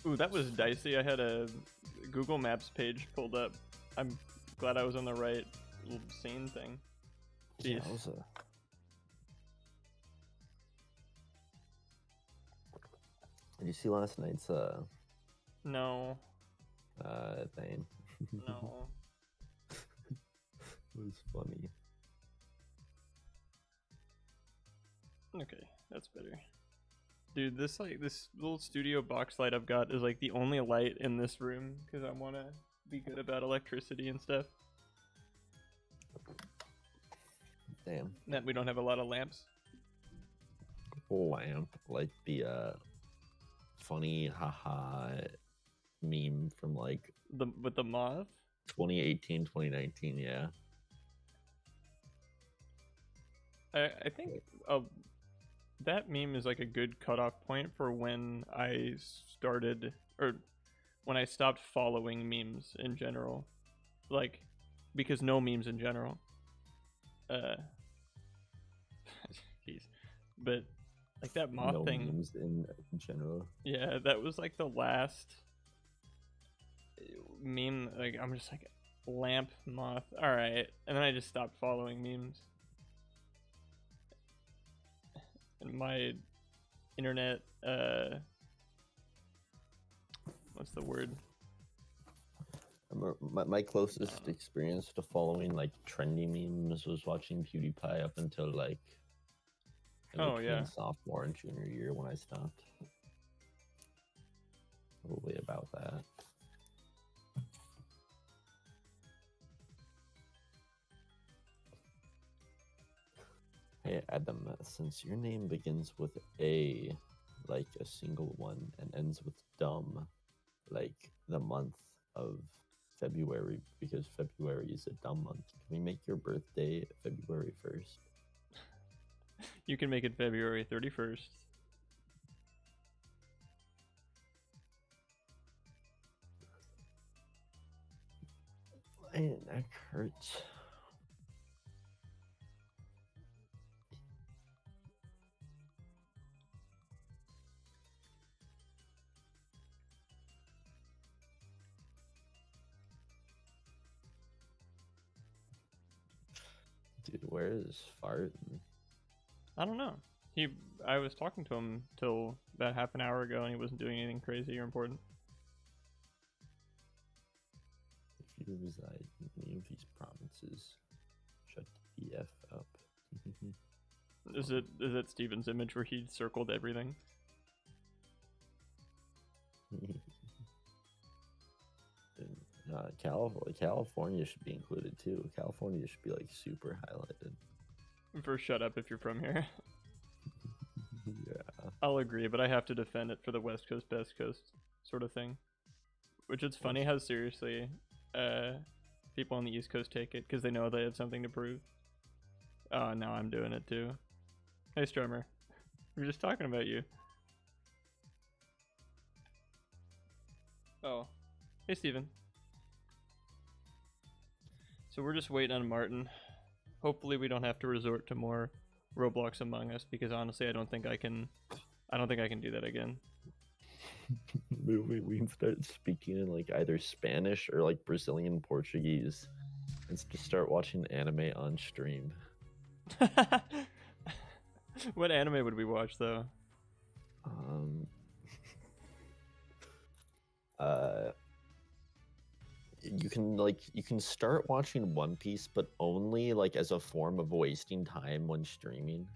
Ooh, that was dicey. I had a Google Maps page pulled up. I'm glad I was on the right little scene thing. Yeah, Jeez. that was a... Did you see last night's No. thing? No. It was funny. Okay, that's better. Dude, this little studio box light I've got is like the only light in this room because I want to be good about electricity and stuff. Damn. That we don't have a lot of lamps. Lamp, like the funny haha meme from like With the moth. 2018, 2019. Yeah. I think that meme is like a good cutoff point for when I started or when I stopped following memes in general, like because no memes in general. Jeez, but like that moth No thing. memes in general. Yeah, that was like the last meme. Like I'm just like lamp moth. All right, and then I just stopped following memes. And my internet, what's the word? My closest experience to following like trendy memes was watching PewDiePie up until like in between sophomore and junior year when I stopped. Probably about that. Hey Adam, since your name begins with A, like a single one, and ends with dumb, like the month of February, because February is a dumb month, can we make your birthday February 1st? You can make it February 31st. My neck hurts. Dude, where is Fart? I don't know. I was talking to him till about half an hour ago, and he wasn't doing anything crazy or important. If you reside in any of these provinces, shut the F up. Is it Steven's image where he circled everything? California should be included too. California should be like super highlighted. For shut up if you're from here. Yeah. I'll agree, but I have to defend it for the West Coast, Best Coast sort of thing. Which it's funny how seriously people on the East Coast take it because they know they have something to prove. Oh, now I'm doing it too. Hey, Str0ke. We were just talking about you. Oh. Hey, Steven. So we're just waiting on Martin. Hopefully we don't have to resort to more Roblox Among Us because honestly I don't think I can do that again. We can start speaking in like either Spanish or like Brazilian Portuguese and just start watching anime on stream. What anime would we watch though? You can start watching One Piece, but only like as a form of wasting time when streaming.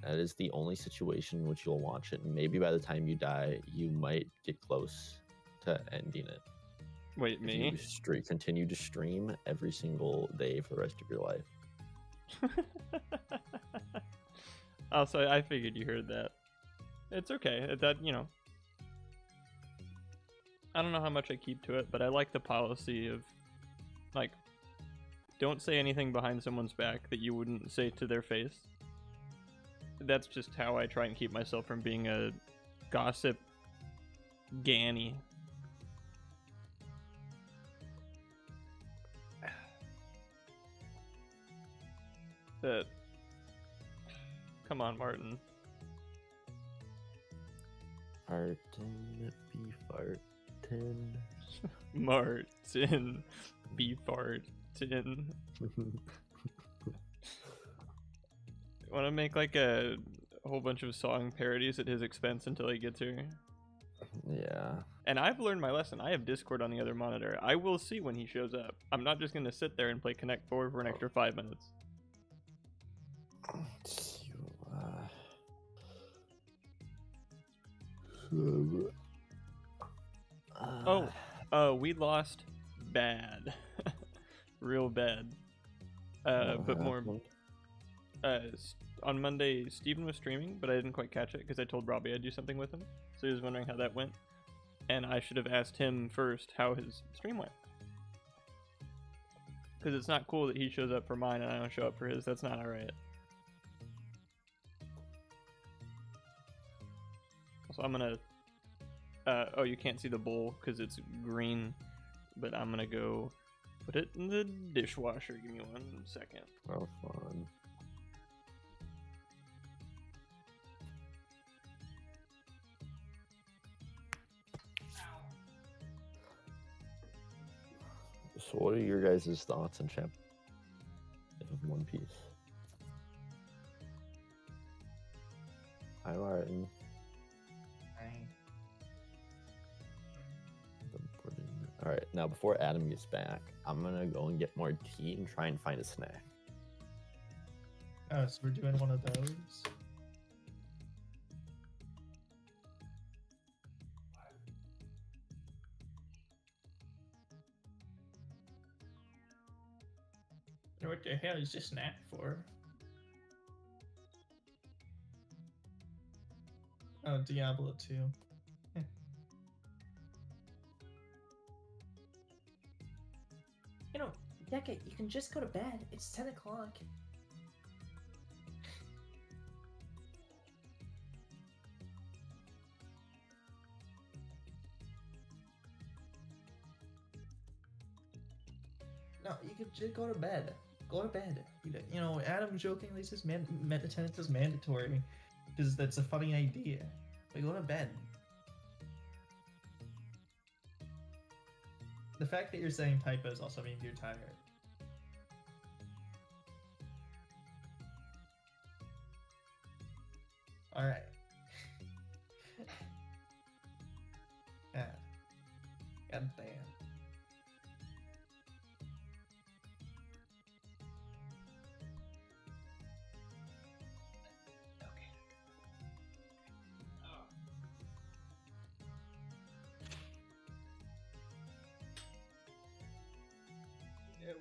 That is the only situation in which you'll watch it, and maybe by the time you die, you might get close to ending it. Wait, me? If you continue to stream every single day for the rest of your life. Also, I figured you heard that. It's okay. That, you know. I don't know how much I keep to it, but I like the policy of, like, don't say anything behind someone's back that you wouldn't say to their face. That's just how I try and keep myself from being a gossip Ganny. That. Come on, Martin. Artin Beefartin. Martin Beefartin. Want to make like a whole bunch of song parodies at his expense until he gets here. Yeah. And I've learned my lesson. I have Discord on the other monitor. I will see when he shows up. I'm not just going to sit there and play Connect 4 for an extra 5 minutes. We lost bad. Real bad. But more... on Monday, Steven was streaming, but I didn't quite catch it because I told Robbie I'd do something with him. So he was wondering how that went. And I should have asked him first how his stream went. Because it's not cool that he shows up for mine and I don't show up for his. That's not alright. So I'm gonna... oh, you can't see the bowl because it's green. But I'm gonna go put it in the dishwasher. Give me 1 second. Oh, fun. So what are your guys' thoughts on chapter of One Piece? Hi, Martin. Hi. Alright, now before Adam gets back, I'm gonna go and get more tea and try and find a snack. Oh, so we're doing one of those? What the hell is this snack for? Oh, Diablo 2. You know, Str0ke, you can just go to bed. It's 10 o'clock. No, you could just go to bed. Go to bed. You know, Adam jokingly says attendance is mandatory because that's a funny idea. But go to bed. The fact that you're saying typos also means you're tired. Alright. Yeah. God damn.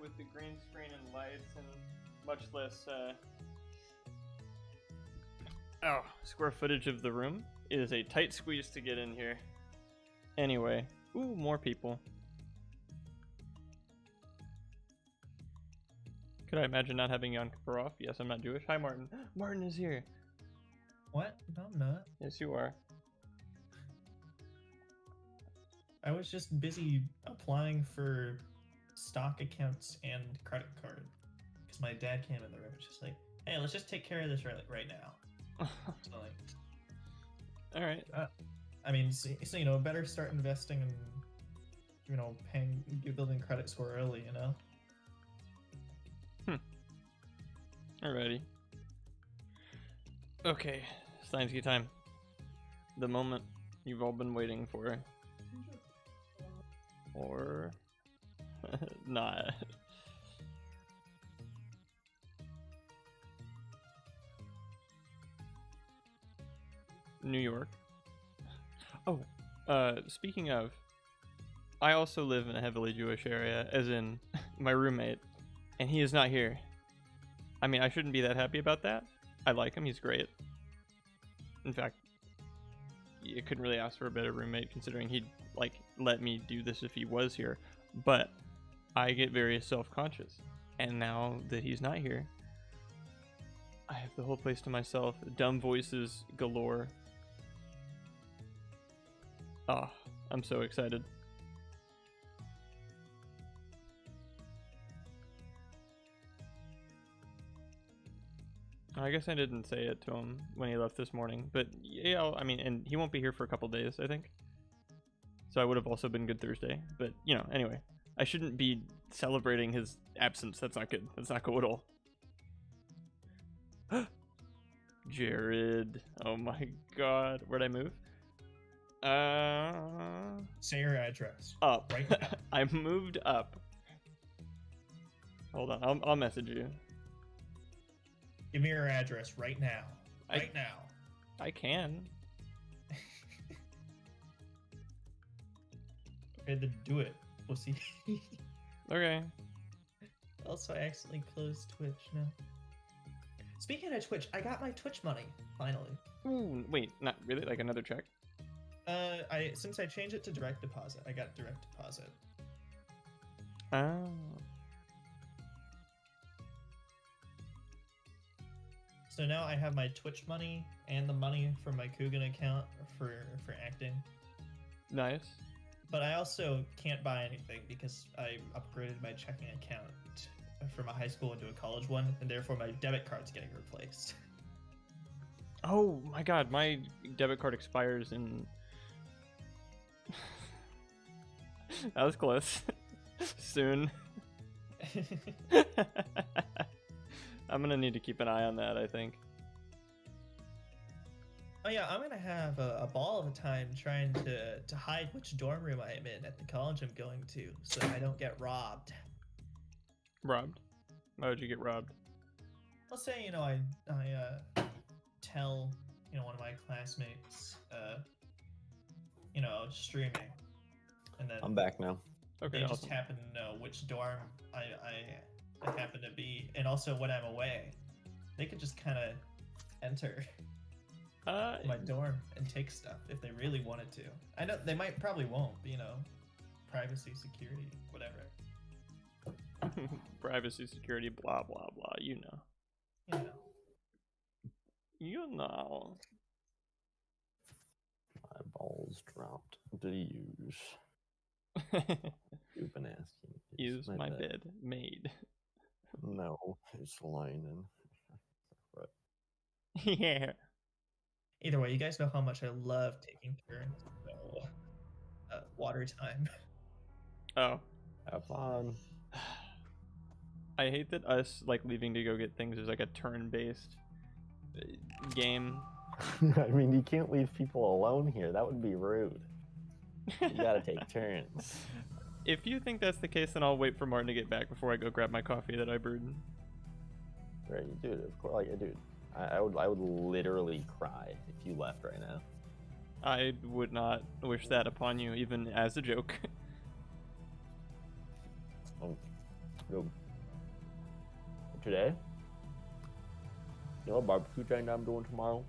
With the green screen and lights and much less square footage of the room, it is a tight squeeze to get in here. Anyway, ooh, more people. Could I imagine not having Jan Kaparov? Yes, I'm not Jewish. Hi, Martin. Martin is here. What? No, I'm not. Yes, you are. I was just busy applying for stock accounts and credit card because my dad came in the room. It's just like, hey, let's just take care of this right now. So like, all right. I mean, so you know, better start investing and building credit score early. You know. Alrighty. Okay, Str0ke time. The moment you've all been waiting for. Or not. New York. Oh, speaking of, I also live in a heavily Jewish area, as in my roommate, and he is not here. I mean, I shouldn't be that happy about that. I like him, he's great. In fact, you couldn't really ask for a better roommate considering he'd, like, let me do this if he was here. But I get very self-conscious. And now that he's not here, I have the whole place to myself. Dumb voices galore. Ah, I'm so excited. I guess I didn't say it to him when he left this morning, but yeah, I mean, and he won't be here for a couple days, I think. So I would have also been good Thursday, but you know, anyway, I shouldn't be celebrating his absence. That's not good. That's not cool at all. Jared, oh my god, where'd I move? Say your address. Up. Right now. I moved up. Hold on, I'll message you. Give me your address right now. I- Right now. I can. Okay, then do it. We'll see. Okay. Also, I accidentally closed Twitch. No. Speaking of Twitch, I got my Twitch money finally. Ooh, wait, not really. Like another check. Since I changed it to direct deposit, I got direct deposit. Oh. So now I have my Twitch money and the money from my Col0n account for acting. Nice. But I also can't buy anything because I upgraded my checking account from a high school into a college one, and therefore my debit card's getting replaced. Oh my god, my debit card expires in. That was close. Soon. I'm gonna need to keep an eye on that, I think. Oh yeah, I'm gonna have a ball of a time trying to hide which dorm room I am in at the college I'm going to, so I don't get robbed. Robbed? Why would you get robbed? Let's say I tell one of my classmates streaming, and then I'm back now. Okay, they just awesome. happen to know which dorm I happen to be, and also when I'm away, they could just kind of enter my dorm and take stuff if they really wanted to. I know they probably won't, but privacy, security, whatever. Privacy, security, blah blah blah. You know. You know. My balls dropped. Did he use? You've been asking. Use my bed made. No, it's lining. Yeah. Either way, you guys know how much I love taking turns. So, water time. Oh. Have fun. I hate that us leaving to go get things is like a turn-based game. I mean, you can't leave people alone here. That would be rude. You gotta take turns. If you think that's the case, then I'll wait for Martin to get back before I go grab my coffee that I brewed. Right, dude. Of course, dude. I would literally cry if you left right now. I would not wish that upon you, even as a joke. Yo. Today, you know, a barbecue thing that I'm doing tomorrow.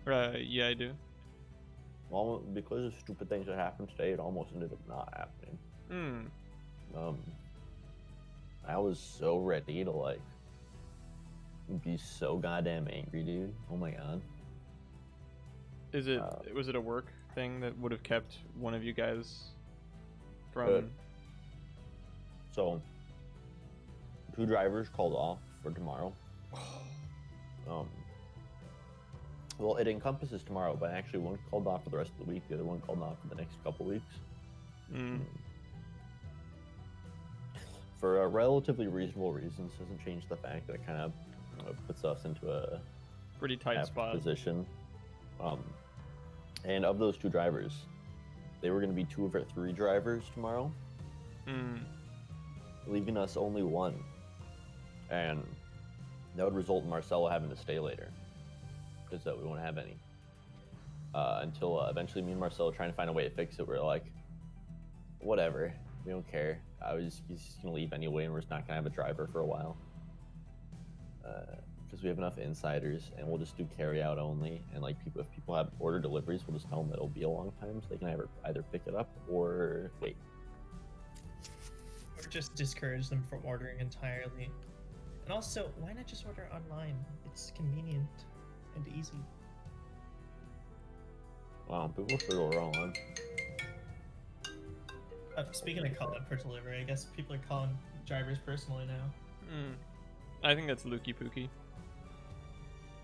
Yeah, I do. Well, because of stupid things that happened today, it almost ended up not happening. I was so ready to be so goddamn angry, dude. Oh my god. Was it a work thing that would have kept one of you guys from? So, 2 drivers called off for tomorrow. Well, it encompasses tomorrow, but actually one called off for the rest of the week. The other one called off for the next couple weeks. For relatively reasonable reasons. Doesn't change the fact that it kind of puts us into a Pretty tight spot. position. And of those 2 drivers, they were going to be 2 of our 3 drivers tomorrow, leaving us only 1. And that would result in Marcelo having to stay later, because we won't have any. Until eventually me and Marcelo trying to find a way to fix it. We're like, whatever, we don't care. He's just going to leave anyway, and we're just not going to have a driver for a while. Because we have enough insiders, and we'll just do carry out only. And if people have order deliveries, we'll just tell them that it'll be a long time, so they can either pick it up or wait. Or just discourage them from ordering entirely. And also, why not just order online? It's convenient and easy. Wow, people sure order online. Speaking of calling for delivery, I guess people are calling drivers personally now. I think that's Lukey Pookie.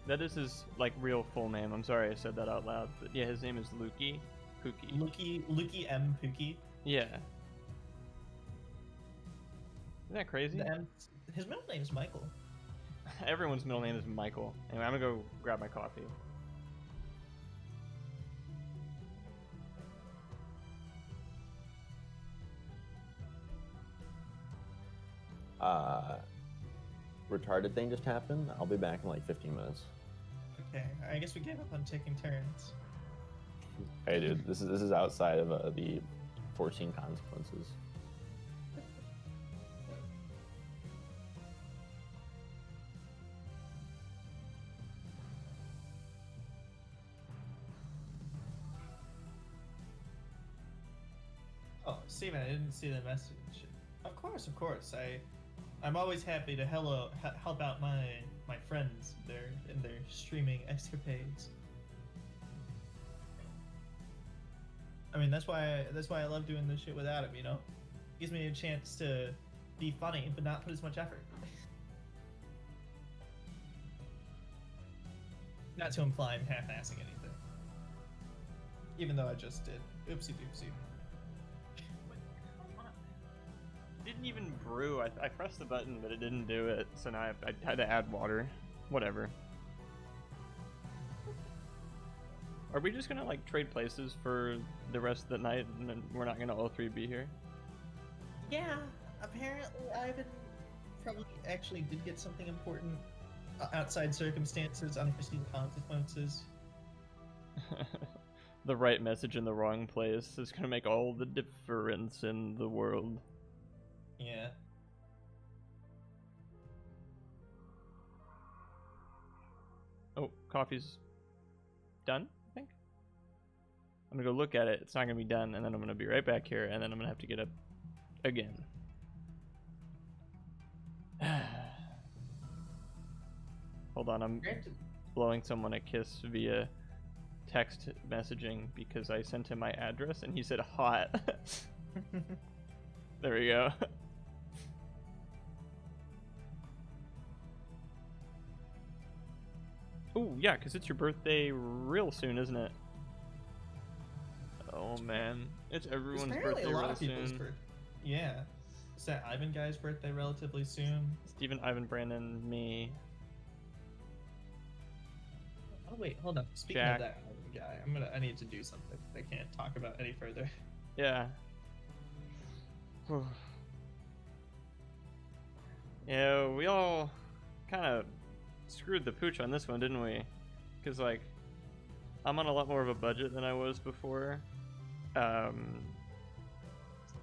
That is his like real full name. I'm sorry I said that out loud, but yeah, his name is Lukey Pookie. Lukey M. Pookie. Yeah. Isn't that crazy? His middle name is Michael. Everyone's middle name is Michael. Anyway, I'm gonna go grab my coffee. Retarded thing just happened. I'll be back in like 15 minutes. Okay, I guess we gave up on taking turns. Hey, dude, this is outside of the foreseen consequences. Oh, Steven, I didn't see the message. Of course. I'm always happy to help out my friends in their streaming escapades. I mean, that's why I love doing this shit with Adam. You know, gives me a chance to be funny but not put as much effort. Not to imply I'm half-assing anything, even though I just did. Oopsie doopsie. Didn't even brew. I pressed the button, but it didn't do it. So now I had to add water. Whatever. Are we just gonna like trade places for the rest of the night, and then we're not gonna all three be here? Yeah, apparently Ivan probably actually did get something important. Outside circumstances, unforeseen consequences. The right message in the wrong place is gonna make all the difference in the world. Yeah. Oh, coffee's done, I think. I'm gonna go look at it. It's not gonna be done, and then I'm gonna be right back here, and then I'm gonna have to get up again. Hold on, I'm blowing someone a kiss via text messaging because I sent him my address and he said hot. There we go. Oh, yeah, because it's your birthday real soon, isn't it? Oh, man. It's everyone's Apparently birthday a lot real of people's soon. Yeah. Is that Ivan guy's birthday relatively soon? Steven, Ivan, Brandon, me. Oh wait, hold on. Speaking Jack. of that Ivan guy, I need to do something. I can't talk about any further. Yeah. Yeah, we all kind of screwed the pooch on this one, didn't we? Because, like, I'm on a lot more of a budget than I was before.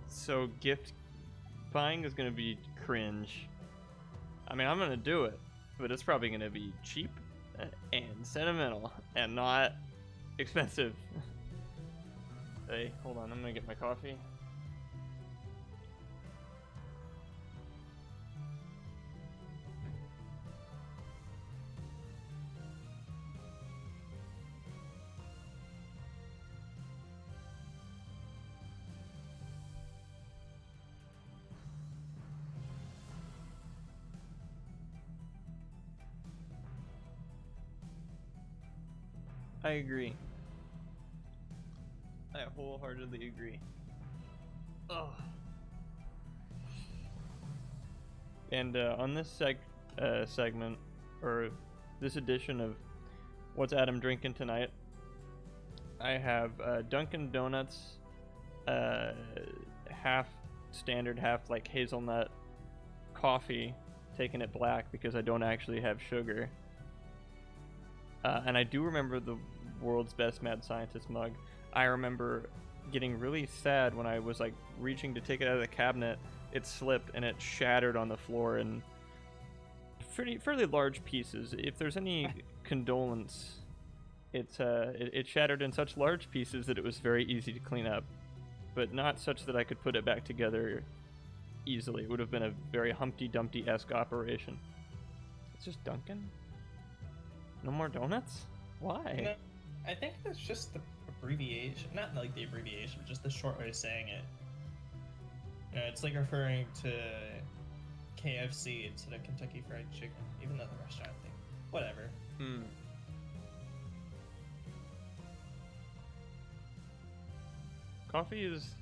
So gift buying is going to be cringe. I mean, I'm going to do it, but it's probably going to be cheap and sentimental and not expensive. Hey, hold on, I'm going to get my coffee. I agree. I wholeheartedly agree. Oh. And on this segment, or this edition of What's Adam Drinking Tonight, I have Dunkin' Donuts, half standard, half like hazelnut coffee, taking it black because I don't actually have sugar. And I do remember the world's best mad scientist mug. I remember getting really sad when I was like reaching to take it out of the cabinet. It slipped and it shattered on the floor in fairly large pieces. If there's any condolence, it shattered in such large pieces that it was very easy to clean up, but not such that I could put it back together easily. It would have been a very Humpty Dumpty-esque operation. It's just Dunkin'? No more donuts? Why? You know, I think that's just the abbreviation. Not like the abbreviation, but just the short way of saying it. You know, it's like referring to KFC instead of Kentucky Fried Chicken, even though the restaurant thing. Whatever. Hmm. Coffee is...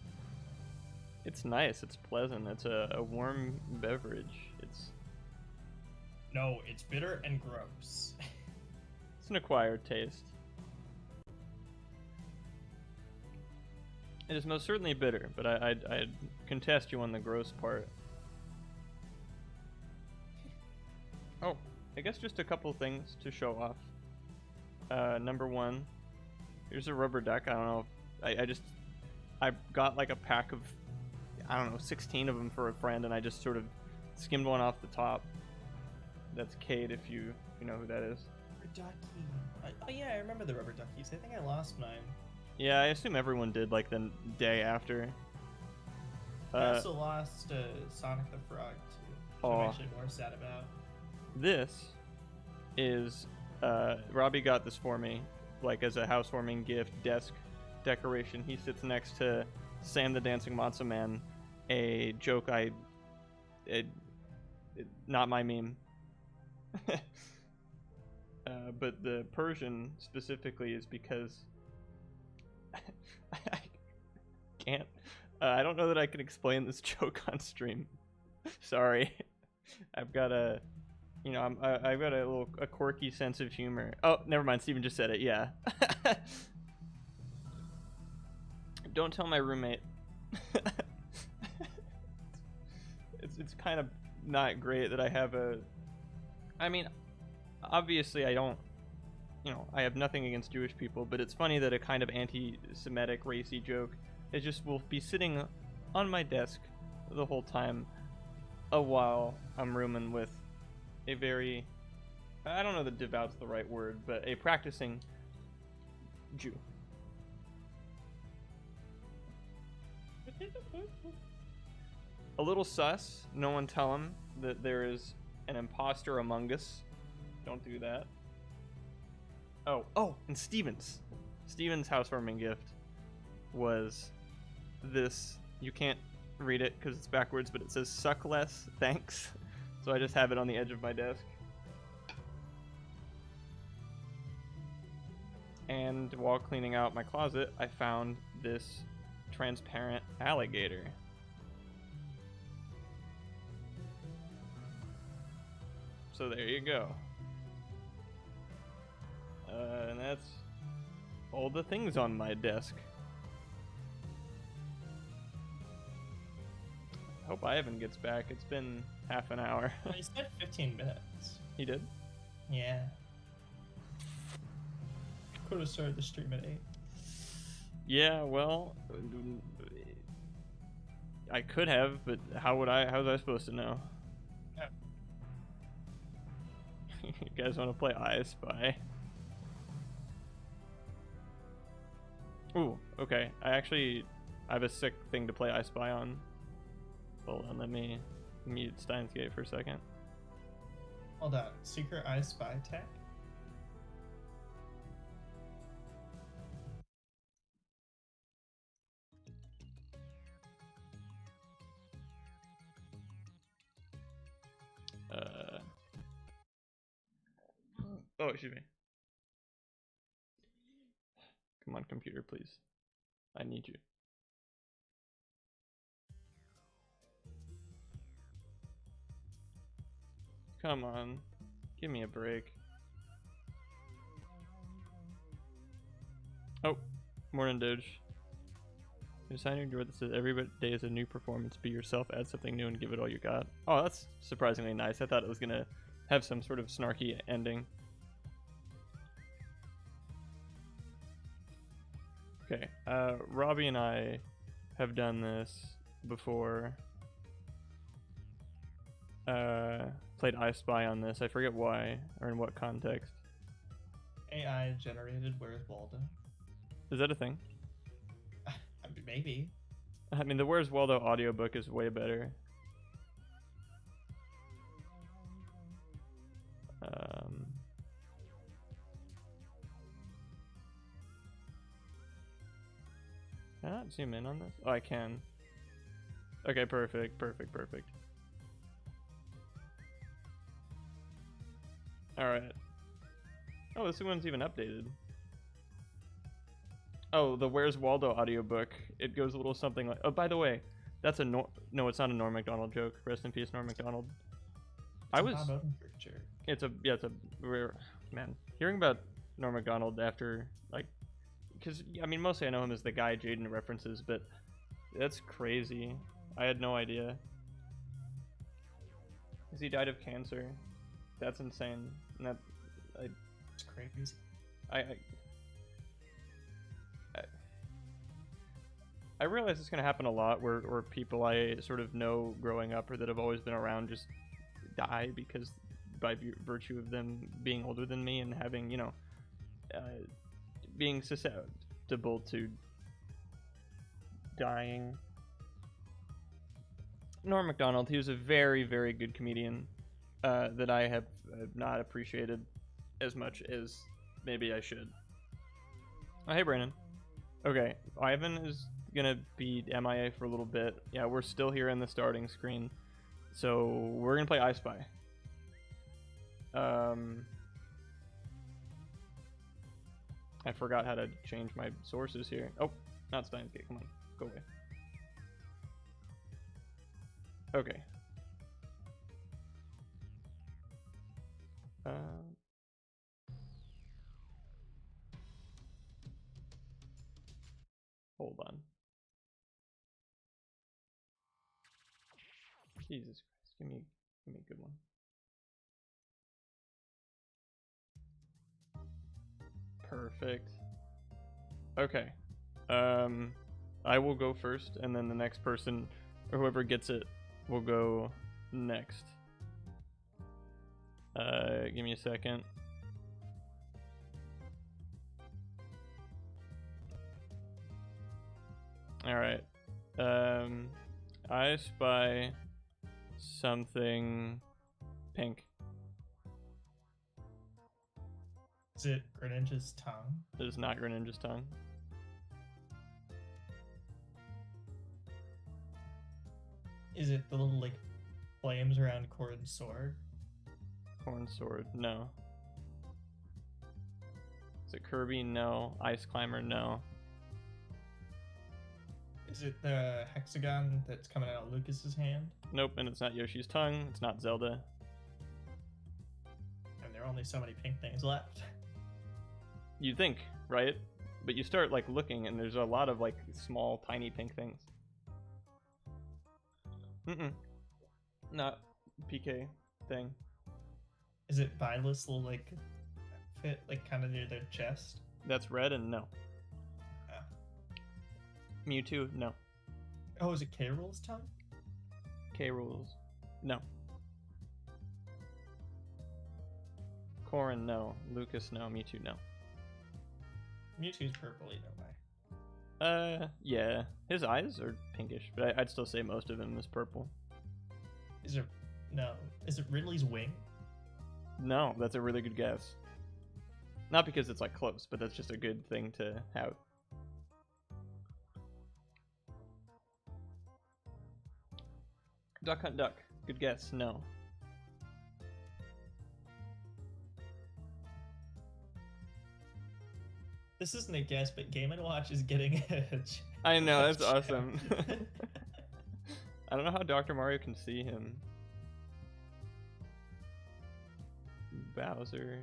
It's nice. It's pleasant. It's a warm beverage. No, it's bitter and gross. It's an acquired taste. It is most certainly bitter, but I'd contest you on the gross part. Oh, I guess just a couple things to show off. Number one, here's a rubber duck. I don't know. I got like a pack of, I don't know, 16 of them for a friend, and I just sort of skimmed one off the top. That's Cade, if you know who that is. Rubber ducky. Oh yeah, I remember the rubber duckies. I think I lost mine. Yeah, I assume everyone did, like, the day after. I also lost Sonic the Frog, too. Which I'm actually more sad about. This is, Robbie got this for me, like, as a housewarming gift, desk decoration. He sits next to Sam the Dancing Matzo Man, a joke not my meme. But the Persian specifically is because I can't. I don't know that I can explain this joke on stream. Sorry. I've got a, I've got a quirky sense of humor. Oh, never mind. Steven just said it. Yeah. Don't tell my roommate. It's kind of not great that I have a. I mean, obviously I don't. I have nothing against Jewish people, but it's funny that a kind of anti-Semitic, racy joke is just will be sitting on my desk the whole time while I'm rooming with a very, I don't know that devout's the right word, but a practicing Jew. A little sus. No one tell him that there is an imposter among us. Don't do that. Oh, and Steven's housewarming gift was this. You can't read it because it's backwards, but it says "suck less, thanks." So I just have it on the edge of my desk. And while cleaning out my closet, I found this transparent alligator. So there you go. And that's all the things on my desk. Hope Ivan gets back. It's been half an hour. Well, he said 15 minutes. He did? Yeah. Could have started the stream at 8. Yeah, well, I could have, but how was I supposed to know? Yeah. You guys want to play I Spy? Ooh, okay. I have a sick thing to play I Spy on. Hold on, let me mute Str0ke for a second. Hold on. Secret I Spy tech? Oh, excuse me. Come on, computer, please. I need you. Come on. Give me a break. Oh, morning, Doge. Designing door that says every day is a new performance. Be yourself, add something new, and give it all you got. Oh, that's surprisingly nice. I thought it was gonna have some sort of snarky ending. Okay, Robbie and I have done this before. Played I Spy on this. I forget why or in what context. AI generated Where's Waldo? Is that a thing? I mean, maybe. I mean, the Where's Waldo audiobook is way better. Can I not zoom in on this? Oh, I can. Okay, perfect. Alright. Oh, this one's even updated. Oh, the Where's Waldo audiobook. It goes a little something like... Oh, by the way, that's a No, it's not a Norm Macdonald joke. Rest in peace, Norm Macdonald. I was... Bob Odenkirk joke. It's a rare... Man, hearing about Norm Macdonald after, like... Because, I mean, mostly I know him as the guy Jaden references, but that's crazy. I had no idea. Because he died of cancer. That's insane. And that... It's crazy. I realize it's going to happen a lot where people I sort of know growing up or that have always been around just die because by virtue of them being older than me and having, you know, being susceptible to dying. Norm Macdonald, he was a very, very good comedian that I have not appreciated as much as maybe I should. Oh, hey, Brandon. Okay, Ivan is gonna be MIA for a little bit. Yeah, we're still here in the starting screen, so we're gonna play I Spy. I forgot how to change my sources here. Oh, not Str0ke. Come on, go away. Okay. Hold on. Jesus Christ, give me a good one. Perfect. Okay. I will go first, and then the next person, or whoever gets it, will go next. Give me a second. Alright. I spy something pink. Is it Greninja's tongue? It is not Greninja's tongue. Is it the little, like, flames around Col0n's sword? Col0n's sword, no. Is it Kirby? No. Ice Climber? No. Is it the hexagon that's coming out of Lucas's hand? Nope, and it's not Yoshi's tongue. It's not Zelda. And there are only so many pink things left. You'd think, right? But you start, like, looking, and there's a lot of, like, small, tiny pink things. Not PK thing. Is it Violet's little, like, fit, like, kind of near their chest? That's red, and no. Oh. Mewtwo, no. Oh, is it K-Rool's tongue? K-Rules, no. Col0n, no. Lucas, no. Mewtwo, no. Mewtwo's purple either way. Yeah. His eyes are pinkish, but I'd still say most of him is purple. Is it... No. Is it Ridley's wing? No, that's a really good guess. Not because it's, like, close, but that's just a good thing to have. Duck Hunt Duck. Good guess. No. This isn't a guess, but Game & Watch is getting a... I know, that's awesome. I don't know how Dr. Mario can see him. Bowser.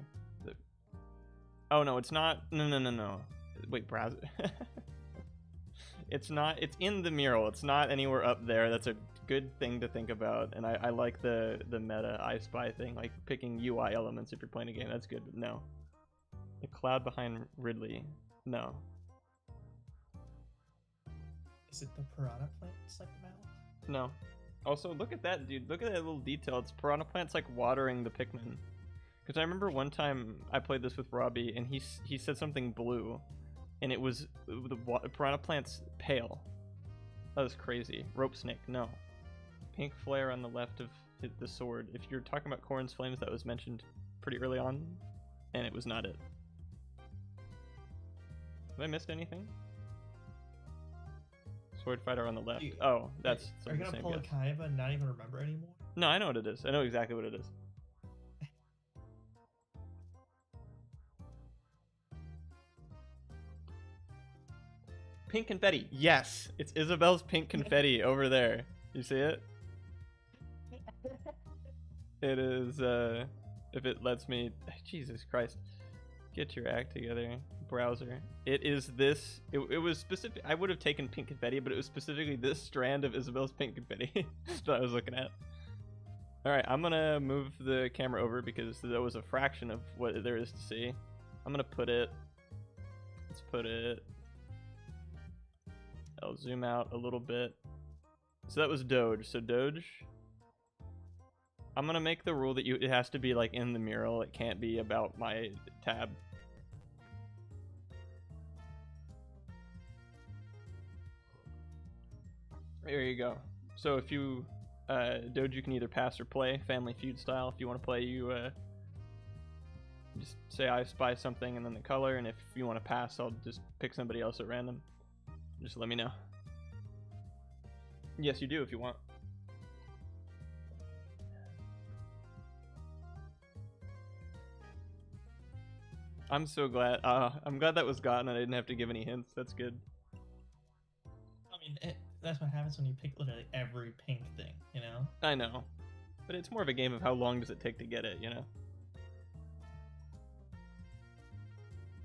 Oh no, it's not. No. Wait, browser. It's not. It's in the mural. It's not anywhere up there. That's a good thing to think about. And I like the meta I Spy thing, like picking UI elements if you're playing a game. That's good. But no. The cloud behind Ridley. No. Is it the piranha plants like mouth? No. Also, look at that, dude. Look at that little detail. It's piranha plants like watering the Pikmin. Because I remember one time I played this with Robbie, and he said something blue, and it was the piranha plant's pale. That was crazy. Rope snake, no. Pink flare on the left of the sword. If you're talking about Col0n's flames, that was mentioned pretty early on, and it was not it. Have I missed anything? Sword fighter on the left. Oh, that's Are you the gonna same pull a guess. Kaiba and not even remember anymore? No, I know what it is. I know exactly what it is. pink confetti. Yes, it's Isabel's pink confetti over there. You see it? It is, if it lets me, Jesus Christ, get your act together, browser. It is this, it was specific, I would have taken pink confetti, but it was specifically this strand of Isabel's pink confetti that I was looking at. Alright, I'm gonna move the camera over because that was a fraction of what there is to see. I'm gonna put it, let's put it, I'll zoom out a little bit. So that was Doge, so Doge, I'm gonna make the rule that it has to be like in the mural. It can't be about my tab. There you go. So if you, Doge, you can either pass or play, Family Feud style. If you want to play, you just say I spy something and then the color, and if you want to pass, I'll just pick somebody else at random. Just let me know. Yes, you do if you want. I'm so glad. I'm glad that was gotten and I didn't have to give any hints. That's good. I mean, that's what happens when you pick literally every pink thing, you know? I know. But it's more of a game of how long does it take to get it, you know?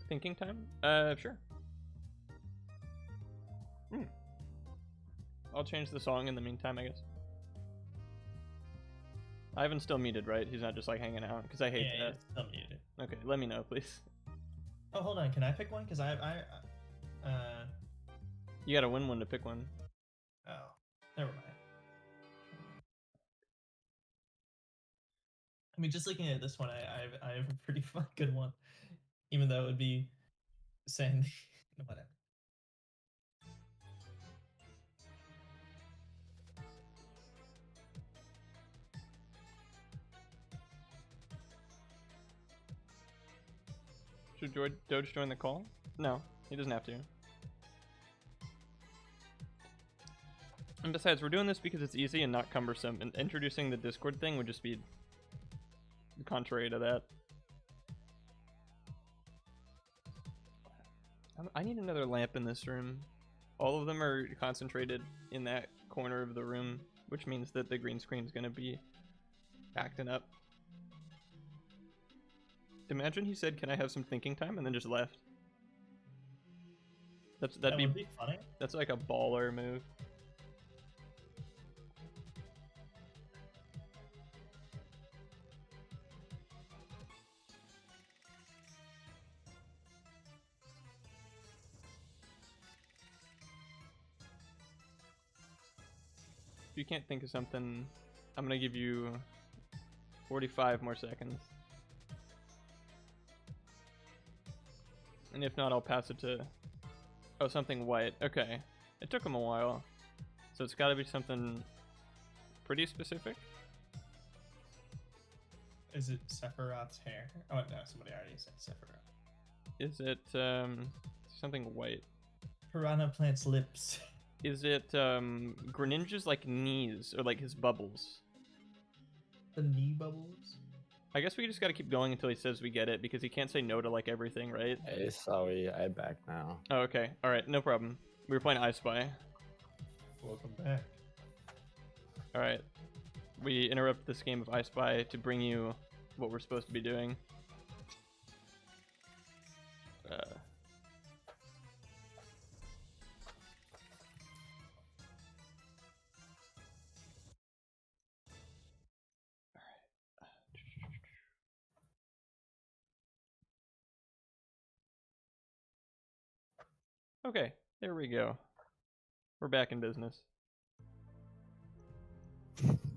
Thinking time? Sure. I'll change the song in the meantime, I guess. Ivan's still muted, right? He's not just like hanging out, because I hate Yeah, that. it's still muted. Okay, let me know, please. Oh, hold on. Can I pick one? Because You gotta win one to pick one. oh, never mind. I mean, just looking at this one, I have a pretty good one, even though it would be saying whatever. Should Doge join the call? No, he doesn't have to. And besides, we're doing this because it's easy and not cumbersome, and introducing the Discord thing would just be contrary to that. I need another lamp in this room. All of them are concentrated in that corner of the room, which means that the green screen's gonna be acting up. Imagine he said, "Can I have some thinking time?" and then just left. That'd Would be funny. That's like a baller move. If you can't think of something, I'm gonna give you 45 more seconds. And if not, I'll pass it to... Oh, something white. Okay. It took him a while. So it's gotta be something pretty specific. Is it Sephiroth's hair? Oh no, somebody already said Sephiroth. Is it, something white? Piranha Plant's lips. Is it, Greninja's, like, knees, or, like, his bubbles? The knee bubbles? I guess we just gotta keep going until he says we get it, because he can't say no to, like, everything, right? Hey, sorry, I'm back now. Oh, okay. Alright, no problem. We were playing I Spy. Welcome back. Alright. We interrupt this game of I Spy to bring you what we're supposed to be doing. Okay, there we go. We're back in business.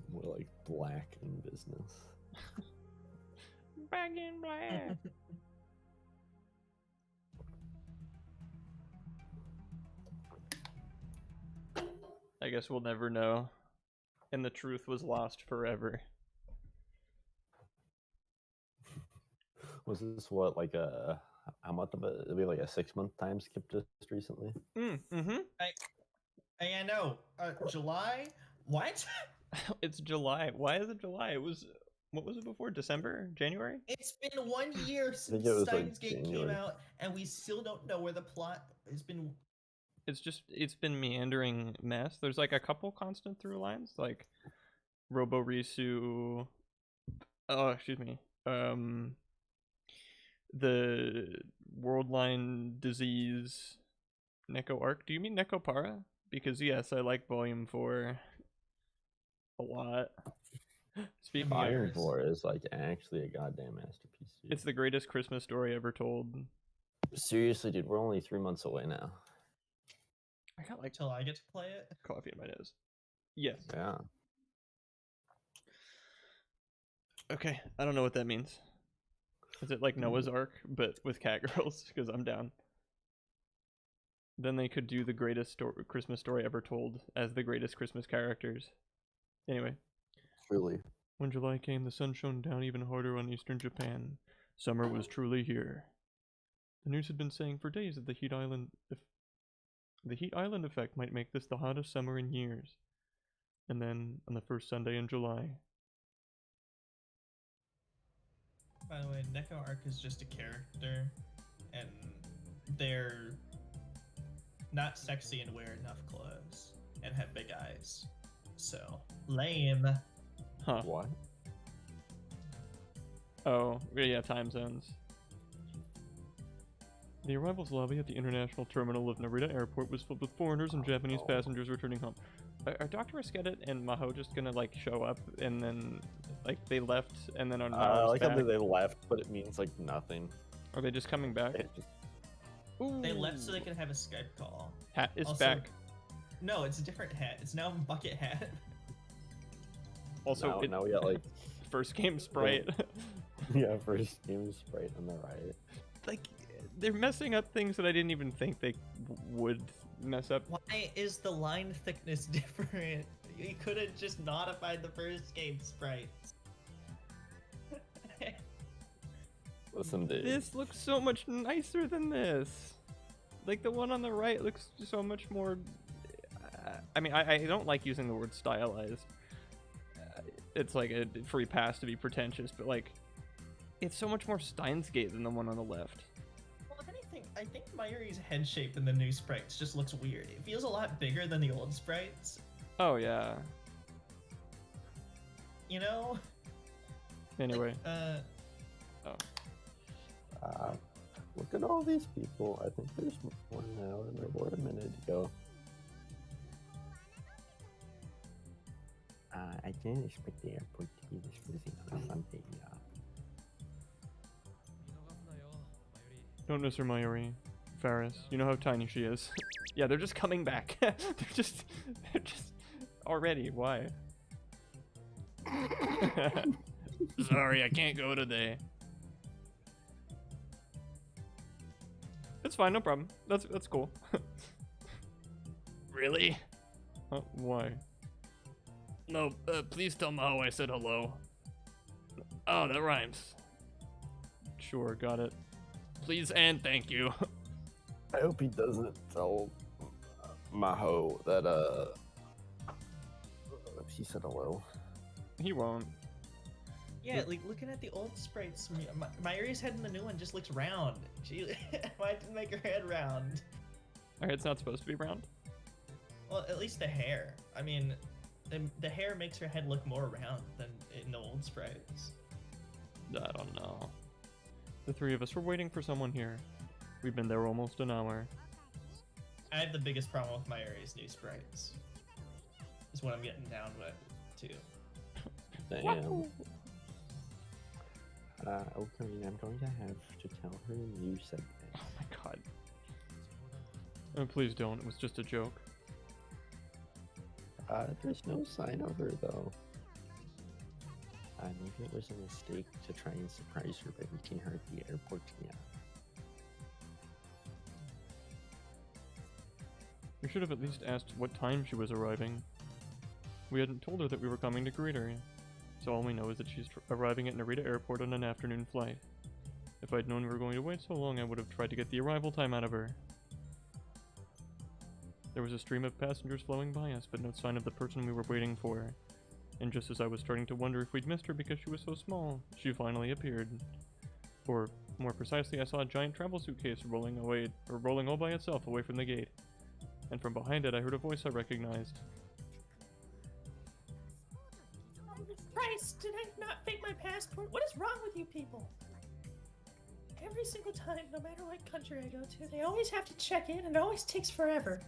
We're like black in business. Back in black. I guess we'll never know. And the truth was lost forever. Was this what, like a... How much of it? It'll be like a 6-month time skip just recently. Mm-hmm. Hey, I know. July? What? It's July. Why is it July? It was... What was it before? December? January? It's been 1 year since it was, like, Steins Gate came January. out, and we still don't know where the plot has been it's been meandering mess. There's like a couple constant through lines, like Roborisu. Oh, excuse me. The World Line Disease Neko arc. Do you mean Neko Para? Because yes, I like Volume 4 a lot. Speaking of, Iron 4 is like actually a goddamn masterpiece. Dude. it's the greatest Christmas story ever told. Seriously, dude, we're only 3 months away now. I got like Till I get to play it. coffee in my nose. Yes. Yeah. Okay, I don't know what that means. Is it like Noah's Ark, but with cat girls? Because I'm down. Then they could do the greatest Christmas story ever told as the greatest Christmas characters. Anyway. Truly. When July came, the sun shone down even harder on eastern Japan. Summer was truly here. The news had been saying for days that the heat island effect might make this the hottest summer in years. And then, on the first Sunday in July... By the way, Neko Arc is just a character, and they're not sexy and wear enough clothes and have big eyes. So, lame. Huh. What? Oh, yeah, time zones. The arrivals lobby at the international terminal of Narita Airport was filled with foreigners and Japanese passengers returning home. Are Dr. Esketet and Maho just gonna, like, show up and then, like, they left and then on I like back? how they left, but it means like nothing. Are they just coming back? Ooh. They left so they could have a Skype call. Hat is Also- back. No, it's a different hat. It's now Bucket Hat. Also, now we got like first game sprite. yeah, first game sprite on the right. Like, they're messing up things that I didn't even think they would mess up. Why is the line thickness different? You could have just modified the first game sprites. Listen, dude. This looks so much nicer than this. Like, the one on the right looks so much more... I mean, I don't like using the word stylized. It's like a free pass to be pretentious, but like, it's so much more Steins Gate than the one on the left. Well, if anything, I think Mayuri's head shape in the new sprites just looks weird. It feels a lot bigger than the old sprites. Oh, yeah. You know? Anyway. Look at all these people. I think there's one now, and there were a minute ago. I didn't expect the airport to be this busy on a Sunday. Don't miss her, Mayuri. Faris, you know how tiny she is. Yeah, they're just coming back. they're just already. Why? Sorry, I can't go today. It's fine, no problem. That's cool. Really? Why? No, please tell Mao I said hello. Oh, that rhymes. Sure, got it. Please and thank you. I hope he doesn't tell Maho that he said hello. He won't. Yeah, like looking at the old sprites, Mayuri's head in the new one just looks round. She why didn't make her head round? Her head's not supposed to be round. Well, at least the hair. I mean, the hair makes her head look more round than in the old sprites. I don't know. The three of us were waiting for someone here. We've been there almost an hour. I have the biggest problem with Mayuri's new sprites. Is what I'm getting down with, too. Damn. Okay, I'm going to have to tell her a new segment. Oh my god. Oh, please don't. It was just a joke. There's no sign of her though. Maybe it was a mistake to try and surprise her by meeting her at the airport. Yeah. We should have at least asked what time she was arriving. We hadn't told her that we were coming to greet her, so all we know is that she's arriving at Narita Airport on an afternoon flight. If I'd known we were going to wait so long, I would have tried to get the arrival time out of her. There was a stream of passengers flowing by us, but no sign of the person we were waiting for. And just as I was starting to wonder if we'd missed her because she was so small, she finally appeared. Or, more precisely, I saw a giant travel suitcase rolling all by itself away from the gate. and from behind it I heard a voice I recognized. Christ, did I not fake my passport? What is wrong with you people? Every single time, no matter what country I go to, they always have to check in and it always takes forever.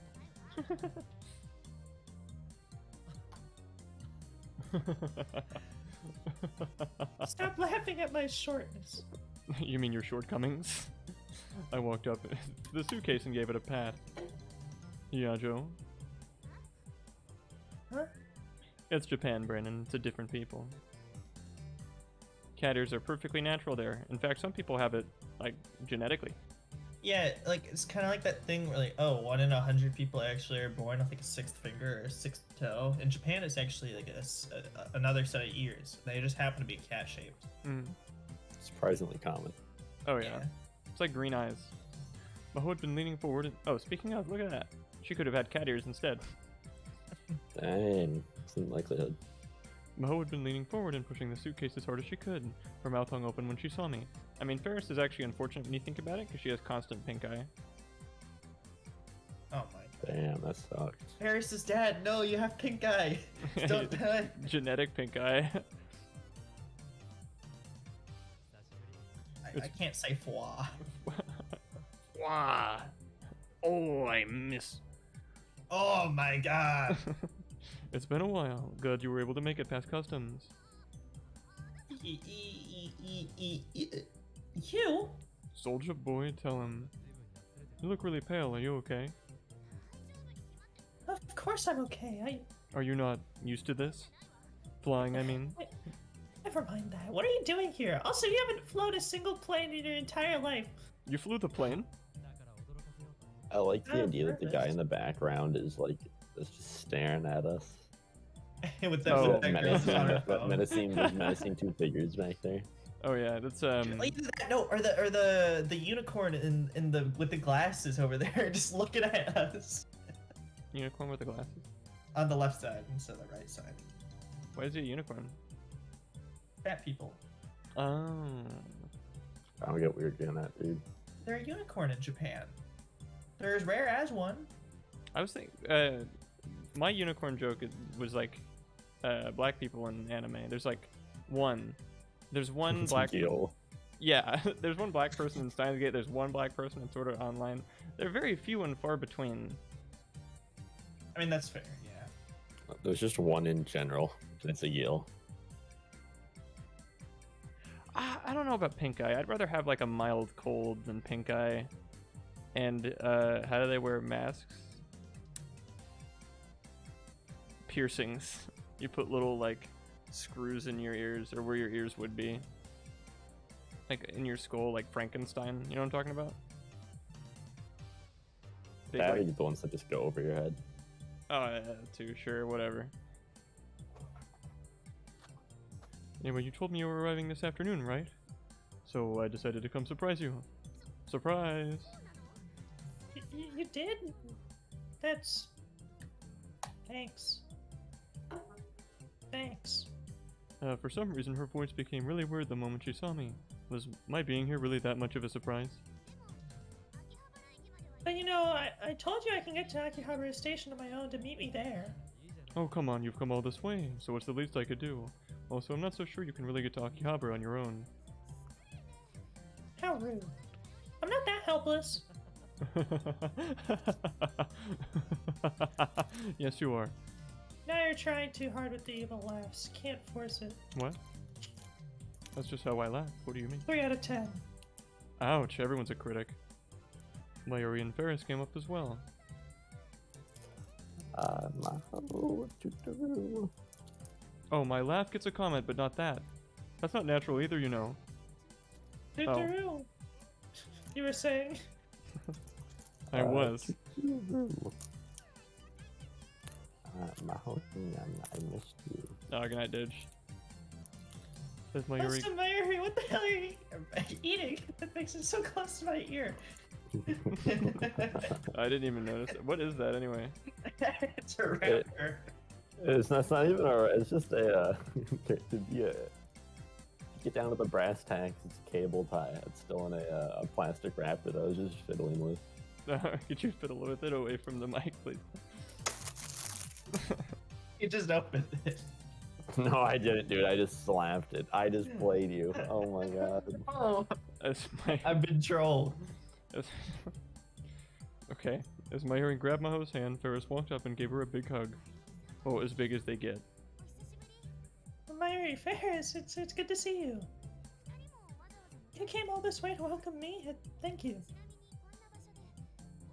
Stop laughing at my shortness. You mean your shortcomings? I walked up to the suitcase and gave it a pat. Yeah, Joe. Huh? It's Japan, Brandon. It's a different people. Cat ears are perfectly natural there. In fact, some people have it, like, genetically. Yeah, like it's kind of like that thing where like, oh, 1 in 100 people actually are born with like a 6th finger or a 6th toe. In Japan, it's actually like another set of ears. They just happen to be cat shaped. Mm. Surprisingly common. Oh, yeah. It's like green eyes. Maho had been leaning forward and... Oh, speaking of, look at that. She could have had cat ears instead. Dang, some likelihood. Maho had been leaning forward and pushing the suitcase as hard as she could. Her mouth hung open when she saw me. I mean, Ferris is actually unfortunate when you think about it, because she has constant pink eye. Oh my. Damn, that sucks. Paris' dad. No, you have pink eye. Don't die. Genetic pink eye. I can't say foie. Wow. Oh, I miss. Oh my god. It's been a while. Glad you were able to make it past customs. You? Soldier boy, tell him. You look really pale. Are you okay? Of course I'm okay. Are you not used to this? Flying, I mean. Never mind that. What are you doing here? Also, you haven't flown a single plane in your entire life. You flew the plane? I like the Oh, idea that the guy perfect. in the background is like just staring at us. With Oh. that girl on her But phone. menacing two figures back there. Oh yeah, that's Like that, no, or the unicorn in the with the glasses over there, just looking at us unicorn with the glasses. on the left side instead of the right side. Why is he a unicorn? Fat people. Oh. I don't get what you're getting at, dude. They're a unicorn in Japan. They're as rare as one. I was thinking, my unicorn joke was like, black people in anime. There's like there's one It's black. Gil. Yeah, there's one black person in Steins Gate. There's one black person in Sword Art Online. They're very few and far between. I mean, that's fair. Yeah. There's just one in general. It's a Gil. I don't know about pink eye. I'd rather have like a mild cold than pink eye. And how do they wear masks? Piercings. You put little like screws in your ears, or where your ears would be. Like in your skull, like Frankenstein. You know what I'm talking about? Big, That like- are the ones that just go over your head. Oh, yeah, too, sure, whatever. Anyway, you told me you were arriving this afternoon, right? So I decided to come surprise you. Surprise! You did? That's... Thanks. Thanks. For some reason, her voice became really weird the moment she saw me. Was my being here really that much of a surprise? But you know, I told you I can get to Akihabara Station on my own to meet me there. Oh, come on, you've come all this way, so what's the least I could do? Also, I'm not so sure you can really get to Akihabara on your own. How rude. I'm not that helpless. Yes, you are. Now you're trying too hard with the evil laughs. Can't force it. What? That's just how I laugh. What do you mean? 3 out of 10. Ouch, everyone's a critic. Layuri and Ferris came up as well. Oh, my laugh gets a comment, but not that. That's not natural either, you know. Doo-doo-doo. You were saying? I was. I missed you. Oh, good night, Didge. Says Mayuri. Listen, Mayuri, what the hell are you eating? That makes it so close to my ear. I didn't even notice it. What is that anyway? It's a rapper. That's not even a. It's just a. Get down to the brass tacks. It's a cable tie. It's still in a plastic wrapper that I was just fiddling with. Could you fiddle with it away from the mic, please? You just opened it. No, I didn't, dude. I just slapped it. I just played you. Oh my god. Oh, As my I've been trolled. as, okay. As Mayuri grabbed Maho's hand, Ferris walked up and gave her a big hug. Oh, as big as they get. Myri, Ferris, it's good to see you. You came all this way to welcome me. Thank you.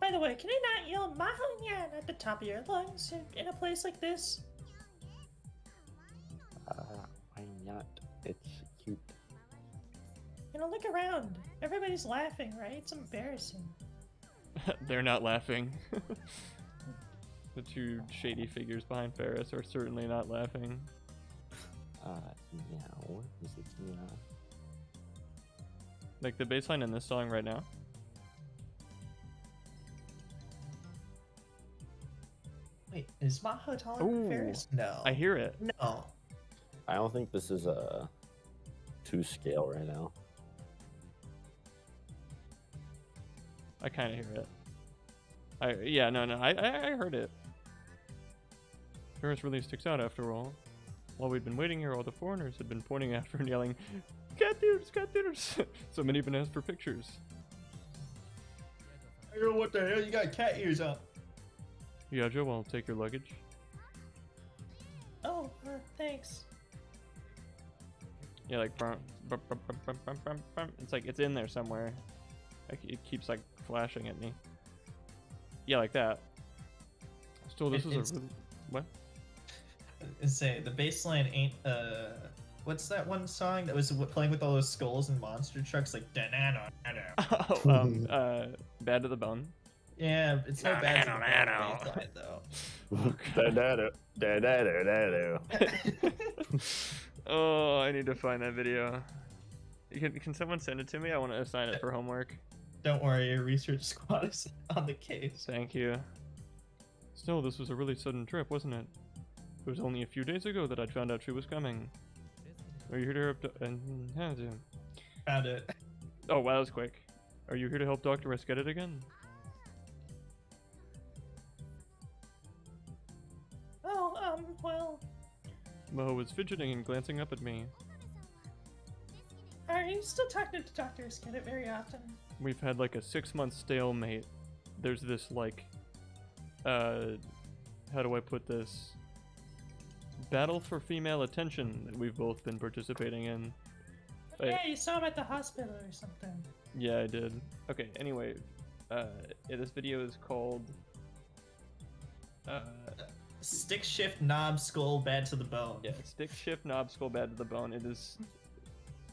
By the way, can you not yell Mahonyan at the top of your lungs in a place like this? Why not? It's cute. You know, look around. Everybody's laughing, right? It's embarrassing. They're not laughing. The two shady figures behind Ferris are certainly not laughing. Meow. Is it meow? Like the bass line in this song right now. Wait, is Maho taller Ooh, than Ferris? No. I hear it. No. I don't think this is a 2 scale right now. I kind of hear it. I heard it. Ferris really sticks out after all. While we'd been waiting here, all the foreigners had been pointing after and yelling, "Cat theaters, cat theaters!" So many even asked for pictures. I don't know what the hell, you got cat ears up. Yeah, Joe, I'll take your luggage. Oh, thanks. Yeah, like, it's like, it's in there somewhere. Like, it keeps like flashing at me. Yeah, like that. Still, this is a really... What? Say the bass line ain't what's that one song that was playing with all those skulls and monster trucks like Bad to the Bone. yeah, it's not bad to the bass line though. Oh, I need to find that video. Can someone send it to me? I want to assign it for homework. Don't worry, your research squad is on the case. Thank you. Still, this was a really sudden trip, wasn't it? It was only a few days ago that I'd found out she was coming. Are you here to help Found it. Oh, wow, that was quick. Are you here to help Dr. S get it again? Oh, well, Mo was fidgeting and glancing up at me. are you still talking to Dr. Skidit very often? We've had like a 6-month stalemate. There's this like, how do I put this? Battle for female attention that we've both been participating in. Yeah, you saw him at the hospital or something. Yeah, I did. Okay, anyway, yeah, this video is called, Stick shift knob skull bad to the bone. yeah, Stick Shift Knob Skull Bad to the Bone. It is,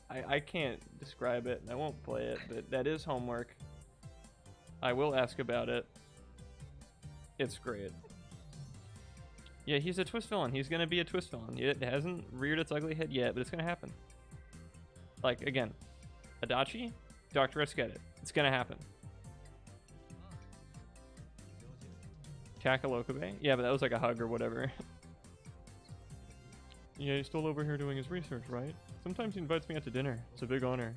I can't describe it, and I won't play it, but that is homework. I will ask about it. It's great. Yeah, he's a twist villain. He's gonna be a twist villain. It hasn't reared its ugly head yet, but it's gonna happen. Like, again, Adachi, Dr. S get it. It's gonna happen. Takalokabe? Yeah, but that was like a hug or whatever. Yeah, he's still over here doing his research, right? Sometimes he invites me out to dinner. It's a big honor.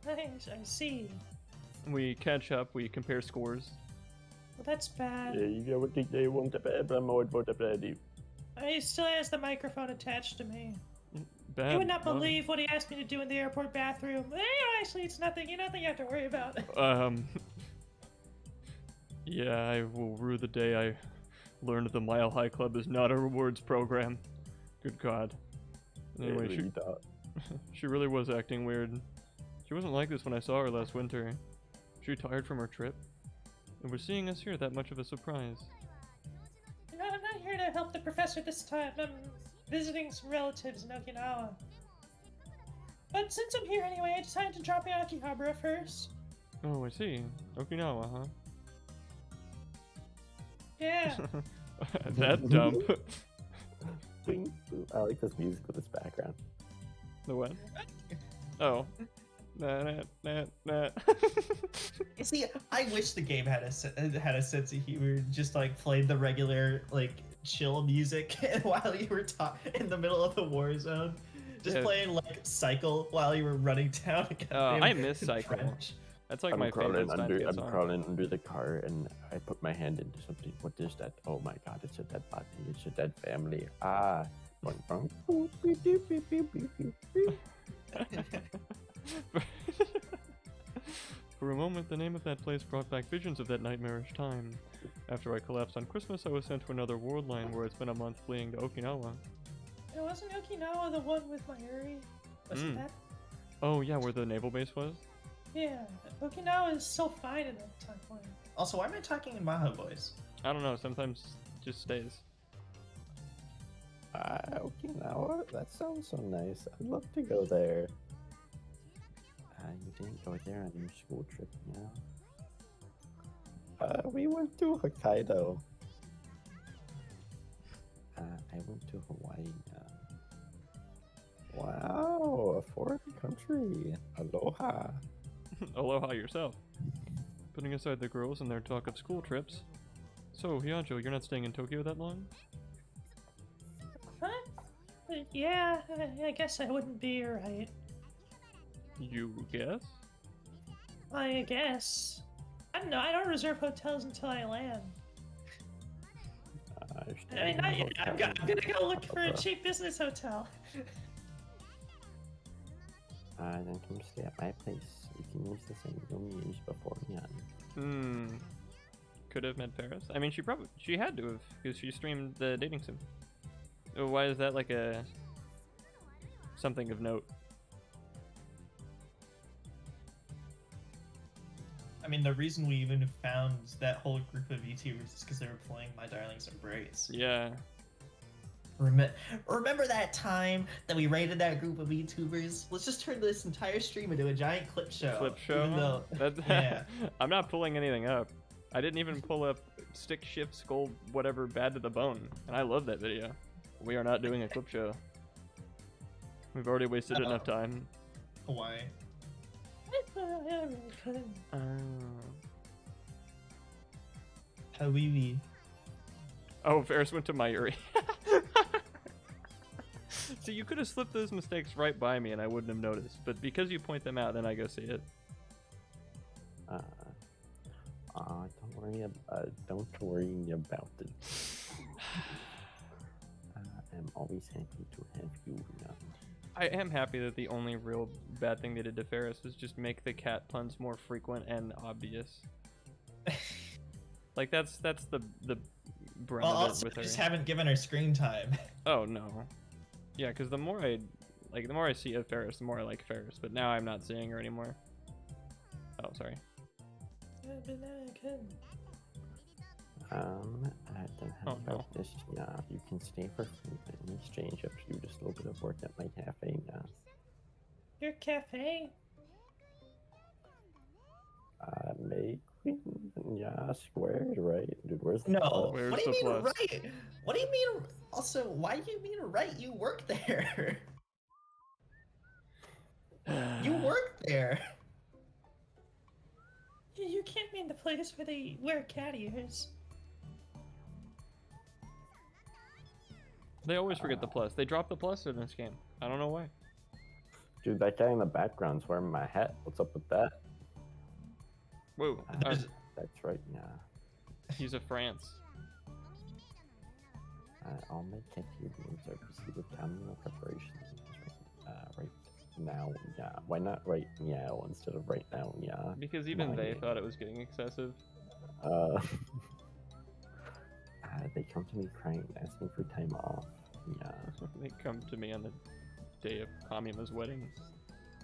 I see. We catch up, we compare scores. Well, that's bad. He still has the microphone attached to me. Bad. You would not huh? believe what he asked me to do in the airport bathroom. Actually, it's nothing. Nothing you have to worry about. Yeah, I will rue the day I learned the Mile High Club is not a rewards program. Good God. Anyway, she really was acting weird. She wasn't like this when I saw her last winter. She tired from her trip, and was seeing us here that much of a surprise. I'm not here to help the professor this time. I'm visiting some relatives in Okinawa. But since I'm here anyway, I decided to drop in Akihabara first. Oh, I see. Okinawa, huh? Yeah. That's dumb. I like this music with this background. The what? Oh. Nah. You see, I wish the game had a sense of humor. Just like played the regular like chill music while you were in the middle of the war zone. Just Yeah. playing like Cycle while you were running down. I miss Cycle. trench. That's like I'm my favorite crawling under. Steins I'm song. crawling under the car, and I put my hand into something. What is that? Oh my god! It's a dead body. It's a dead family. Ah. Boing, boing. Boop, beep, beep, beep, beep, beep, beep, beep. For a moment, the name of that place brought back visions of that nightmarish time. After I collapsed on Christmas, I was sent to another world line where I spent a month fleeing to Okinawa. It wasn't Okinawa the one with Mayuri? Wasn't that? Oh yeah, where the naval base was? Yeah, Okinawa is so fine in that timeline. Also, why am I talking in Maho voice? I don't know, sometimes it just stays. Okinawa? That sounds so nice. I'd love to go there. You didn't go there on your school trip, you know? We went to Hokkaido. I went to Hawaii. Wow, a foreign country. Aloha. Aloha yourself. Putting aside the girls and their talk of school trips. So, Hyajo, you're not staying in Tokyo that long? Huh? Yeah, I guess I wouldn't be right. You guess? I guess. I don't know, I don't reserve hotels until I land. I mean, I'm gonna go look for a cheap business hotel. Then come stay at my place. You can use the same room you used before me on. Could have met Paris. I mean, she had to have, because she streamed the dating sim. Oh, why is that like a something of note? I mean, the reason we even found that whole group of VTubers is because they were playing My Darling's Embrace. Yeah. Remember that time that we raided that group of VTubers? Let's just turn this entire stream into a giant clip show. Clip show? Even though, Yeah. I'm not pulling anything up. I didn't even pull up Stick Shift Skull whatever Bad to the Bone, and I love that video. We are not doing a clip show. We've already wasted enough time. Hawaii. I really couldn't. Hawaii. Oh, Ferris went to Mayuri. So you could have slipped those mistakes right by me and I wouldn't have noticed, but because you point them out, then I go see it. Don't worry about it. I'm always happy to have you. I am happy that the only real bad thing they did to Ferris was just make the cat puns more frequent and obvious. Like that's the brunt Well, of it also, with her. just haven't given her screen time. Oh no, yeah, because the more I see of Ferris, the more I like Ferris. But now I'm not seeing her anymore. Oh, sorry. Yeah, but now I couldn't. Then how about this? Yeah, you can stay for free, but in exchange, you have to do just a little bit of work at my cafe. Your cafe? Make squared, right? Dude, where's the No. Where's What do you the mean plus? right? What do you mean? Also, why do you mean right? You work there. You work there. You can't mean the place where they wear cat ears. They always forget the plus. They drop the plus in this game. I don't know why. Dude, that guy in the background's wearing my hat. What's up with that? Whoa. That's right, yeah. He's a France. All my cat names are proceed with communal preparation. Right now, yeah. Why not right meow instead of right now, yeah? Because even My they name. thought it was getting excessive. They come to me crying, asking for time off. Yeah. They come to me on the day of Kamima's wedding.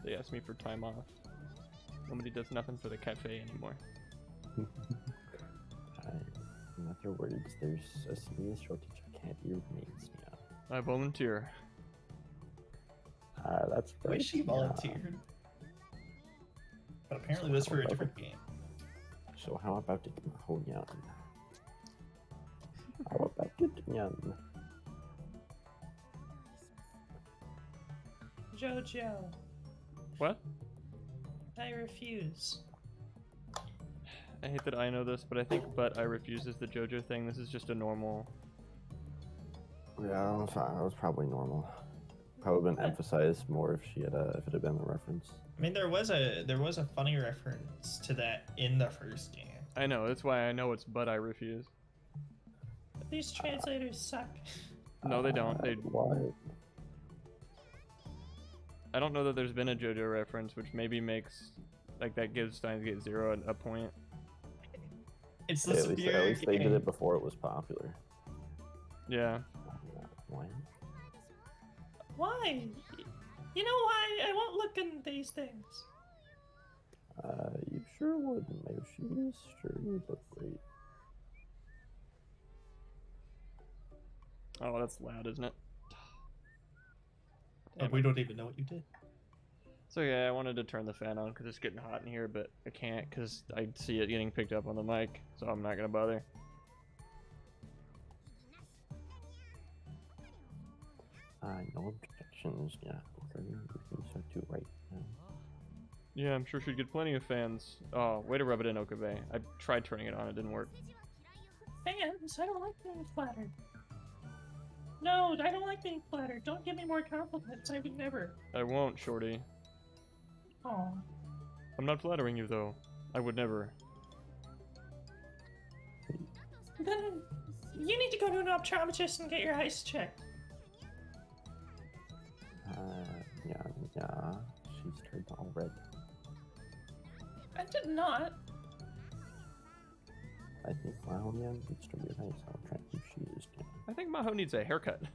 They ask me for time off. Nobody does nothing for the cafe anymore. In other words, there's a serious shortage of cat-eared maids. Yeah. I volunteer. That's I right. wish she volunteered. But apparently it was for a different game. So how about it, Mahonyan? How about it, Nyan? Jojo, What? I refuse. I hate that I know this, but I think "but I refuse" is the JoJo thing. This is just a normal. Yeah, that was probably normal. probably been emphasized more if she had if it had been a reference. I mean, there was a funny reference to that in the first game. I know, that's why I know it's but I refuse. These translators suck. No, they don't. They. Why? I don't know that there's been a JoJo reference, which maybe makes like that gives Steins Gate Zero a point. It's the At least superior they did game. it before it was popular. Yeah. Why? Why? You know why? I won't look in these things. You sure would, Moshi. Sure, you look great. Oh, that's loud, isn't it? Oh, we don't even know what you did. So yeah, I wanted to turn the fan on because it's getting hot in here, but I can't because I see it getting picked up on the mic, so I'm not gonna bother. No objections. Yeah, okay, we can start to right now. Yeah, I'm sure she'd get plenty of fans. Oh, way to rub it in, Okabe. I tried turning it on, it didn't work. Fans, I don't like being flattered. No, I don't like being flattered. Don't give me more compliments. I would never. I won't, Shorty. Oh. I'm not flattering you, though. I would never. Then you need to go to an optometrist and get your eyes checked. Yeah. She's turned all red. I did not. I think Mahonia needs to be nice. I'll try to keep she is. I think Maho needs a haircut. You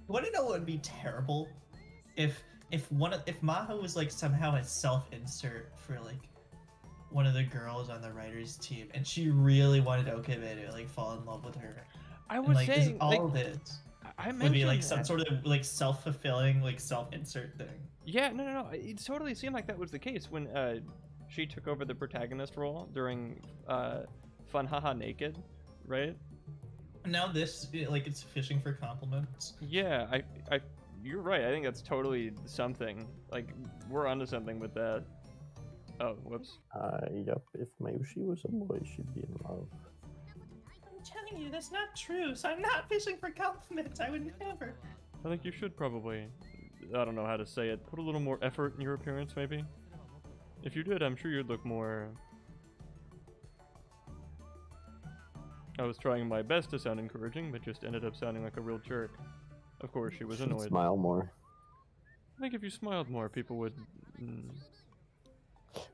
want to know what would be terrible? If Maho was like somehow a self-insert for like one of the girls on the writers team, and she really wanted Okabe to like fall in love with her. I And, was like, saying, all like, of it I would mentioned be like some that. sort of like self-fulfilling like self-insert thing. Yeah, no. It totally seemed like that was the case when she took over the protagonist role during Fun Haha Naked, right? Now this like it's fishing for compliments. Yeah, I you're right. I think that's totally something. Like we're onto something with that. Oh, whoops. Yep. If Mayushi was a boy, she'd be in love. I'm telling you, that's not true. So I'm not fishing for compliments. I would never. I think you should probably. I don't know how to say it. Put a little more effort in your appearance, maybe. If you did, I'm sure you'd look more. I was trying my best to sound encouraging, but just ended up sounding like a real jerk. Of course, she was She'd annoyed. smile more. I think if you smiled more, people would.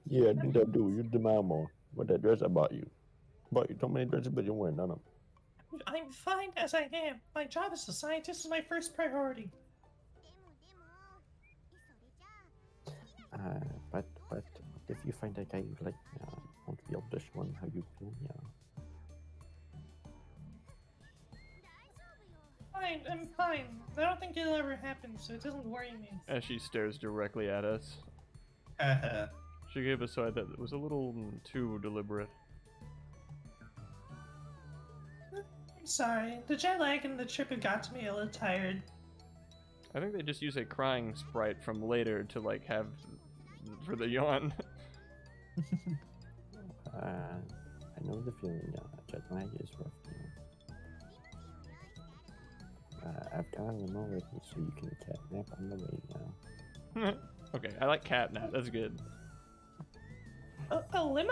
Yeah, I think that do. You smile more. What that dress I bought you? Bought you so many dresses, but you wear none of them. I'm fine as I am. My job as a scientist is my first priority. But if you find a guy you like, won't be able to show him how you feel, Fine, I'm fine. I don't think it'll ever happen, so it doesn't worry me. As she stares directly at us. Haha. She gave a side that was a little too deliberate. I'm sorry. The jet lag and the trip have got to me a little tired. I think they just use a crying sprite from later to like have for the yawn. I know the feeling. Jet lag is rough. I've got a limo ready, so you can catnap on the way now. Okay, I like catnap. That's good. A limo?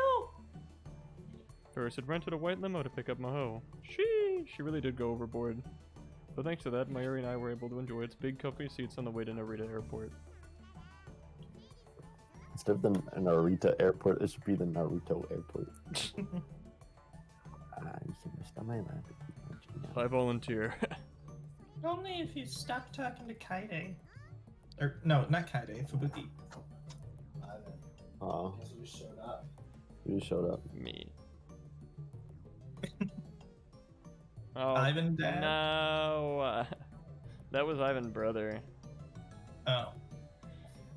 Ferris had rented a white limo to pick up Maho. She really did go overboard. But thanks to that, Mayuri and I were able to enjoy its big comfy seats on the way to Narita Airport. Instead of the Narita Airport, it should be the Naruto Airport. You can rest on my lap if you want to. I volunteer. Only if you stop talking to Kaide. Or no, not Kaide, Fubuki. Oh, Guess who just showed up? you just showed up. Me. Oh, Ivan Dad? no. That was Ivan brother. Oh.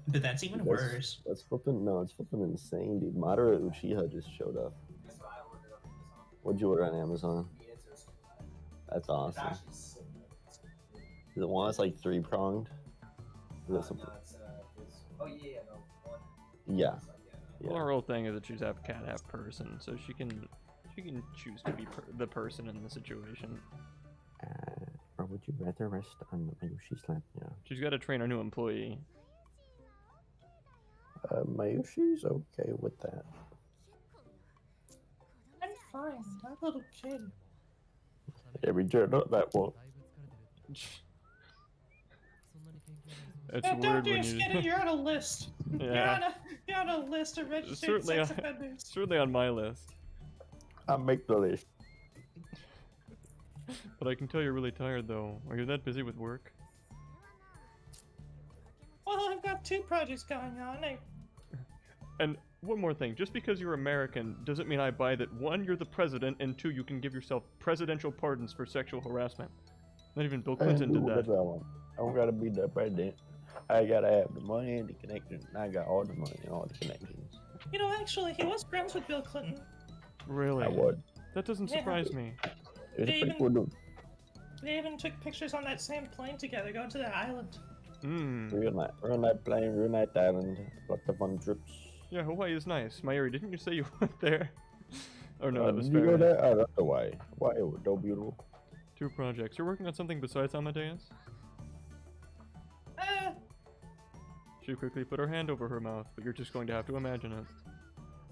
But that's even worse. That's flipping. No, it's flipping insane, dude. Madara Uchiha just showed up. That's what I ordered on Amazon. What'd you order on Amazon? The answer is That's it's awesome. actually so good. Is it one that's like 3-pronged? Is that No, something? it's oh yeah, no, one. Yeah. It's like, yeah, no. Yeah. Well, her whole thing is that she's half cat, half person, so she can choose to be the person in the situation. Or would you rather rest on Mayushi's lap? Yeah. She's got to train our new employee. Mayushi's okay with that. I'm fine. I'm a little kid. Yeah, we turned up that one. It's Yeah, weird Dr. when you. Skinner, you're on a list. Yeah, You're on a list of registered certainly, sex offenders. certainly on my list. I make the list. But I can tell you're really tired, though. Are you that busy with work? Well, I've got 2 projects going on. And one more thing, just because you're American doesn't mean I buy that 1, you're the president, and 2, you can give yourself presidential pardons for sexual harassment. Not even Bill Clinton did that. I don't gotta be the president. I gotta have the money and the connections. I got all the money and all the connections. You know, actually, he was friends with Bill Clinton. Really? I would. That doesn't Yeah. surprise me. It's They pretty even- cool, dude. They even took pictures on that same plane together, going to the island. Mmm. Real nice plane, real nice island. Lots of fun trips. Yeah, Hawaii is nice. Mayuri, didn't you say you went there? Or no, that was Did you go fair. there? Oh, that's Hawaii. Hawaii was so beautiful. 2 projects. You're working on something besides Amadeus? She quickly put her hand over her mouth, but you're just going to have to imagine it.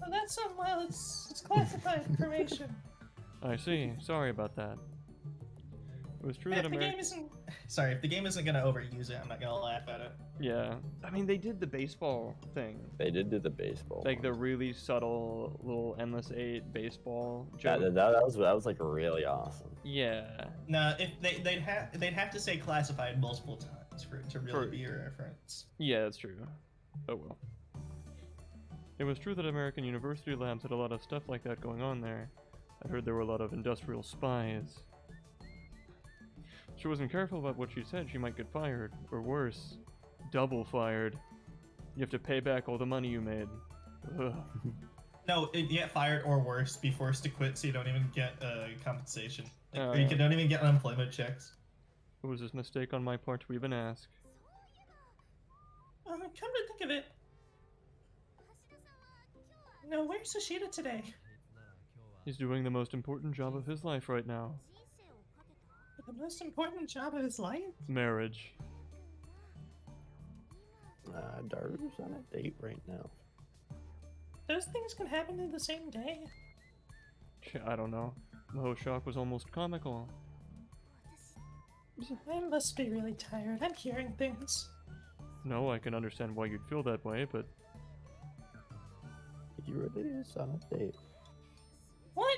Well, that's well, it's classified information. I see. Sorry about that. It was true that If the game isn't, sorry, if the game isn't gonna overuse it, I'm not gonna laugh at it. Yeah. I mean, they did the baseball thing. They did do the baseball. Like the one. really subtle little Endless 8 baseball Yeah, joke. that was like really awesome. Yeah. No, if they'd have to say classified multiple times for it to really For- be a reference. Yeah, that's true. Oh well. It was true that American university labs had a lot of stuff like that going on there. I heard there were a lot of industrial spies. If she wasn't careful about what she said, she might get fired. Or worse, double fired. You have to pay back all the money you made. Ugh. No, you get fired or worse, be forced to quit so you don't even get compensation. Oh, or you yeah. don't even get unemployment checks. It was a mistake on my part to even ask. Come to think of it, no, where's Sushita today? He's doing the most important job of his life right now. The most important job of his life? Marriage. Daru's on a date right now. Those things can happen in the same day. I don't know. The whole shock was almost comical. I must be really tired. I'm hearing things. No, I can understand why you'd feel that way, but He really is on a date. What?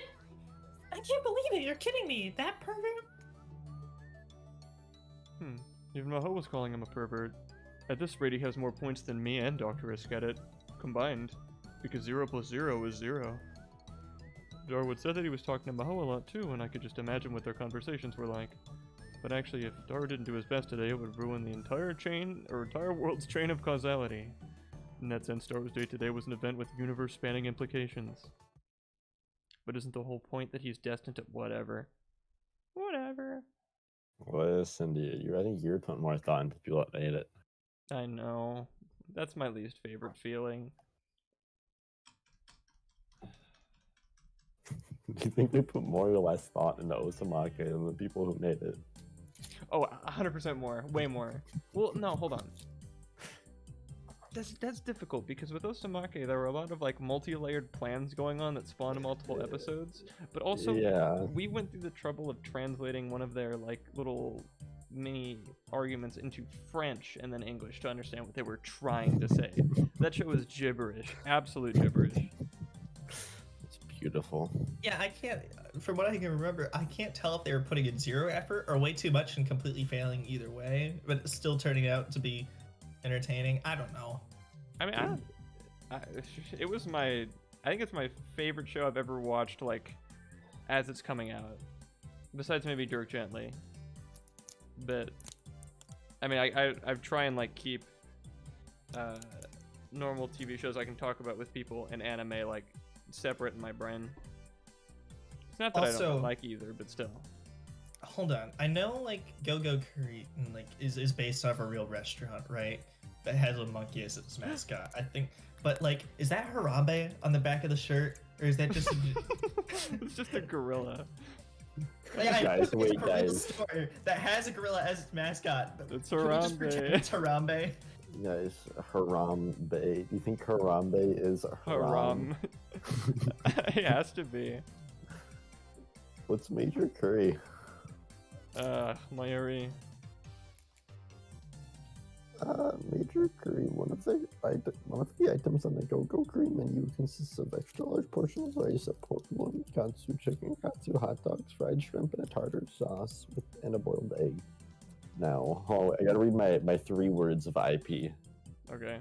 I can't believe it. You're kidding me. That pervert? even Maho was calling him a pervert. At this rate, he has more points than me and Dr. Iskedet combined, because 0 plus 0 is 0. Darwood said that he was talking to Maho a lot too, and I could just imagine what their conversations were like. But actually, if Dar didn't do his best today, it would ruin the entire chain, or entire world's chain of causality. In that sense, Dar's day today was an event with universe-spanning implications. But isn't the whole point that he's destined to whatever? Whatever. Listen, dude, I think you're putting more thought into people that made it. I know. That's my least favorite feeling. Do you think they put more or less thought into Osamake than the people who made it? Oh, 100% more. Way more. Well, no, hold on. That's difficult because with Osamake there were a lot of like multi-layered plans going on that spawned multiple episodes, but also Yeah. we went through the trouble of translating one of their like little mini arguments into French and then English to understand what they were trying to say. That show was gibberish, absolute gibberish. It's beautiful. Yeah, I can't. From what I can remember, I can't tell if they were putting in zero effort or way too much and completely failing either way, but it's still turning out to be entertaining. I don't know. I mean, it was I think it's my favorite show I've ever watched, like, as it's coming out. Besides maybe Dirk Gently. But, I mean, I try and, like, keep normal TV shows I can talk about with people and anime, like, separate in my brain. It's not that I Also- don't like either, but still. Hold on. I know like Go-Go Curry like is based off a real restaurant, right? That has a monkey as its mascot. I think, but like, is that Harambe on the back of the shirt, or is that just? It's just a gorilla. Yeah, Guys, I wait, from the guys. store that has a gorilla as its mascot. It's Can we just pretend Harambe. it's Harambe? Guys, Harambe. Do you think Harambe is Haram? Haram. It has to be. What's Major Curry? Mayuri. Major Curry. One of the items on the Go-Go Green menu consists of extra large portions of rice, a pork bone, katsu chicken, katsu hot dogs, fried shrimp, and a tartar sauce and a boiled egg. Now, I gotta read my 3 words of IP. Okay.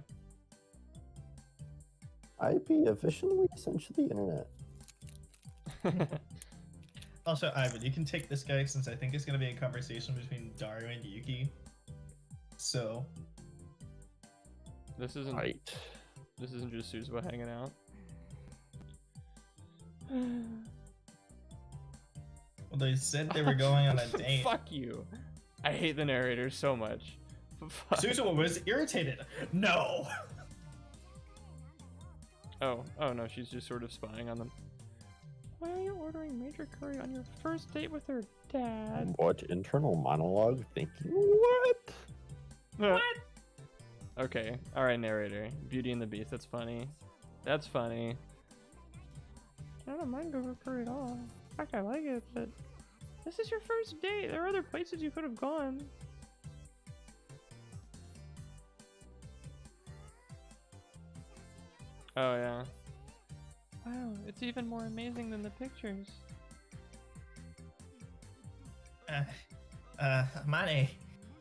IP, efficiently essentially internet. Also, Ivan, you can take this guy since I think it's going to be a conversation between Daru and Yuki. So, This isn't Right. this isn't just Suzuha hanging out. well, they said they were going on a date. Fuck you. I hate the narrator so much. Fuck. Suzuha was irritated. No. Oh no, she's just sort of spying on them. Why are you ordering Major Curry on your first date with her dad? What internal monologue? Thinking what? What? Okay, alright, narrator. Beauty and the Beast, that's funny. That's funny. I don't mind Major Curry at all. In fact, I like it, but this is your first date. There are other places you could have gone. Oh yeah. Wow, it's even more amazing than the pictures. Mane,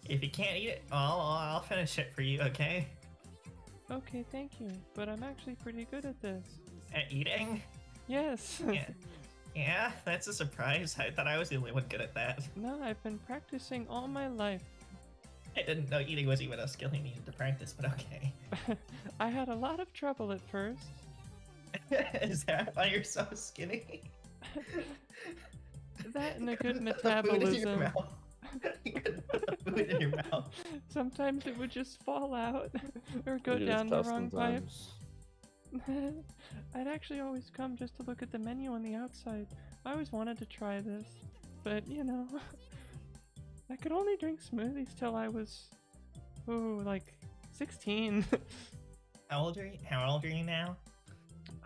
if you can't eat it, I'll finish it for you, okay? Okay, thank you, but I'm actually pretty good at this. At eating? Yes. Yeah. Yeah, that's a surprise. I thought I was the only one good at that. No, I've been practicing all my life. I didn't know eating was even a skill he needed to practice, but okay. I had a lot of trouble at first. Is that why you're so skinny? That and a good The food in your metabolism. mouth. You couldn't put the food in your mouth. Sometimes it would just fall out or go It is down the tough wrong pipe. sometimes. I'd actually always come just to look at the menu on the outside. I always wanted to try this, but you know, I could only drink smoothies till I was, like 16. How old are you? How old are you now?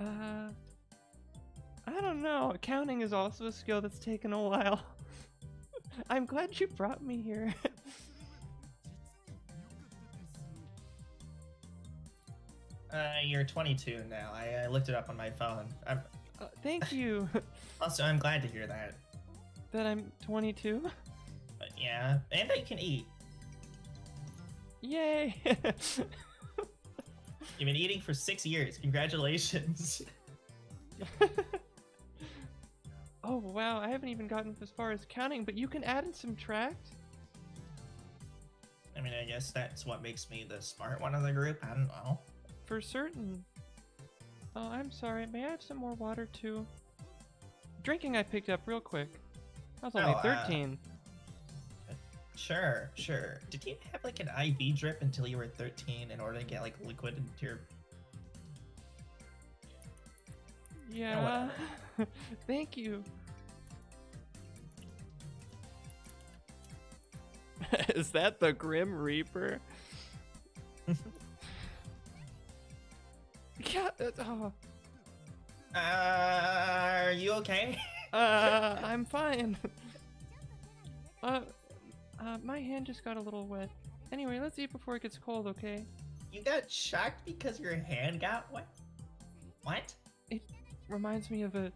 I don't know. Counting is also a skill that's taken a while. I'm glad you brought me here. You're 22 now. I looked it up on my phone. Thank you Also, I'm glad to hear that. that I'm 22. But yeah, and that you can eat. Yay! You've been eating for 6 years. Congratulations. Oh wow, I haven't even gotten as far as counting, but you can add and subtract? I mean, I guess that's what makes me the smart one of the group. I don't know. For certain. Oh, I'm sorry. May I have some more water too? Drinking I picked up real quick. I was only Oh, 13. Sure. Did you have like an IV drip until you were 13 in order to get like liquid into your? Yeah. Thank you. Is that the Grim Reaper? Yeah. Are you okay? I'm fine. My hand just got a little wet. Anyway, let's eat before it gets cold, okay? You got shocked because your hand got wet? What? It reminds me of a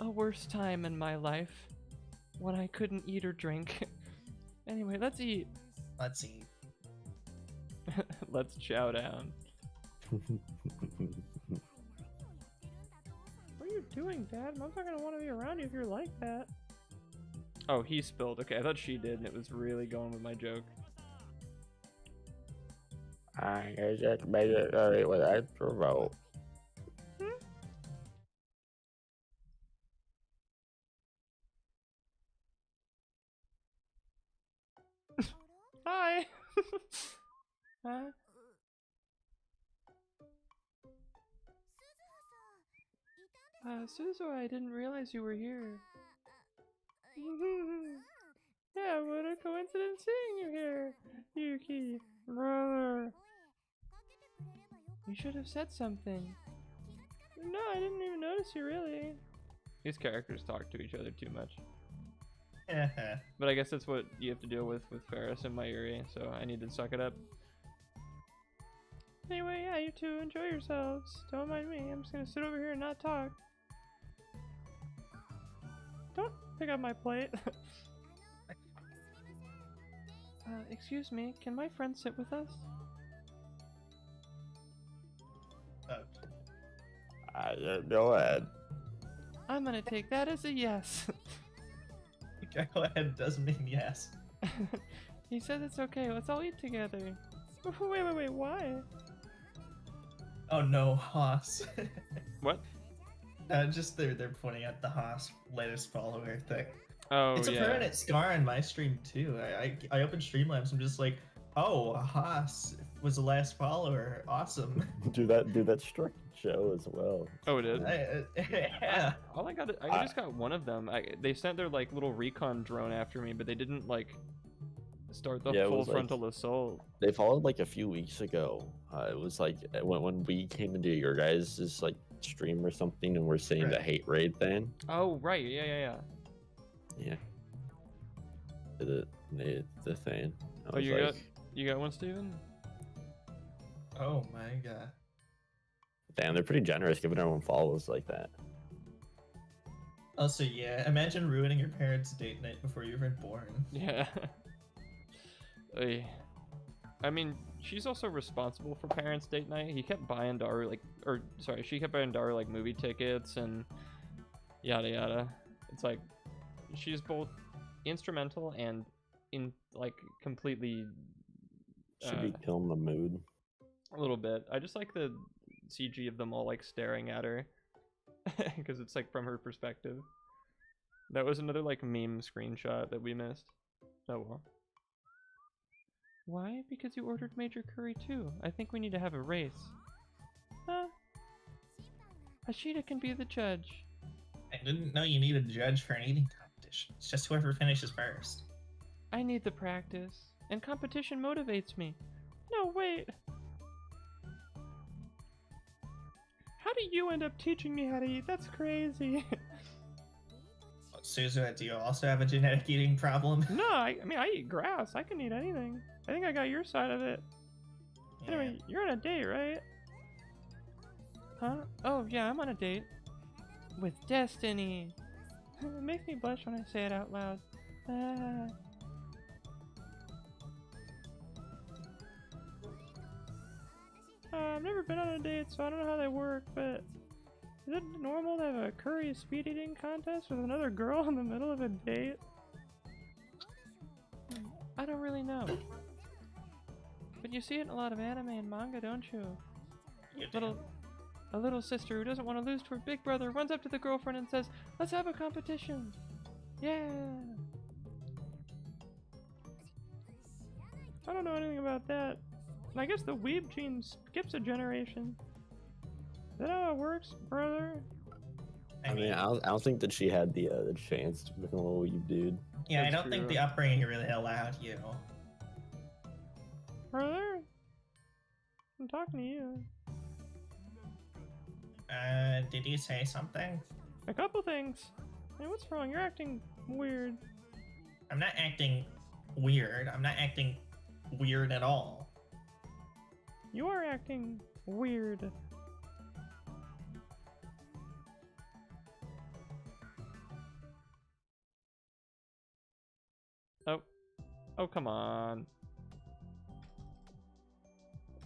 worse time in my life when I couldn't eat or drink. Anyway, let's eat. Let's see. Let's chow down. What are you doing, Dad? Mom's not gonna want to be around you if you're like that. Oh, he spilled. Okay, I thought she did, and it was really going with my joke. I just made it very with extra vote. Hi! Huh? Suzu, I didn't realize you were here. should have said something. No, I didn't even notice you, really. These characters talk to each other too much. But I guess that's what you have to deal with Ferris and Mayuri, so I need to suck it up. Anyway, yeah, you two enjoy yourselves. Don't mind me. I'm just gonna sit over here and not talk. Don't pick up my plate. Excuse me, can my friend sit with us? Go ahead. I'm gonna take that as a yes. Go ahead doesn't mean yes. He said it's okay, let's all eat together. Wait, why? Oh no, Haas. What? Just they're pointing at the Haas latest follower thing. Oh, It's a yeah. permanent scar on my stream too. I opened Streamlabs. I'm just like, oh, Haas was the last follower. Awesome. Do that Str0ke show as well. Oh, it is? Yeah. All I just got one of them. They sent their, like, little recon drone after me, but they didn't, like, start the Yeah, it full was, like- frontal assault. They followed like a few weeks ago. It was like when we came into your guys' like stream or something, and we're saying the Right. hate raid thing. Oh, right, yeah. Yeah. The thing. I Oh, was you like, got one, Steven? Oh my god. damn, they're pretty generous giving everyone follows like that. Also, yeah, imagine ruining your parents' date night before you were born. Yeah. I mean, she's also responsible for parents' date night. He kept buying Daru she kept buying Daru like movie tickets and yada yada. It's like she's both instrumental and completely Should be killing the mood. a little bit. I just like the CG of them all like staring at her because it's like from her perspective. That was another like meme screenshot that we missed. Oh well. Why? Because you ordered Major Curry too. I think we need to have a race. Huh? Hashida can be the judge. I didn't know you needed a judge for an eating competition. It's just whoever finishes first. I need the practice. And competition motivates me. No, wait. How do you end up teaching me how to eat? That's crazy. Suzu, do you also have a genetic eating problem? No, I mean, I eat grass. I can eat anything. I think I got your side of it. Anyway, you're on a date, right? Huh? Oh, yeah, I'm on a date. With Destiny. It makes me blush when I say it out loud. I've never been on a date, so I don't know how they work, but is it normal to have a curry speed eating contest with another girl in the middle of a date? I don't really know. But you see it in a lot of anime and manga, don't you? A little sister who doesn't want to lose to her big brother runs up to the girlfriend and says, "Let's have a competition." Yeah. I don't know anything about that. And I guess the weeb gene skips a generation. Is that how it works, brother? I mean, I don't think that she had the chance to become a weeb dude. Yeah, I That's don't think true. the upbringing really allowed you. Brother? I'm talking to you. Did you say something? A couple things. Hey, what's wrong? You're acting weird. I'm not acting weird. I'm not acting weird at all. You are acting weird. Oh, come on.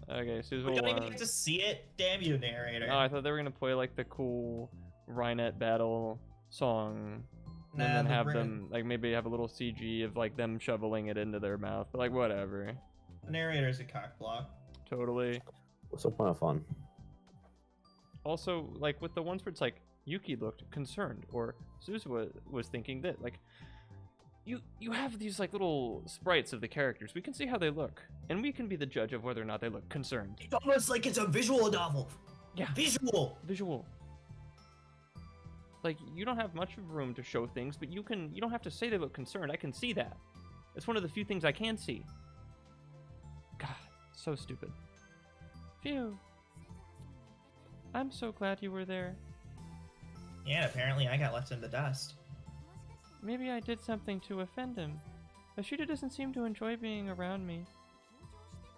Okay, Susan. We don't even get to see it. Damn you, narrator. Oh, I thought they were gonna play like the cool Rhinet battle song, Nah, and then the have Brit- them like maybe have a little CG of like them shoveling it into their mouth. But like whatever. The narrator's a cock block. Totally. What's the point of fun? Also, like with the ones where it's like Yuki looked concerned, or Suzu was thinking that like you have these like little sprites of the characters. We can see how they look, and we can be the judge of whether or not they look concerned. It's almost like it's a visual novel. Yeah. Visual. Like you don't have much of room to show things, but you don't have to say they look concerned. I can see that. It's one of the few things I can see. God, so stupid. Phew. I'm so glad you were there. Yeah, apparently I got left in the dust. Maybe I did something to offend him. Ashita doesn't seem to enjoy being around me.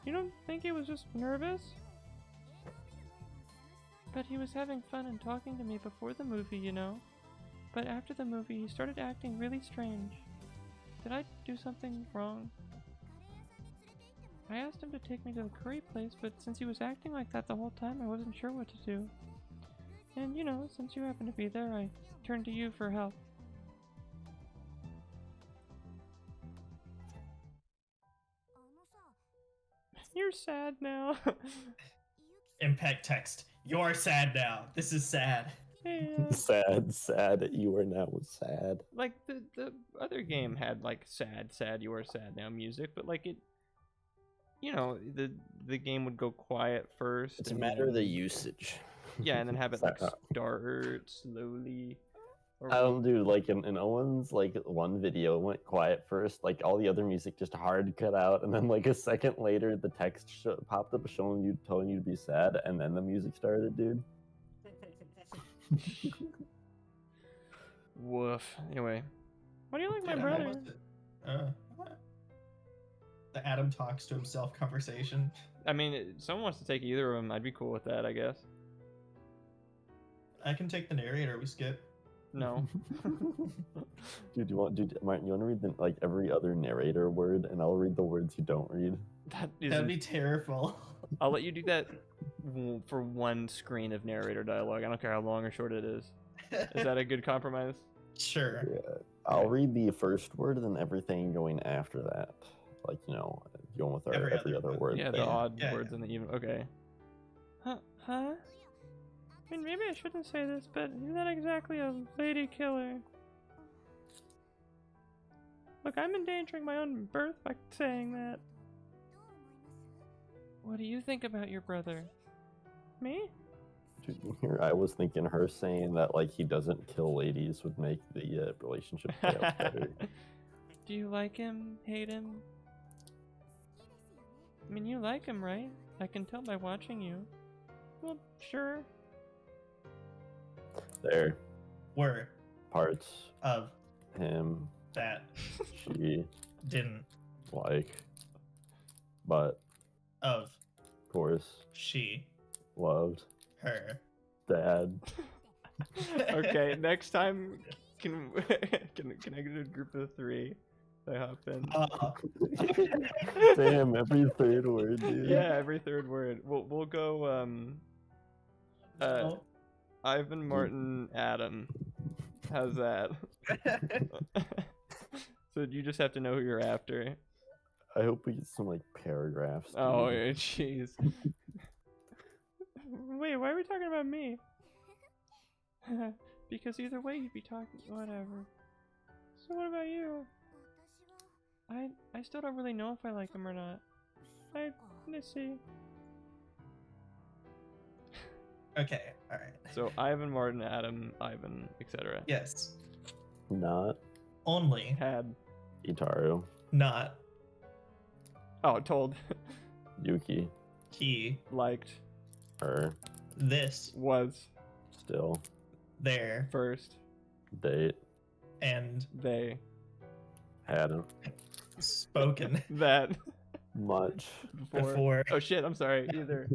You don't think he was just nervous? But he was having fun and talking to me before the movie, you know? But after the movie, he started acting really strange. Did I do something wrong? I asked him to take me to the curry place, but since he was acting like that the whole time, I wasn't sure what to do. And you know, since you happened to be there, I turned to you for help. You're sad now. Impact text. You're sad now. This is sad. Yeah. Sad. You are now sad. Like the other game had like sad, you are sad now music, but like it, you know, the game would go quiet first. It's a and matter of the then- usage. Yeah, and then have it like Sad. start slowly. Or Dude, like in Owen's like one video, it went quiet first, like all the other music just hard cut out, and then like a second later, the text popped up showing you, telling you to be sad, and then the music started, dude. Woof. Anyway, why do you like my Dude, brother? What? The Adam talks to himself conversation. I mean, someone wants to take either of them. I'd be cool with that, I guess. I can take the narrator. We skip. No. Dude, Martin, you want to read like every other narrator word, and I'll read the words you don't read. That That'd isn't. be terrible. I'll let you do that for one screen of narrator dialogue. I don't care how long or short it is. Is that a good compromise? Sure. Yeah, I'll read the first word, and then everything going after that, like going with our Every every other other word. word. Yeah, the thing. odd Yeah, words and the even. Okay. Huh? I mean, maybe I shouldn't say this, but you're not exactly a lady killer. Look, I'm endangering my own birth by saying that. What do you think about your brother? Me? Dude, here I was thinking her saying that like he doesn't kill ladies would make the relationship play out better. Do you like him? Hate him? I mean, you like him, right? I can tell by watching you. Well, sure. There, Were parts of him, that she didn't like, but of of course she loved her. dad. Okay, next time, can I get a group of 3? I hop in. Damn, every third word, dude. Yeah, every third word. We'll go Oh. Ivan, Martin, Adam. How's that? So you just have to know who you're after. I hope we get some like paragraphs. Oh, dude. yeah, jeez. Wait, why are we talking about me? Because either way you'd be talking. Whatever. So what about you? I still don't really know if I like him or not. Let's see. Okay, alright. So Ivan, Martin, Adam, Ivan, etc. Yes. Not Only Had. Itaru, not Oh, told. Yuki, he, Liked. her, this, Was. still, there, First. date, and They. hadn't, spoken That. much, before Oh shit, I'm sorry. Either.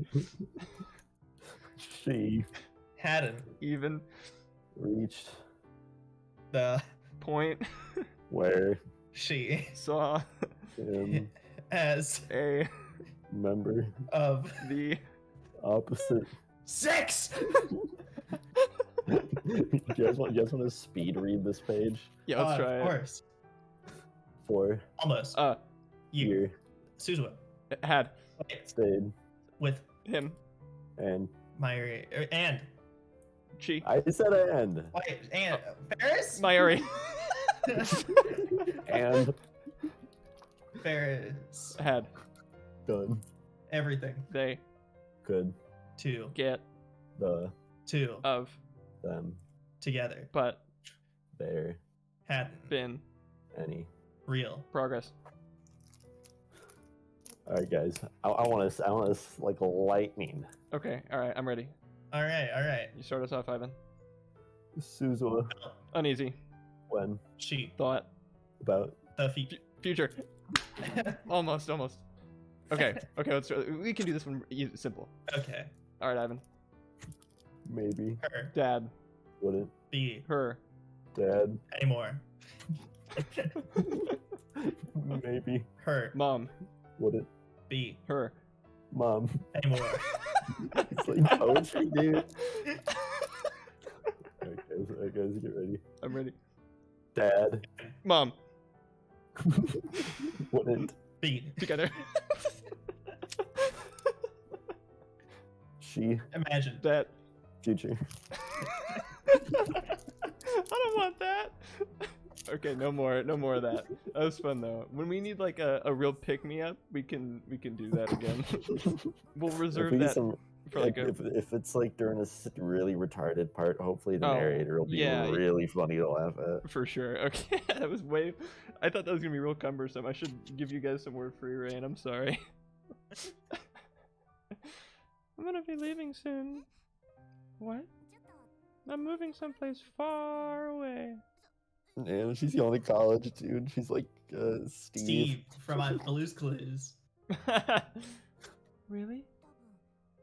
she, hadn't Even. reached, the Point. where, she Saw. him, as A. member, of The. opposite. sex. You guys want to speed read this page? Yeah, let's try Of it. course. For Almost. You. year, Suzuha. Had. Okay. stayed, With Him. and my and She. I said and wait and Ferris. Myuri. and Ferris. Had. done. Everything. They. Could To Get. the two Of. them together. But. there Hadn't Been. any. real. Progress. All right, guys. I want us like lightning. Okay, alright, I'm ready. All right. You start us off, Ivan. Suzua. Uneasy. When? She. Thought. About. The feet. Future. Almost. Okay. Let's. We can do this one simple. Okay. All right, Ivan. Maybe. Her. Dad. Wouldn't. Be. Her. Dad. Anymore. Maybe. Her. Mom. Wouldn't. Be. Her. Mom. Anymore. It's like poetry, dude. Alright, guys, get ready. I'm ready. Dad. Mom. Wouldn't. Be. Together. She. Imagine. That. Future. I don't want that. Okay, no more of that. That was fun though. When we need like a real pick me up, we can do that again. We'll reserve If we that some, for like a if it's like during a really retarded part, hopefully the Oh, narrator will be yeah. really funny to laugh at. for sure. Okay, that was way. I thought that was gonna be real cumbersome. I should give you guys some more free reign. I'm sorry. I'm gonna be leaving soon. What? I'm moving someplace far away. Man, she's going to college, dude. She's like Steve. Steve from Blue's Clues. Really?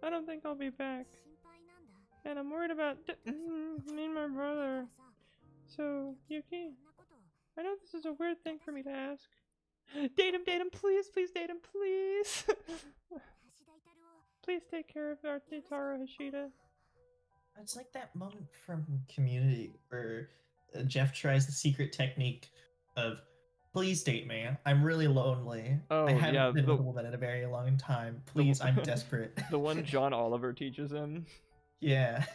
I don't think I'll be back. And I'm worried about me and my brother. So, Yuki, I know this is a weird thing for me to ask. Date him, please date him, please. Please take care of our Taro Hashida. It's like that moment from Community where Jeff tries the secret technique of, please date me. I'm really lonely. Oh, I haven't yeah, been the- with a woman in a very long time. Please, I'm desperate. The one John Oliver teaches him. Yeah.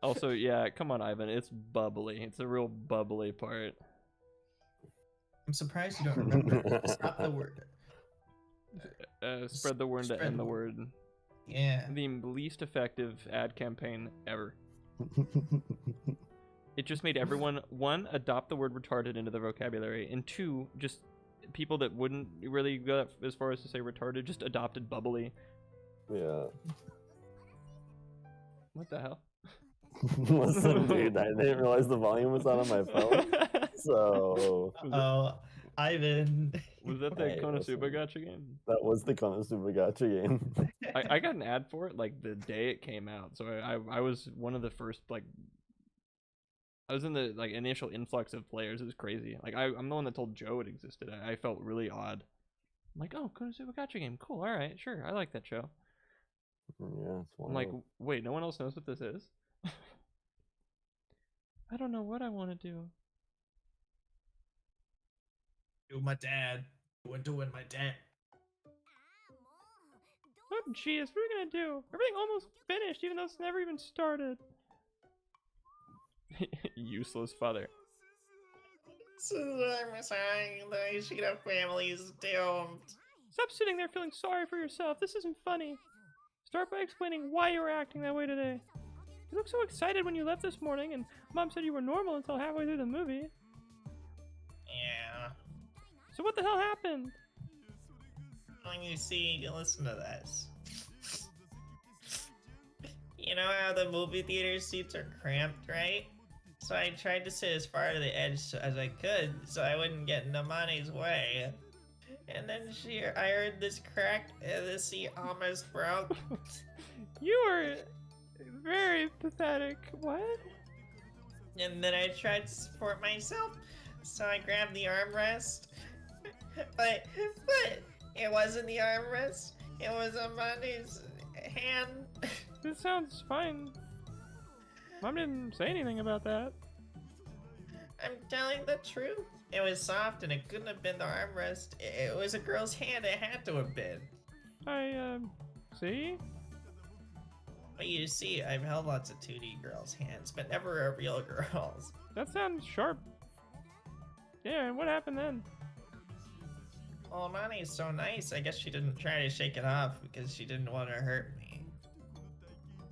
Also, yeah, come on, Ivan. It's bubbly. It's a real bubbly part. I'm surprised you don't remember. Stop the word. Spread the word to Spread end the the word. Yeah. The least effective ad campaign ever. It just made everyone, one, adopt the word retarded into their vocabulary, and two, just people that wouldn't really go as far as to say retarded just adopted bubbly. Yeah. What the hell? Listen, dude, I didn't realize the volume was on my phone. So Oh, Ivan. Was that the Hey, Konosuba listen. Gacha game? that was the Konosuba Gacha game. I got an ad for it like the day it came out, so I was one of the first like. I was in the like initial influx of players. It was crazy. Like I'm the one that told Joe it existed. I felt really odd. I'm like, oh, Konosuba Gacha game, cool. All right, sure, I like that show. Yeah, it's one I'm like, of wait, no one else knows what this is? I don't know what I want to do. Do my dad. Doing my dad. Oh, jeez, what are we gonna do? Everything almost finished, even though it's never even started. Useless father. This is what I'm saying. The Ishida family is doomed. Stop sitting there feeling sorry for yourself. This isn't funny. Start by explaining why you were acting that way today. You looked so excited when you left this morning, and Mom said you were normal until halfway through the movie. Yeah. So what the hell happened? When you see, you listen to this. You know how the movie theater seats are cramped, right? So I tried to sit as far to the edge as I could so I wouldn't get in Amani's way. And then I heard this crack and the seat almost broke. You are very pathetic. What? And then I tried to support myself, so I grabbed the armrest. But it wasn't the armrest. It was Amani's hand. This sounds fine. Mom didn't say anything about that. I'm telling the truth. It was soft and it couldn't have been the armrest. It was a girl's hand. It had to have been. See? But you see, I've held lots of 2D girls' hands, but never a real girl's. That sounds sharp. Yeah, and what happened then? Well, Amani's so nice, I guess she didn't try to shake it off because she didn't want to hurt me.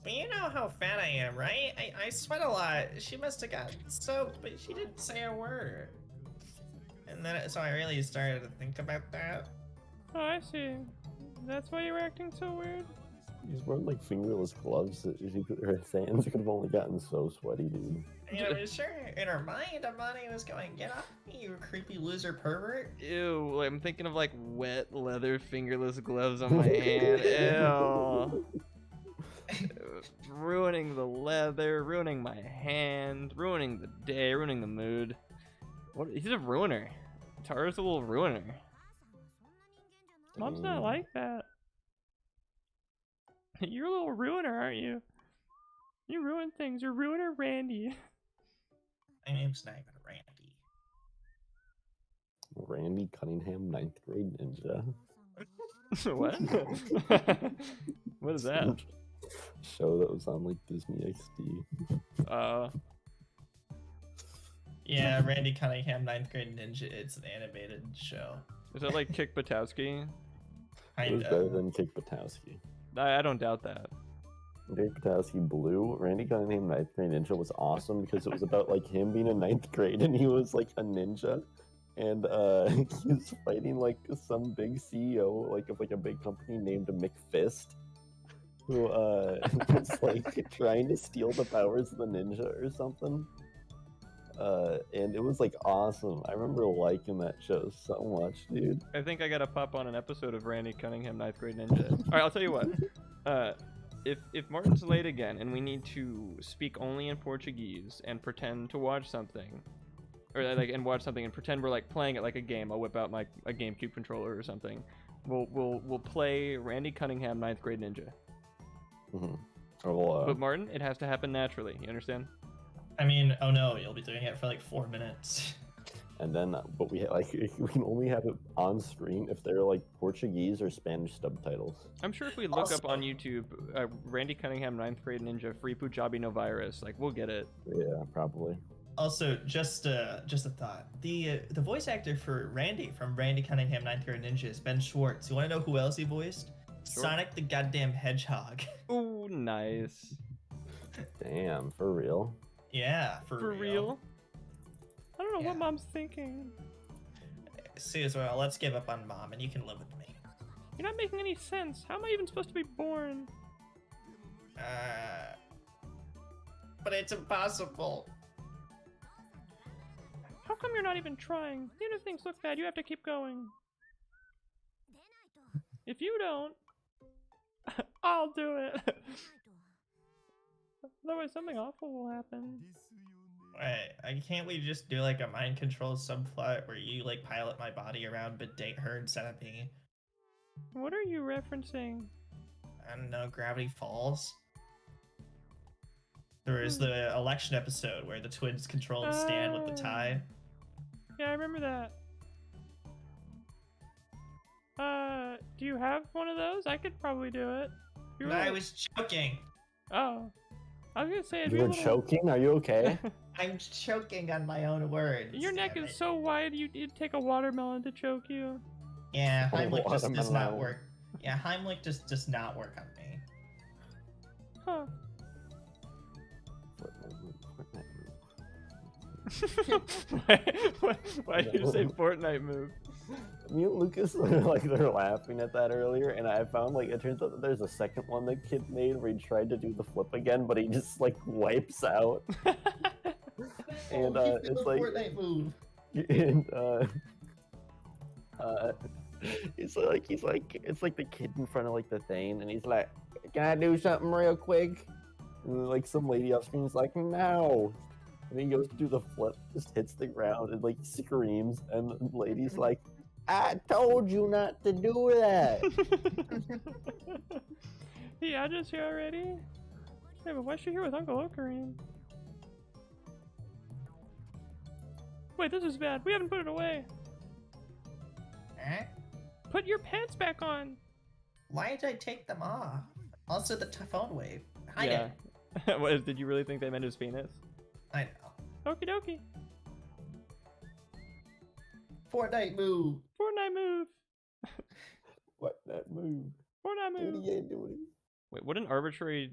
But you know how fat I am, right? I sweat a lot. She must have got soaked, but she didn't say a word. And then, so I really started to think about that. Oh, I see. That's why you were acting so weird? He's wearing like fingerless gloves. His hands could have only gotten so sweaty, dude. You know, sure, in her mind, Amani was going, get off me, you creepy loser pervert. Ew, I'm thinking of like wet leather fingerless gloves on my hand. Ew. Ruining the leather, ruining my hand, ruining the day, ruining the mood. What? He's a ruiner. Tara's a little ruiner. Mom's not like that. You're a little ruiner, aren't you? You ruin things. You're ruiner Randy. My name's not even Randy. Randy Cunningham, 9th grade ninja. What? What is that? Show that was on like Disney XD. Yeah, Randy Cunningham, 9th grade ninja. It's an animated show. Is that like Kick Butowski? It was better than Kick Butowski. I don't doubt that. Kick Butowski Blue, Randy Cunningham 9th grade ninja was awesome because it was about like him being in 9th grade and he was like a ninja. And he was fighting like some big CEO like of like a big company named McFist, who was like trying to steal the powers of the ninja or something. And it was like awesome. I remember liking that show so much, dude. I think I gotta pop on an episode of Randy Cunningham 9th grade ninja. Alright, I'll tell you what. If Martin's late again and we need to speak only in Portuguese and pretend to watch something, or like and watch something and pretend we're like playing it like a game, I'll whip out a GameCube controller or something. We'll play Randy Cunningham 9th grade ninja. Mm-hmm. But Martin, it has to happen naturally. You understand? I mean, oh no, you'll be doing it for like 4 minutes. And then, but we can only have it on screen if they're like Portuguese or Spanish subtitles. I'm sure if we look up on YouTube, Randy Cunningham 9th grade ninja free Pujabi no virus, like we'll get it. Yeah, probably. Also, just a thought. The voice actor for Randy from Randy Cunningham 9th grade ninja is Ben Schwartz. You want to know who else he voiced? Sure. Sonic the goddamn Hedgehog. Ooh, nice. Damn, for real? Yeah, for real. I don't know Yeah. what Mom's thinking. Caesar, let's give up on Mom and you can live with me. You're not making any sense. How am I even supposed to be born? But it's impossible. How come you're not even trying? Even if things look bad, you have to keep going. If you don't, I'll do it. Otherwise, something awful will happen. Wait, can't we just do like a mind control subplot where you like pilot my body around but date her instead of me? What are you referencing? I don't know, Gravity Falls? There is the election episode where the twins controlled Stan with the tie. Yeah, I remember that. Do you have one of those? I could probably do it. No, I was joking. Oh. I was gonna say it'd You be a were little... choking? Are you okay? I'm choking on my own words. Your neck damn is it. so wide, it'd take a watermelon to choke you. Yeah, Heimlich just does not Watermelon. work. Yeah, Heimlich just does not work on me. Huh. Why did you say Fortnite move? Me and Lucas were like they're laughing at that earlier, and I found like it turns out that there's a second one the kid made where he tried to do the flip again, but he just like wipes out. And it's like Fortnite move. and it's like the kid in front of like the thing, and he's like, "Can I do something real quick?" And then, like some lady off screen is like, "No." And then he goes to do the flip, just hits the ground and like screams, and the lady's like, "I told you not to do that." Yeah, just here already? Hey, but why is she here with Uncle Col0n? Wait, this is bad. We haven't put it away. Huh? Put your pants back on. Why did I take them off? Also, the phone wave. Hide it. What, did you really think they meant his penis? I know. Okie dokie. Fortnite move. Fortnite move. What that move? Fortnite move. Duty ain't duty. Wait, what an arbitrary,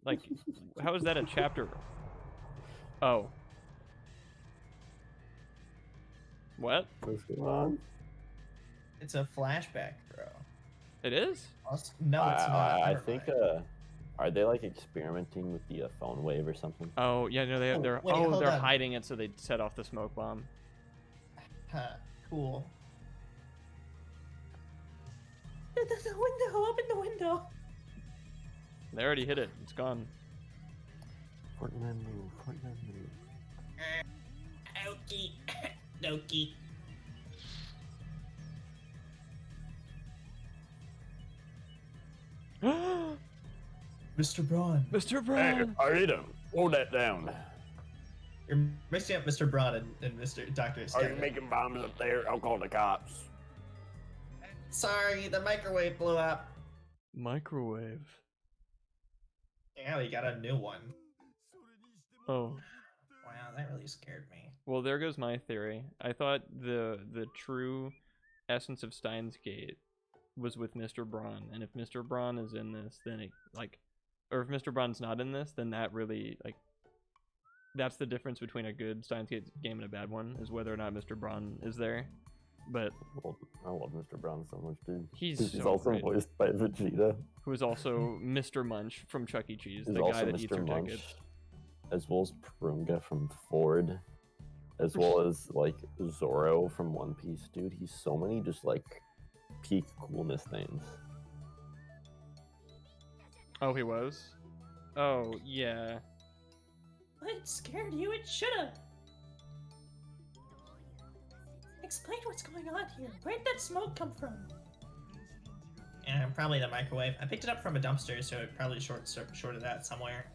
like, how is that a chapter? Oh. What? What's going on? It's a flashback, bro. It is? No, it's not. I Never think. mind. Are they like experimenting with the phone wave or something? Oh yeah, no, Oh, they're wait, hold they're on. hiding it so they set off the smoke bomb. Huh, cool. The window, open the window. They already hit it. It's gone. Fortnite move. Fortnite move. Okie dokie. Mr. Braun. Mr. Brown. Arita, hold that down. You're mixing up Mr. Braun and Mr. Dr. Str0ke. bombs up there? I'll call the cops. Sorry, the microwave blew up. Microwave. Yeah, we got a new one. Oh. Wow, that really scared me. Well, there goes my theory. I thought the true essence of Steins Gate was with Mr. Braun, and if Mr. Braun is in this, then it or if Mr. Braun's not in this, then that really that's the difference between a good Steins Gate game and a bad one, is whether or not Mr. Braun is there. But Well, I love Mr. Brown so much, dude. he's so also great. voiced by Vegeta. Who is also Mr. Munch from Chuck E. Cheese, He's the guy also that eats your Mr. Munch, tickets. as well as Purunga from Ford, as well as like Zoro from One Piece, dude. He's so many just like peak coolness names. Oh, he was? Oh, yeah. It scared you, it should've. Explain what's going on here. Where'd that smoke come from? And probably the microwave. I picked it up from a dumpster, so it probably shorted that somewhere.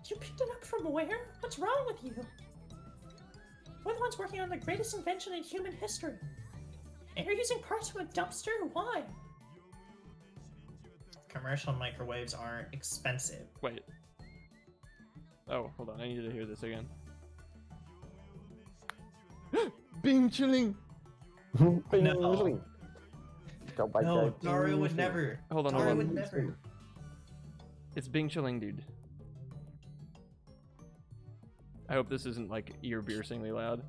You picked it up from where? What's wrong with you? We're the ones working on the greatest invention in human history. And you're using parts from a dumpster? Why? Commercial microwaves are expensive. Wait. Oh, hold on. I need to hear this again. Bing chilling! No. Go by No, that Dario Bing would Chilling. never. Hold on, Dario hold would on. never. It's Bing chilling, dude. I hope this isn't like ear piercingly loud.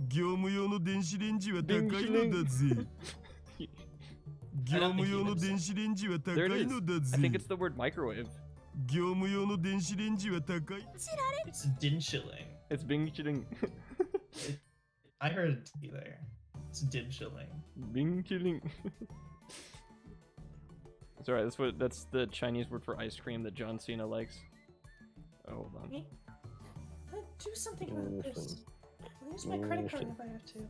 業務用の電子レンジは高いのだぜ。業務用の電子レンジは高 There it い is. のだ I ぜ。 think it's the word microwave. 業務用の電子レンジは高い。 It's din-chilling. It's Bing chilling. I heard it there. It's din-chilling. Bing chilling. It's alright. That's the Chinese word for ice cream that John Cena likes. Oh, hold on. Me? Do something about this. I'll use my credit card if I have to.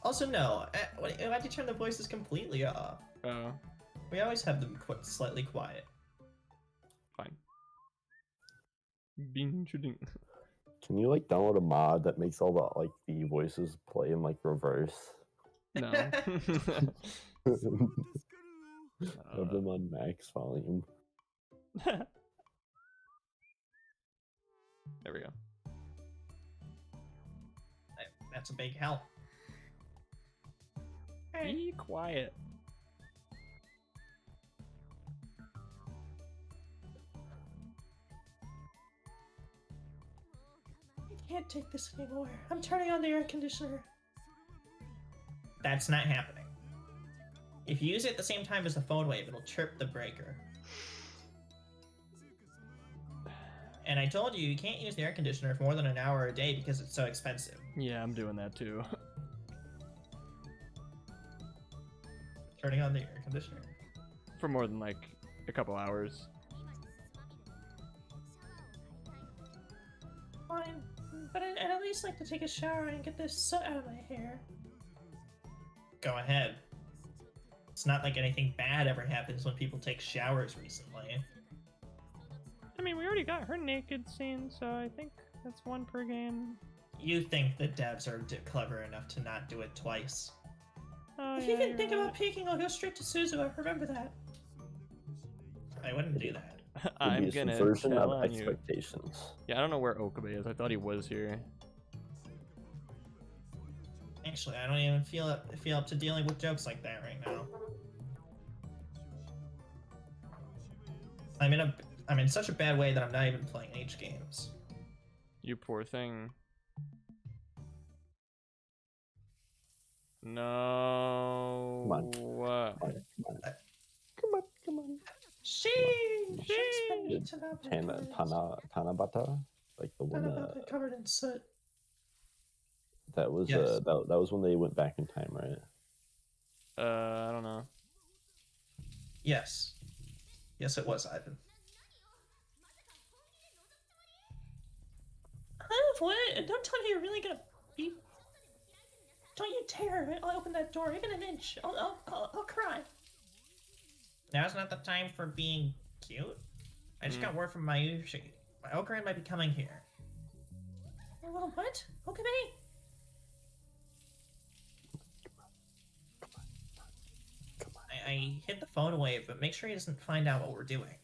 Also, no. Why'd you turn the voices completely off? Oh, We always have them slightly quiet. fine. Bing chilling. Can you like download a mod that makes all the like the voices play in like reverse? No. Have them on max volume. There we go. That's a big help. Be quiet. I can't take this anymore. I'm turning on the air conditioner. That's not happening. If you use it at the same time as the phone wave, it'll chirp the breaker. And I told you, you can't use the air conditioner for more than an hour a day because it's so expensive. Yeah, I'm doing that too. Turning on the air conditioner. For more than like a couple hours. Fine, but I'd at least like to take a shower and get this soot out of my hair. Go ahead. It's not like anything bad ever happens when people take showers recently. I mean, we already got her naked scene, so I think that's one per game. You think the devs are clever enough to not do it twice. Oh, If yeah, you can you're think right. about peeking, I'll go straight to Suzuha. Remember that. I wouldn't do that. It'd I'm be a gonna subversion tell of on you. expectations. Yeah, I don't know where Okabe is. I thought he was here. Actually, I don't even feel up to dealing with jokes like that right now. I'm in such a bad way that I'm not even playing H games. You poor thing. No. Come on. Come on. She spent Tanabata, like the one covered in soot. that was Yes. that was when they went back in time, right? I don't know. Yes. Yes, it was, Ivan. What? Don't tell me you're really gonna be. Don't you dare! I'll open that door even an inch. I'll cry. Now's not the time for being cute. I just got word from my Col0n might be coming here. Well, what? Okay. I hid the phone away, but make sure he doesn't find out what we're doing.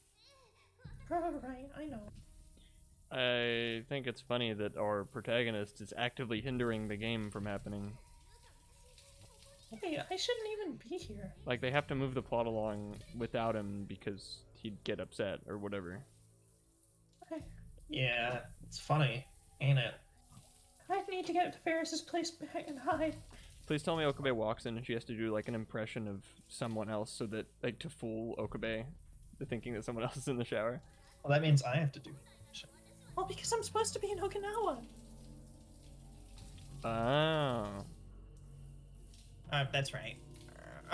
Right, I know. I think it's funny that our protagonist is actively hindering the game from happening. Hey, I shouldn't even be here. Like, they have to move the plot along without him because he'd get upset or whatever. Yeah, it's funny, ain't it? I need to get to Ferris's place back and hide. Please tell me Okabe walks in and she has to do like an impression of someone else so that, like, to fool Okabe to thinking that someone else is in the shower. Well, that means I have to do it. Well, because I'm supposed to be in Okinawa. Oh. That's right.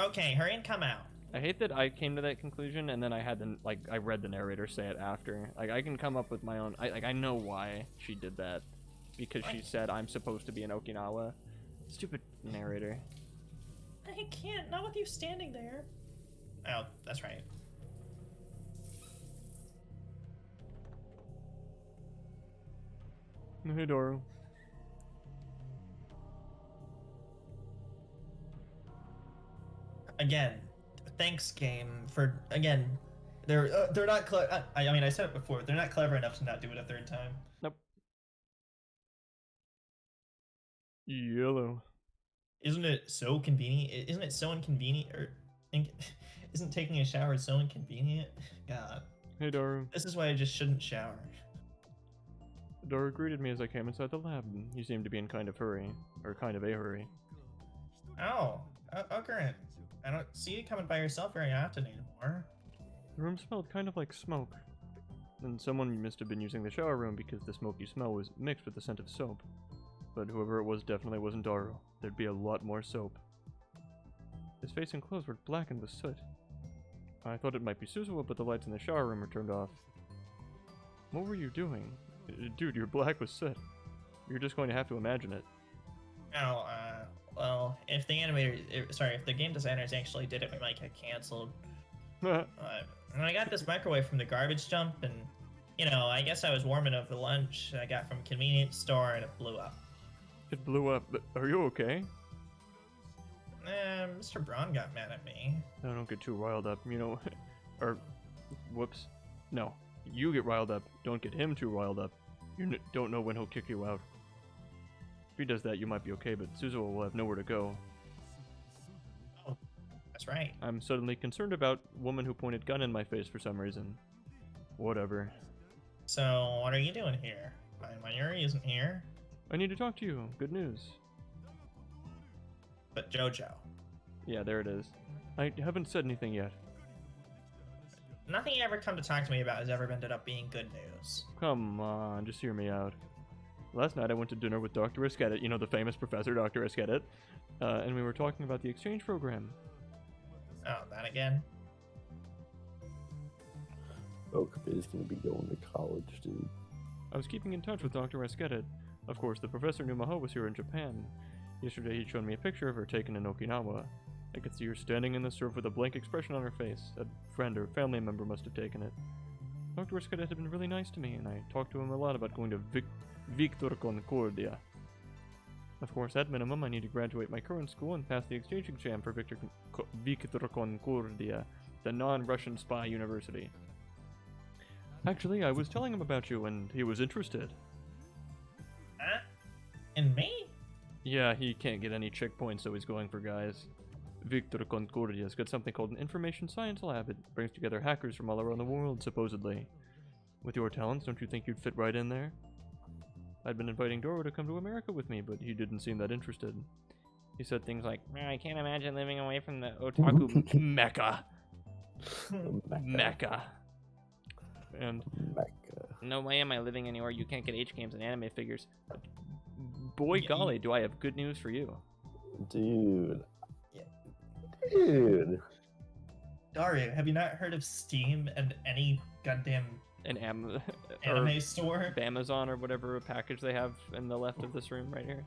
Okay, hurry and come out. I hate that I came to that conclusion and then I had to, like, I read the narrator say it after. Like, I can come up with my own, I know why she did that. Because she said I'm supposed to be in Okinawa. Stupid narrator. I can't, not with you standing there. Oh, that's right. Hey, Doru. Again, thanks, game, for again. They're not clever. I mean, I said it before. They're not clever enough to not do it a third time. Nope. Yellow. Isn't it so convenient? Isn't it so inconvenient? Or isn't taking a shower so inconvenient? God. Hey, Doru. This is why I just shouldn't shower. Doru greeted me as I came inside the lab. He seemed to be in kind of hurry. Or kind of a hurry. Oh, Col0n. I don't see you coming by yourself very often anymore. The room smelled kind of like smoke. And someone must have been using the shower room because the smoky smell was mixed with the scent of soap. But whoever it was definitely wasn't Daru. There'd be a lot more soap. His face and clothes were blackened with soot. I thought it might be Suzuha, but the lights in the shower room were turned off. What were you doing? Dude, you're black with soot. You're just going to have to imagine it. Oh, well, if the if the game designers actually did it, we might get canceled. And I got this microwave from the garbage dump, and, you know, I guess I was warming up the lunch I got from a convenience store, and it blew up. It blew up. Are you okay? Mr. Braun got mad at me. No, don't get too riled up, you know. Or, whoops. No, you get riled up. Don't get him too riled up. You don't know when he'll kick you out. If he does that, you might be okay, but Suzuha will have nowhere to go. Oh, that's right. I'm suddenly concerned about woman who pointed gun in my face for some reason. Whatever. So, what are you doing here? My Yuri isn't here. I need to talk to you. Good news. But Jojo. Yeah, there it is. I haven't said anything yet. Nothing you ever come to talk to me about has ever ended up being good news. Come on, just hear me out. Last night I went to dinner with Dr. Eskedit, you know, the famous professor Dr. Eskedit, and we were talking about the exchange program. Oh, that again? Okabe's gonna be going to college, dude. I was keeping in touch with Dr. Eskedit. Of course, the professor knew Maho was here in Japan. Yesterday he'd shown me a picture of her taken in Okinawa. I could see her standing in the surf with a blank expression on her face. A friend or family member must have taken it. Dr. Eskedit had been really nice to me, and I talked to him a lot about going to Victor Concordia. Of course, at minimum, I need to graduate my current school and pass the exchange exam for Victor Concordia, the non-Russian spy university. Actually, I was telling him about you, and he was interested. Huh? And me? Yeah, he can't get any checkpoints, so he's going for guys. Victor Concordia's got something called an information science lab. It brings together hackers from all around the world, supposedly. With your talents, don't you think you'd fit right in there? I'd been inviting Doro to come to America with me, but he didn't seem that interested. He said things like, "Man, I can't imagine living away from the otaku mecca. Mecca. And Mecca. no way am I living anywhere you can't get H games and anime figures. Boy, Yeah, golly, do I have good news for you. Dude. Yeah. Dude. Dario, have you not heard of Steam and any goddamn An or anime store? Amazon or whatever package they have in the left of this room right here.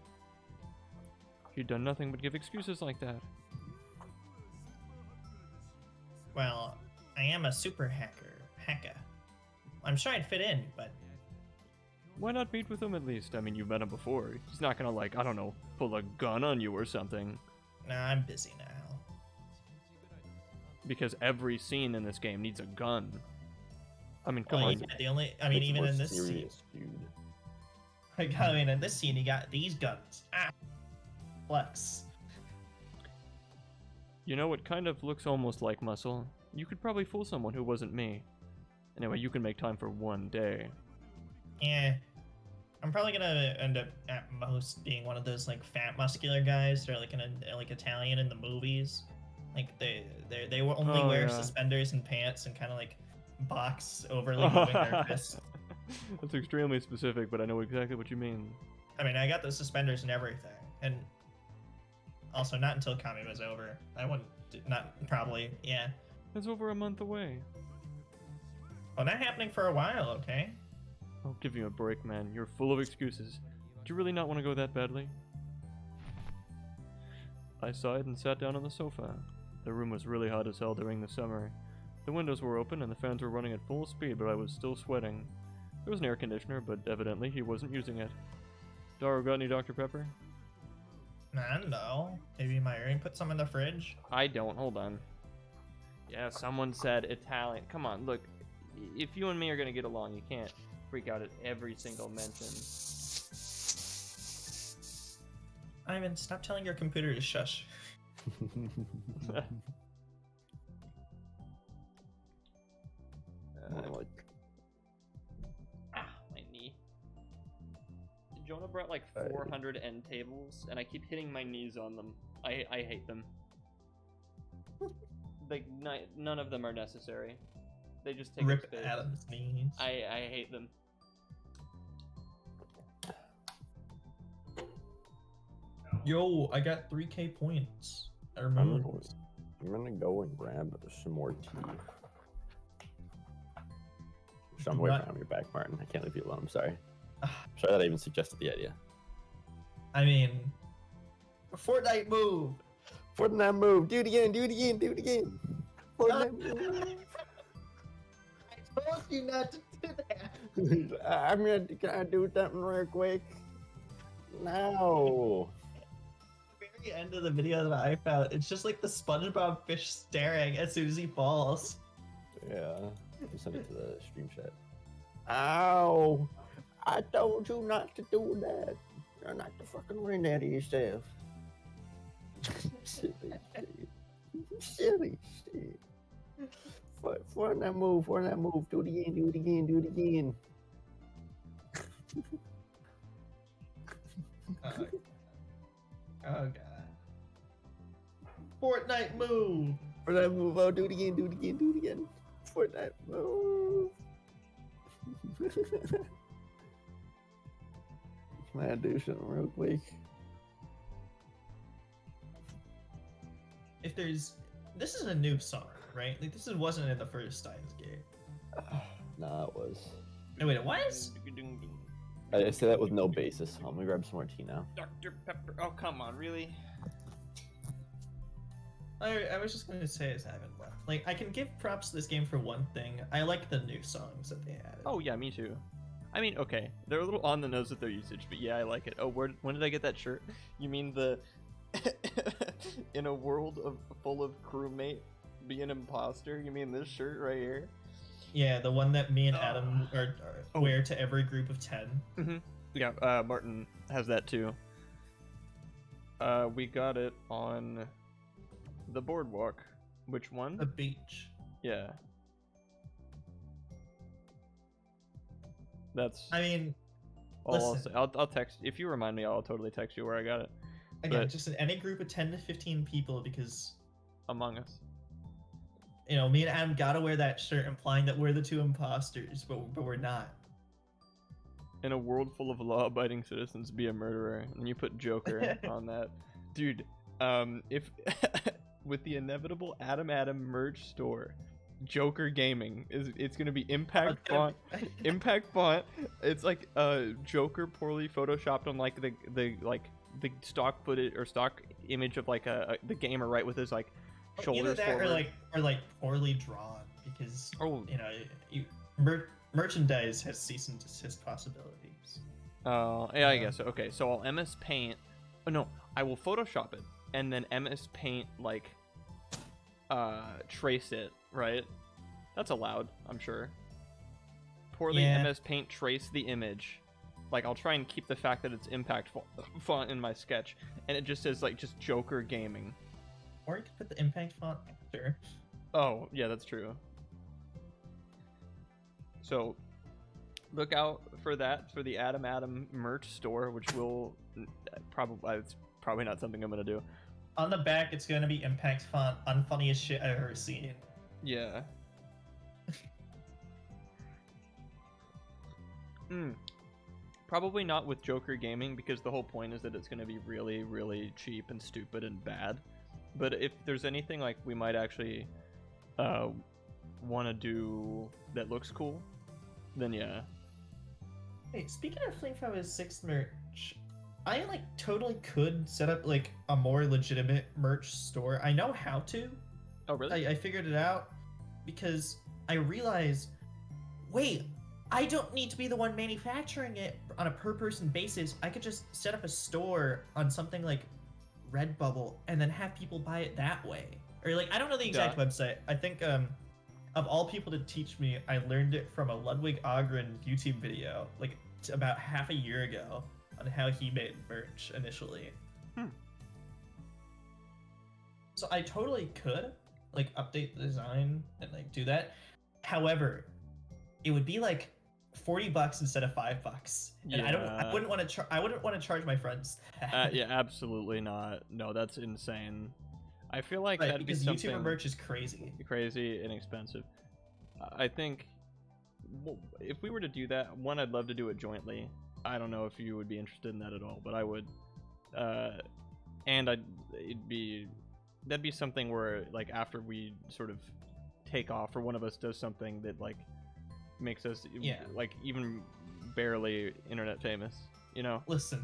You've done nothing but give excuses like that. Well, I am a super hacker. I'm sure I'd fit in, but Why not meet with him at least? I mean, you've met him before. He's not gonna, like, I don't know, pull a gun on you or something. nah, I'm busy now. Because every scene in this game needs a gun. I mean, come Well, on. yeah, the only, I mean, It's even more in this scene, serious, dude. like, I mean, in this scene, he got these guns. Ah, flex. You know, it kind of looks almost like muscle. You could probably fool someone who wasn't me. Anyway, you can make time for one day. Yeah, I'm probably gonna end up at most being one of those like fat muscular guys. They're like like Italian in the movies. Like they will only Oh, wear yeah. suspenders and pants and kind of like box overly moving their fists. That's extremely specific, but I know exactly what you mean. I mean, I got the suspenders and everything, and also not until Kami was over. I wouldn't, not probably, yeah. That's over a month away. Well, not happening for a while, okay? I'll give you a break, man. You're full of excuses. Do you really not want to go that badly? I sighed and sat down on the sofa. The room was really hot as hell during the summer. The windows were open and the fans were running at full speed, but I was still sweating. There was an air conditioner, but evidently he wasn't using it. Daru, got any Dr. Pepper? I don't know. Maybe my earring put some in the fridge? I don't. Hold on. Yeah, someone said Italian. Come on, look. If you and me are gonna get along, you can't freak out at every single mention. Ivan, stop telling your computer to shush. Like, Ah, my knee. Jonah brought like 400 end tables, and I keep hitting my knees on them. I hate them. Like, none of them are necessary. They just take up Rip space. Adam's knees. I hate them. Yo, I got 3K points. I I'm remember. gonna go and grab some more tea. So I'm away What? from your back, Martin. I can't leave you alone. I'm sorry. Ah. Sorry that I even suggested the idea. I mean, Fortnite move. Fortnite move. Do it again. Do it again. Do it again. Fortnite move. I told you not to do that. I'm gonna. Can I do something real quick? No. The very end of the video that I found, it's just like the SpongeBob fish staring as soon as he falls. Yeah. I'll send it to the stream chat. Ow! I told you not to do that. You're not to fucking win that of yourself. Silly shit. Silly shit. For that move, do it again, do it again, do it again. Oh god. Fortnite move. For that move, oh, do it again, do it again, do it again. For that move. Can I do something real quick? If there's, this is a new song, right? Like this wasn't in the first Steins game. Nah, it was. No, wait, it was? I say that with no basis. I'm gonna grab some more tea now. Dr. Pepper. Oh, come on, really? I was just gonna say as I haven't left. Like I can give props to this game for one thing. I like the new songs that they added. Oh, yeah, me too. I mean, okay, they're a little on the nose with their usage, but yeah, I like it. Oh, when did I get that shirt? You mean the in a world full of crewmate, be an imposter? You mean this shirt right here? Yeah, the one that me and Adam wear to every group of 10. Mm-hmm. Yeah, Martin has that too. We got it on the boardwalk. Which one? The beach. Yeah. That's I mean, all I'll listen. say. I'll text if you remind me. I'll totally text you where I got it. Again, But- just in any group of 10 to 15 people, because Among Us. me and Adam gotta wear that shirt, implying that we're the two imposters, but we're not. In a world full of law-abiding citizens, be a murderer, and you put Joker on that, dude. If with the inevitable Adam merch store, Joker Gaming it's gonna be impact font. Impact font. It's like Joker poorly photoshopped on like the stock footage or stock image of like the gamer, right, with his like Either shoulders that forward. or like poorly drawn, because Oh. merchandise has cease and desist possibilities. Oh, yeah, I guess so. Okay, so I'll MS Paint. Oh no, I will Photoshop it and then MS Paint like trace it, right? That's allowed, I'm sure. Poorly Yeah. MS Paint trace the image. Like I'll try and keep the fact that it's impact font in my sketch, and it just says like just Joker Gaming. Or you could put the impact font after. Oh, yeah, that's true. So, look out for that for the Adam merch store, which will probably it's probably not something I'm gonna do. On the back, it's gonna be impact font, unfunniest shit I've ever seen. Yeah. Probably not with Joker Gaming, because the whole point is that it's gonna be really, really cheap and stupid and bad. But if there's anything like we might actually want to do that looks cool, then yeah. Hey, speaking of Flame 6 merch, I like totally could set up like a more legitimate merch store. I know how to. Oh really? I figured it out because I realized, wait, I don't need to be the one manufacturing it on a per person basis. I could just set up a store on something like Redbubble and then have people buy it that way. Or like, I don't know the exact website. I think of all people to teach me, I learned it from a Ludwig Ogren YouTube video like about half a year ago on how he made merch initially. So I totally could like update the design and like do that. However, it would be like $40 instead of $5, and I wouldn't want to charge my friends that. Yeah, absolutely not. No, that's insane. I feel like Right, that'd be because something YouTuber merch is crazy. crazy inexpensive. I think if we were to do that, one, I'd love to do it jointly. I don't know if you would be interested in that at all, but I would. And that'd be something where like after we sort of take off, or one of us does something that like makes us like even barely internet famous, you know? Listen,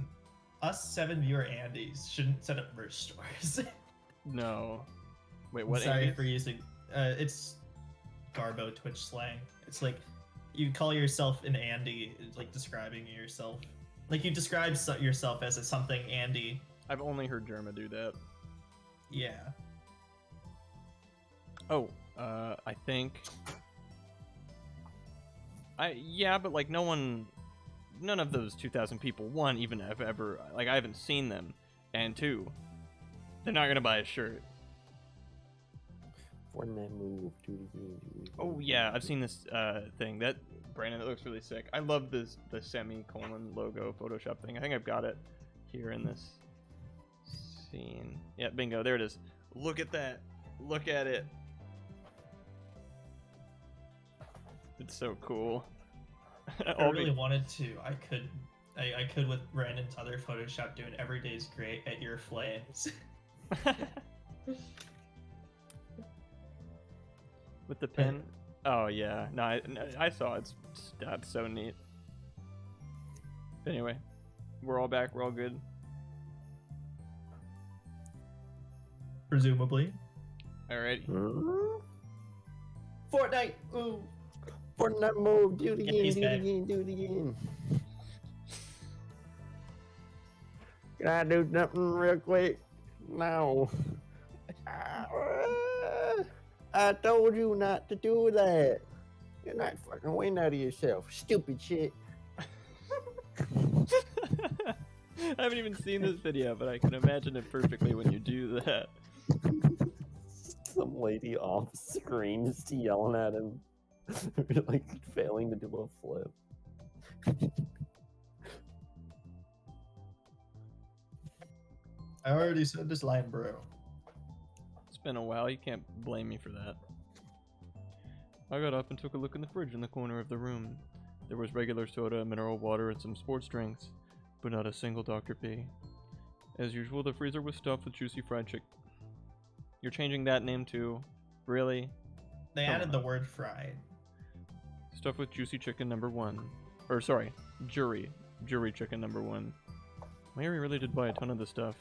us 7-viewer Andys shouldn't set up merch stores. No. Wait, what? Sorry Andes? for using. It's Garbo Twitch slang. It's like you call yourself an Andy, like describing yourself. Like you describe yourself as a something Andy. I've only heard Germa do that. Yeah. Oh, I think. Yeah, but like none of those 2,000 people, one, even have ever, like I haven't seen them, and two, they're not gonna buy a shirt. Fortnite move, do it again, do it Oh again, yeah, do I've seen this thing that Brandon, it looks really sick. I love the Col0n logo Photoshop thing. I think I've got it here in this scene. Yeah, bingo, there it is. Look at that. Look at it. It's so cool. If I really wanted to, I could with Brandon's other Photoshop doing "Every Day's Great" at your flames. With the pen. Oh yeah, no, I saw it. That's so neat. Anyway, we're all back. We're all good. Presumably. Alrighty. Huh? Fortnite. Ooh. Fortnite move, do it Get again, these do back. it again, do it again. Can I do something real quick? No. I told you not to do that. You're not fucking winning out of yourself. Stupid shit. I haven't even seen this video, but I can imagine it perfectly when you do that. Some lady off screen just yelling at him. Like failing to do a flip. I already said this line, bro. It's been a while, you can't blame me for that. I got up and took a look in the fridge in the corner of the room. There was regular soda, mineral water, and some sports drinks, but not a single Dr. P. As usual, the freezer was stuffed with juicy fried chicken. You're changing that name too? Really? They Come added on. the word fried. Stuffed with juicy chicken number 1. Or sorry, jury chicken number 1. Mary really did buy a ton of this stuff.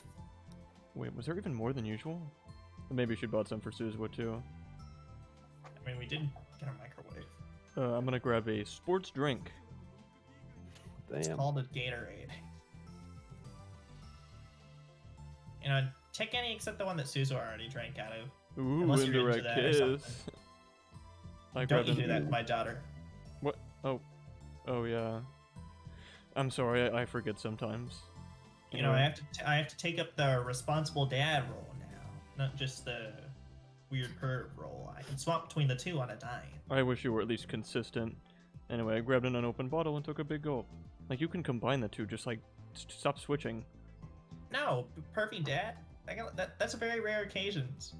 Wait, was there even more than usual? Maybe she bought some for Suzuwa too. I mean, we did get a microwave. I'm gonna grab a sports drink. It's Damn. called a Gatorade. You know, take any except the one that Suzu already drank out of. Ooh, Unless you're into indirect that or kiss. something. I Don't grabbed you do an- that to my daughter. What? Oh yeah. I'm sorry, I forget sometimes. You know, I have to take up the responsible dad role now, not just the weird perv role. I can swap between the two on a dime. I wish you were at least consistent. Anyway, I grabbed an unopened bottle and took a big gulp. Like, you can combine the two, just like, stop switching. No, pervy dad. That's a very rare occasions.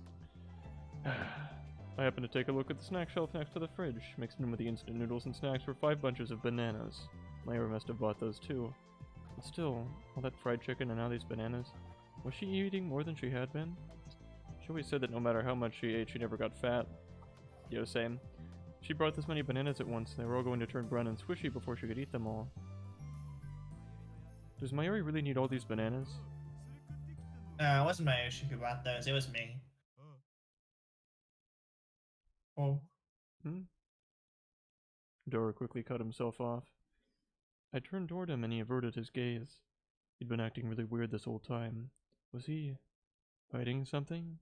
I happened to take a look at the snack shelf next to the fridge. Mixed in with the instant noodles and snacks were 5 bunches of bananas. Myra must have bought those too. But still, all that fried chicken and now these bananas. Was she eating more than she had been? She always said that no matter how much she ate, she never got fat. Yo, same. She brought this many bananas at once, they were all going to turn brown and squishy before she could eat them all. Does Mayuri really need all these bananas? No, it wasn't my issue who bought those. It was me. Oh. Dora quickly cut himself off. I turned toward him and he averted his gaze. He'd been acting really weird this whole time. Was he hiding something?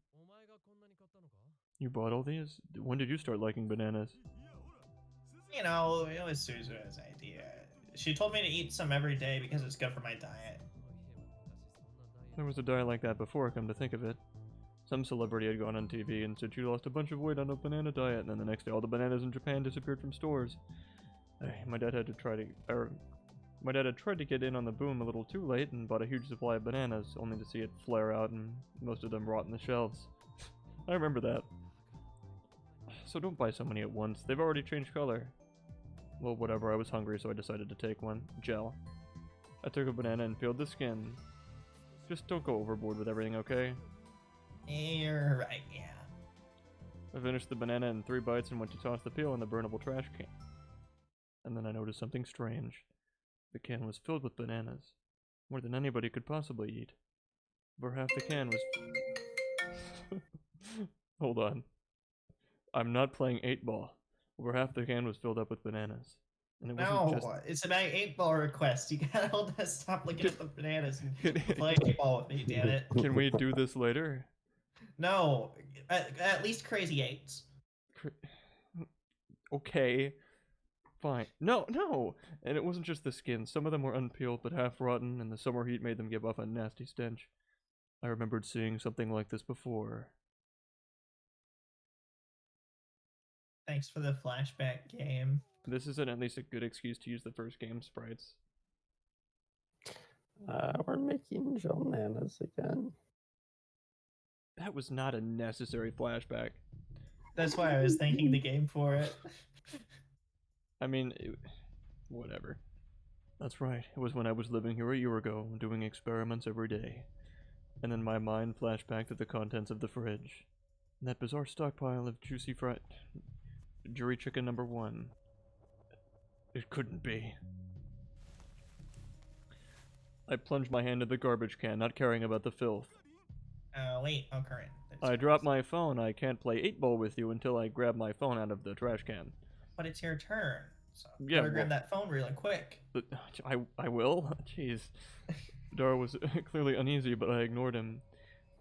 You bought all these? When did you start liking bananas? You know, it was Suzu's idea. She told me to eat some every day because it's good for my diet. There was a diet like that before, come to think of it. Some celebrity had gone on TV and said she lost a bunch of weight on a banana diet, and then the next day all the bananas in Japan disappeared from stores. My dad had tried to get in on the boom a little too late and bought a huge supply of bananas, only to see it flare out and most of them rot in the shelves. I remember that. So don't buy so many at once, they've already changed color. Well, whatever, I was hungry so I decided to take one. Gel. I took a banana and peeled the skin. Just don't go overboard with everything, okay? You're right, yeah. I finished the banana in 3 bites and went to toss the peel in the burnable trash can. And then I noticed something strange. The can was filled with bananas. More than anybody could possibly eat. Over half the can was... Hold on. I'm not playing 8-ball. Over half the can was filled up with bananas. And it wasn't No, just... it's an 8-ball request. You gotta hold that. Stop looking at the bananas and play 8-ball with me, damn it. Can we do this later? No, at least crazy 8s. Okay. Fine. No! And it wasn't just the skin. Some of them were unpeeled but half rotten, and the summer heat made them give off a nasty stench. I remembered seeing something like this before. Thanks for the flashback game. This isn't at least a good excuse to use the first game sprites. We're making bananas again. That was not a necessary flashback. That's why I was thanking the game for it. I mean, whatever. That's right, it was when I was living here a year ago, doing experiments every day. And then my mind flashed back to the contents of the fridge. And that bizarre stockpile of juicy fried... Jury chicken number 1. It couldn't be. I plunged my hand in the garbage can, not caring about the filth. Wait, Col0n. I dropped my phone. I can't play 8-ball with you until I grab my phone out of the trash can. But it's your turn, so Yeah, better grab well- that phone really quick. But I will? Jeez. Dara was clearly uneasy, but I ignored him.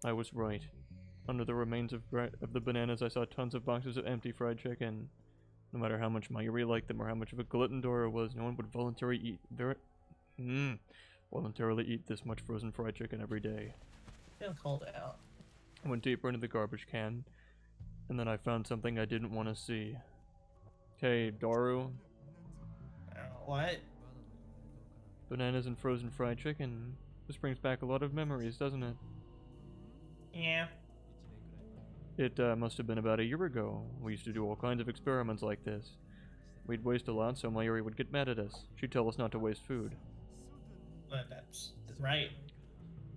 I was right. Under the remains of the bananas, I saw tons of boxes of empty fried chicken. No matter how much Mayuri liked them or how much of a glutton Dora was, no one would voluntarily eat this much frozen fried chicken every day. Feel called out. I went deeper into the garbage can, and then I found something I didn't want to see. Hey, Daru. What? Bananas and frozen fried chicken. This brings back a lot of memories, doesn't it? Yeah. It must have been about a year ago. We used to do all kinds of experiments like this. We'd waste a lot, so Mayuri would get mad at us. She'd tell us not to waste food. But that's right.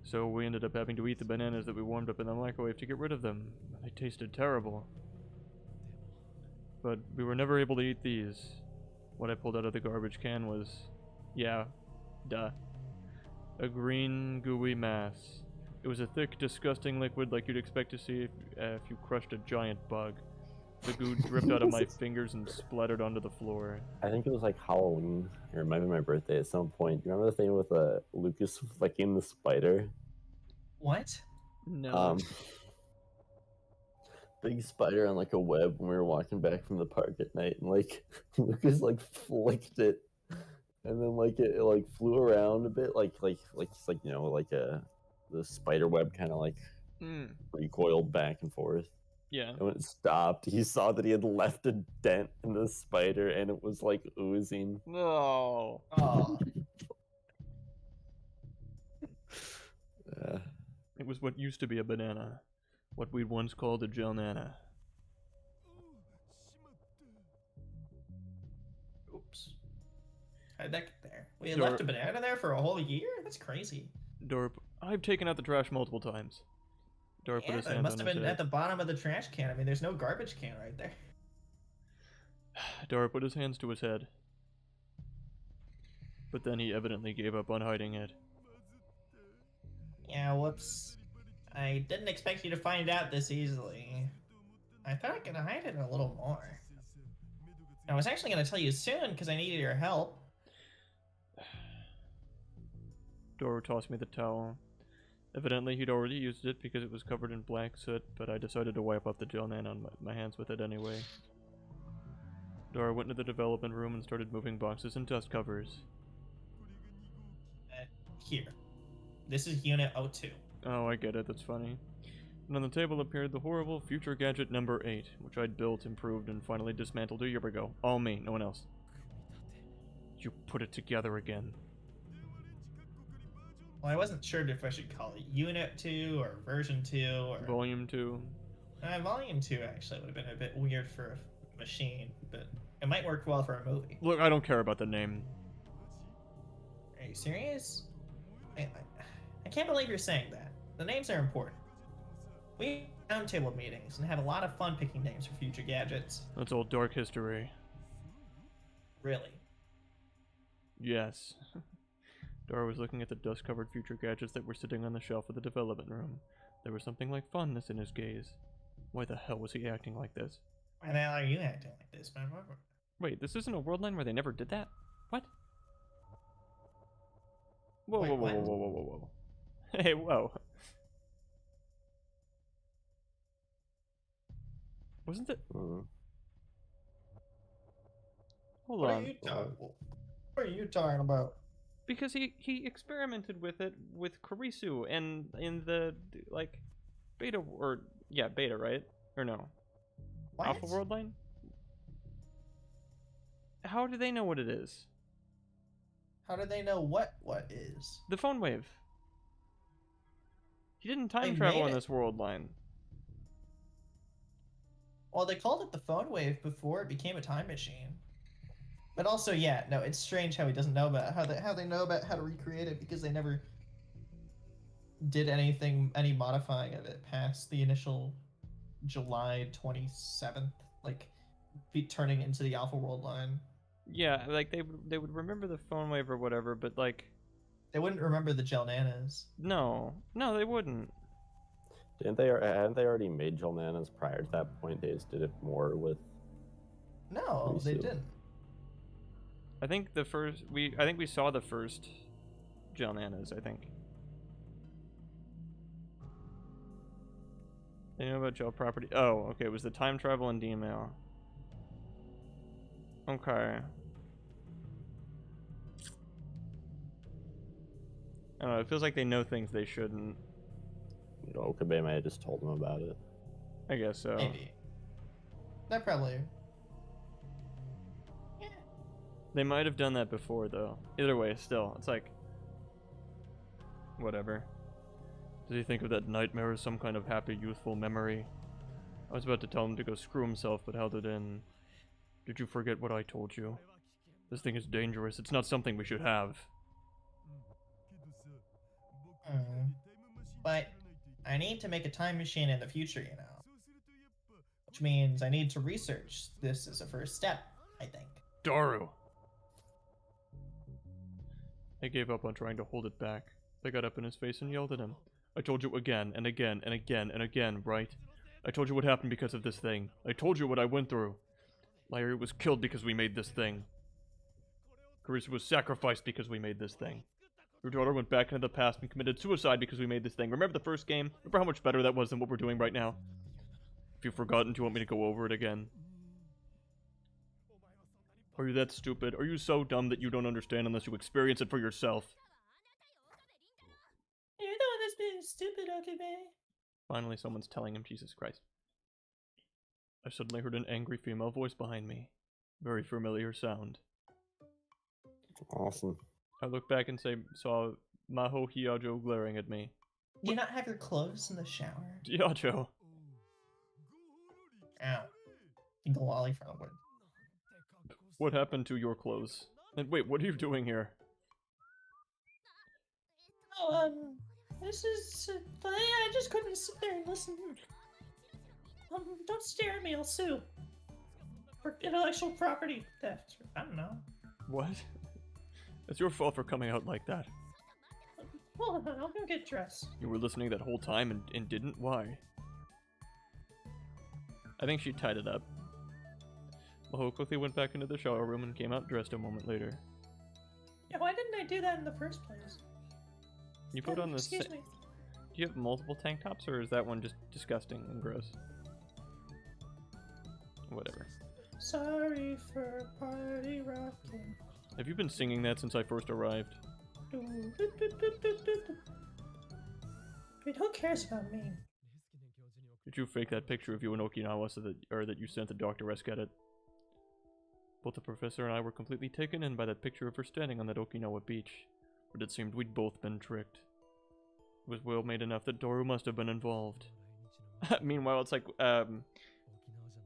So we ended up having to eat the bananas that we warmed up in the microwave to get rid of them. They tasted terrible. But we were never able to eat these. What I pulled out of the garbage can was, yeah, duh, a green gooey mass. It was a thick, disgusting liquid like you'd expect to see if you crushed a giant bug. The goo dripped out of my fingers and splattered onto the floor. I think it was like Halloween, or it might be my birthday at some point. Do you remember the thing with Lucas flicking the spider? What? No. Big spider on like a web when we were walking back from the park at night, and like Lucas like flicked it, and then like it like flew around a bit, like you know, like the spider web kind of like recoiled back and forth. Yeah. And when it stopped, he saw that he had left a dent in the spider, and it was like oozing. No. Oh. Yeah. It was what used to be a banana. What we'd once called a Col0n. Oops. How'd that get there? We Dorp. left a banana there for a whole year? That's crazy. Dorp, I've taken out the trash multiple times. Dorp put Yeah, his it hand must on have his been at head. the bottom of the trash can. I mean, there's no garbage can right there. Dorp put his hands to his head. But then he evidently gave up on hiding it. Yeah, whoops. I didn't expect you to find out this easily. I thought I could hide it a little more. I was actually going to tell you soon because I needed your help. Dorp tossed me the towel. Evidently he'd already used it because it was covered in black soot, but I decided to wipe up the Col0n on my hands with it anyway. Dora went into the development room and started moving boxes and dust covers. Here. This is Unit 02. Oh, I get it, that's funny. And on the table appeared the horrible future gadget number 8, which I'd built, improved, and finally dismantled a year ago. All me, no one else. You put it together again. Well, I wasn't sure if I should call it Unit 2 or Version 2 or... Volume 2. Volume 2 actually would have been a bit weird for a machine, but it might work well for a movie. Look, I don't care about the name. Are you serious? I can't believe you're saying that. The names are important. We have roundtable meetings and have a lot of fun picking names for future gadgets. That's all dark history. Really. Yes. Dora was looking at the dust-covered future gadgets that were sitting on the shelf of the development room. There was something like fondness in his gaze. Why the hell was he acting like this? Why the hell are you acting like this, man? Wait, this isn't a world line where they never did that? What? Whoa, Wait, whoa, whoa, what? whoa, whoa, whoa, whoa, whoa. Hey, whoa. Wasn't it? Mm. Hold What on. are you talking about? Because he experimented with it with Karisu and in the, like, beta, or, yeah, beta, right? Or no? What? Alpha world line? How do they know what it is? How do they know what is? The phone wave. He didn't time They travel made in it. this world line. Well, they called it the phone wave before it became a time machine. But also, yeah, no, it's strange how he doesn't know about how they know about how to recreate it because they never did any modifying of it past the initial July 27th, like turning into the Alpha World line. Yeah, like they would remember the phone wave or whatever, but like They wouldn't remember the Col0ns. no, they wouldn't. Hadn't they already made Col0ns prior to that point? They just did it more with. No, they Karisu. didn't. I think we saw the first Col0ns, I think. They know about gel property. Oh, okay, it was the time travel and email. Okay. I don't know, it feels like they know things they shouldn't. You know, Okabe might have just told them about it. I guess so. Maybe. That probably. Yeah. They might have done that before, though. Either way, still, it's like... whatever. Does he think of that nightmare as some kind of happy, youthful memory? I was about to tell him to go screw himself, but held it in. Did you forget what I told you? This thing is dangerous. It's not something we should have. But I need to make a time machine in the future, you know. Which means I need to research this as a first step, I think. Daru! I gave up on trying to hold it back. I got up in his face and yelled at him. I told you again and again and again and again, right? I told you what happened because of this thing. I told you what I went through. Larry was killed because we made this thing. Carissa was sacrificed because we made this thing. Your daughter went back into the past and committed suicide because we made this thing. Remember the first game? Remember how much better that was than what we're doing right now? If you've forgotten, do you want me to go over it again? Are you that stupid? Are you so dumb that you don't understand unless you experience it for yourself? You're the one that's being stupid, okay, babe? Finally, someone's telling him, Jesus Christ. I suddenly heard an angry female voice behind me. Very familiar sound. Awesome. I looked back and saw Maho Hiajo glaring at me. Do you not have your clothes in the shower? Hiajo! Ow. Galali from the wood. What happened to your clothes? And wait, what are you doing here? Oh, this is... I just couldn't sit there and listen. Don't stare at me, I'll sue. For intellectual property theft. I don't know. What? It's your fault for coming out like that. Hold on, I'll go get dressed. You were listening that whole time and didn't? Why? I think she tied it up. Maho quickly went back into the shower room and came out dressed a moment later. Yeah, why didn't I do that in the first place? You put on this. Excuse me. Do you have multiple tank tops, or is that one just disgusting and gross? Whatever. Sorry for party rocking. Have you been singing that since I first arrived? Wait, who cares about me? Did you fake that picture of you in Okinawa so that you sent the Dr. Esket it? Both the professor and I were completely taken in by that picture of her standing on that Okinawa beach, but it seemed we'd both been tricked. It was well made enough that Doru must have been involved. Meanwhile, it's like,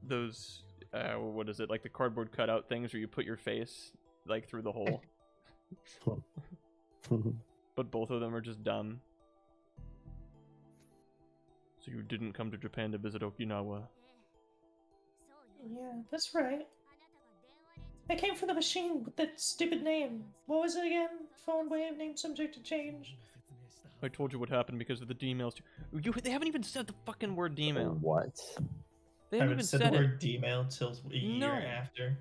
those, what is it, like the cardboard cutout things where you put your face, like, through the hole. But both of them are just dumb. So you didn't come to Japan to visit Okinawa. Yeah, that's right. I came for the machine with that stupid name. What was it again? Phone wave, name subject to change. I told you what happened because of the D-mails. They haven't even said the fucking word D-mail. What? They I haven't haven't even said said the it. word D-mail till a year after.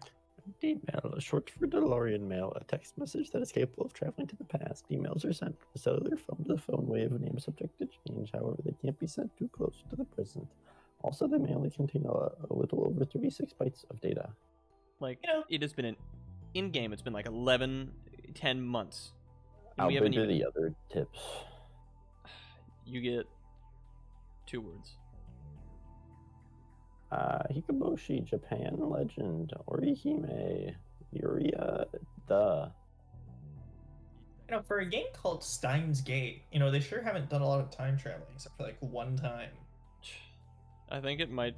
D-mail, short for DeLorean mail, a text message that is capable of traveling to the past. Emails are sent from the cellular phone to the phone wave, name subject to change. However, they can't be sent too close to the present. Also, they may only contain a little over 36 bytes of data. Like, You know- it has been in-game, it's been like 10 months. And How we big haven't are even... the other tips? You get 2 words. Hikaboshi, Japan legend, Orihime, Yuria, duh. You know, for a game called Steins Gate, you know, they sure haven't done a lot of time traveling except for like one time. I think it might...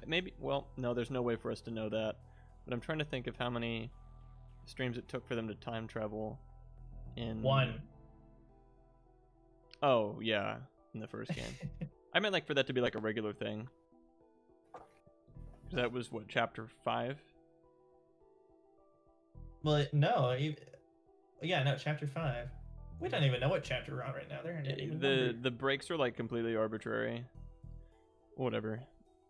maybe... Well, no, there's no way for us to know that. But I'm trying to think of how many streams it took for them to time travel in... One. Oh, yeah. In the first game. I meant like for that to be like a regular thing. 'Cause that was, what, chapter 5? Well, no. Yeah, no, chapter 5. We don't even know what chapter we're on right now. They're not even numbered. The breaks are like completely arbitrary. Whatever.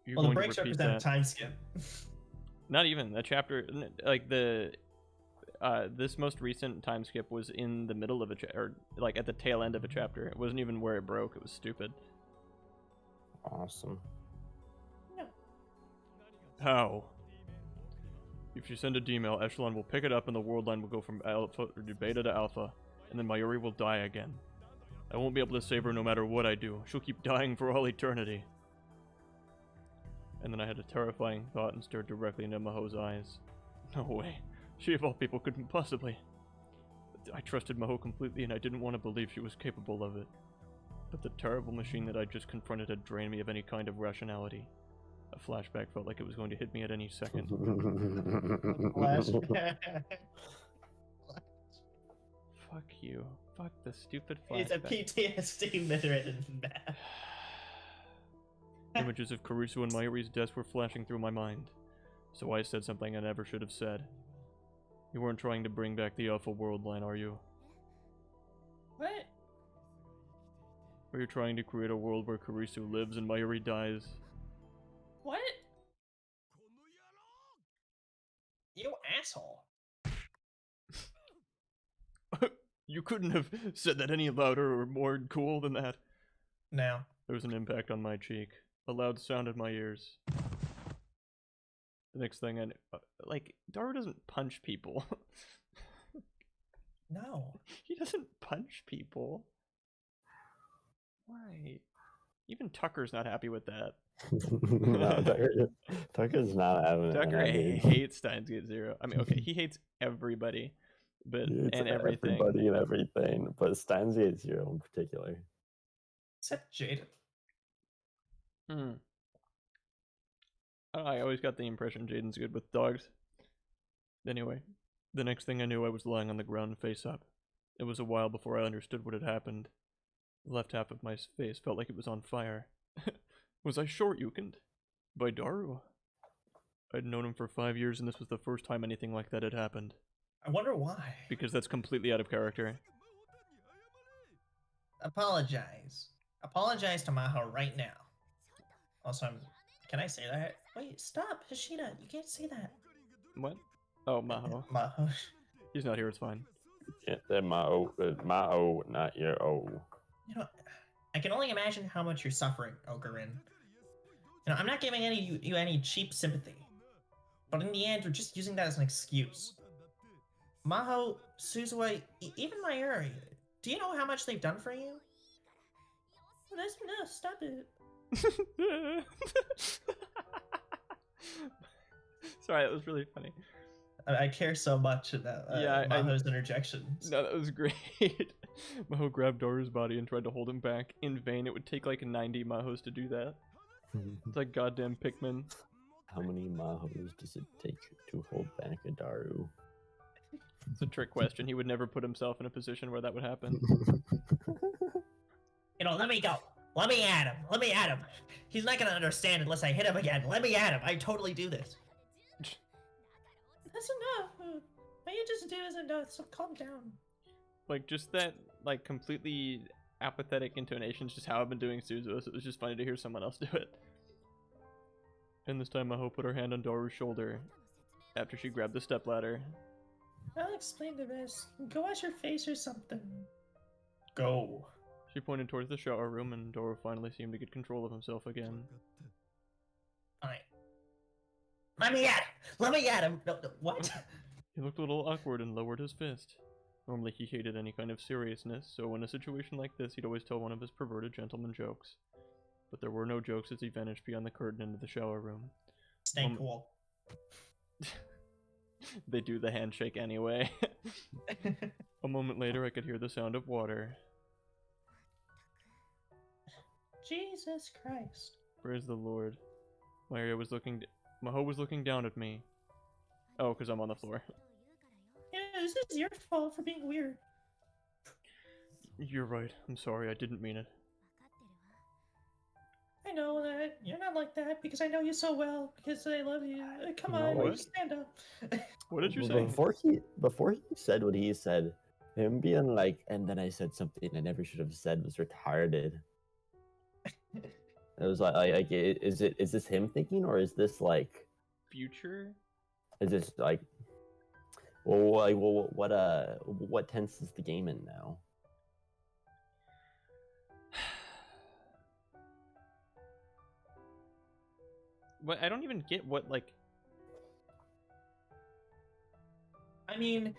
You're Well, the going to breaks repeat represent a that. time skip. Not even a chapter. Like the this most recent time skip was in the middle of a or like at the tail end of a chapter. It wasn't even where it broke. It was stupid. Awesome. How? If you send a D-mail, Echelon will pick it up and the world line will go from alpha or beta to alpha, and then Mayuri will die again. I won't be able to save her no matter what I do. She'll keep dying for all eternity. And then I had a terrifying thought and stared directly into Maho's eyes. No way. She of all people couldn't possibly. I trusted Maho completely and I didn't want to believe she was capable of it. But the terrible machine that I just confronted had drained me of any kind of rationality. A flashback felt like it was going to hit me at any second. Flashback. Fuck you. Fuck the stupid It's a flashback. PTSD midridden man. Images of Caruso and Mayuri's deaths were flashing through my mind. So I said something I never should have said. You weren't trying to bring back the awful world line, are you? What? Or you're trying to create a world where Caruso lives and Mayuri dies? What? You asshole. You couldn't have said that any louder or more cool than that. Now. There was an impact on my cheek. A loud sound in my ears. The next thing I knew, like, Daru doesn't punch people. No. He doesn't punch people. Why? Even Tucker's not happy with that. No, Tucker's not having Tucker it. dude. hates Steins Gate Zero. I mean, okay, he hates everybody, but It's and everything. everybody and everything, but Steins Gate Zero in particular. Except Jaden. I always got the impression Jaden's good with dogs. Anyway, the next thing I knew, I was lying on the ground face up. It was a while before I understood what had happened. The left half of my face felt like it was on fire. Was I short-yukened? By Daru? I'd known him for 5 years and this was the first time anything like that had happened. I wonder why. Because that's completely out of character. Apologize. Apologize to Maho right now. Also, can I say that? Wait, stop, Hashida. You can't say that. What? Oh, Maho. Maho. He's not here, it's fine. Yeah, they're my O, not your O. You know, I can only imagine how much you're suffering, Col0n. You know, I'm not giving you any cheap sympathy. But in the end, you're just using that as an excuse. Maho, Suzue, even Mayuri, do you know how much they've done for you? Well, that's enough, stop it. Sorry, that was really funny. I care so much about Yeah, Maho's interjections. No, that was great. Maho grabbed Daru's body and tried to hold him back. In vain, it would take like 90 Mahos to do that. It's like goddamn Pikmin. How many Mahos does it take to hold back a Daru? It's a trick question. He would never put himself in a position where that would happen. You know, let me go. Let me at him. Let me at him. He's not gonna understand unless I hit him again. Let me at him. I totally do this. That's enough. What you just do is enough, so calm down. Like, just that, like, completely apathetic intonation is just how I've been doing Suzuo, so it was just funny to hear someone else do it. And this time Maho put her hand on Daru's shoulder after she grabbed the stepladder. I'll explain the rest. Go wash your face or something. Go. She pointed towards the shower room, and Daru finally seemed to get control of himself again. Fine. Let me at him. Let me at him. No, what? He looked a little awkward and lowered his fist. Normally he hated any kind of seriousness, so in a situation like this he'd always tell one of his perverted gentleman jokes. But there were no jokes as he vanished beyond the curtain into the shower room. Stay cool. They do the handshake anyway. A moment later I could hear the sound of water. Jesus Christ. Praise the Lord. Maho was looking down at me. Oh, because I'm on the floor. Yeah, this is your fault for being weird. You're right. I'm sorry. I didn't mean it. I know that. You're not like that because I know you so well. Because I love you. Come No, on, what? stand up. What did you Well, say? Before he said what he said, him being like, and then I said something I never should have said was retarded. It was like, is this him thinking, or is this like, Future? is this like, what tense is the game in now? What? I don't even get what, like... I mean,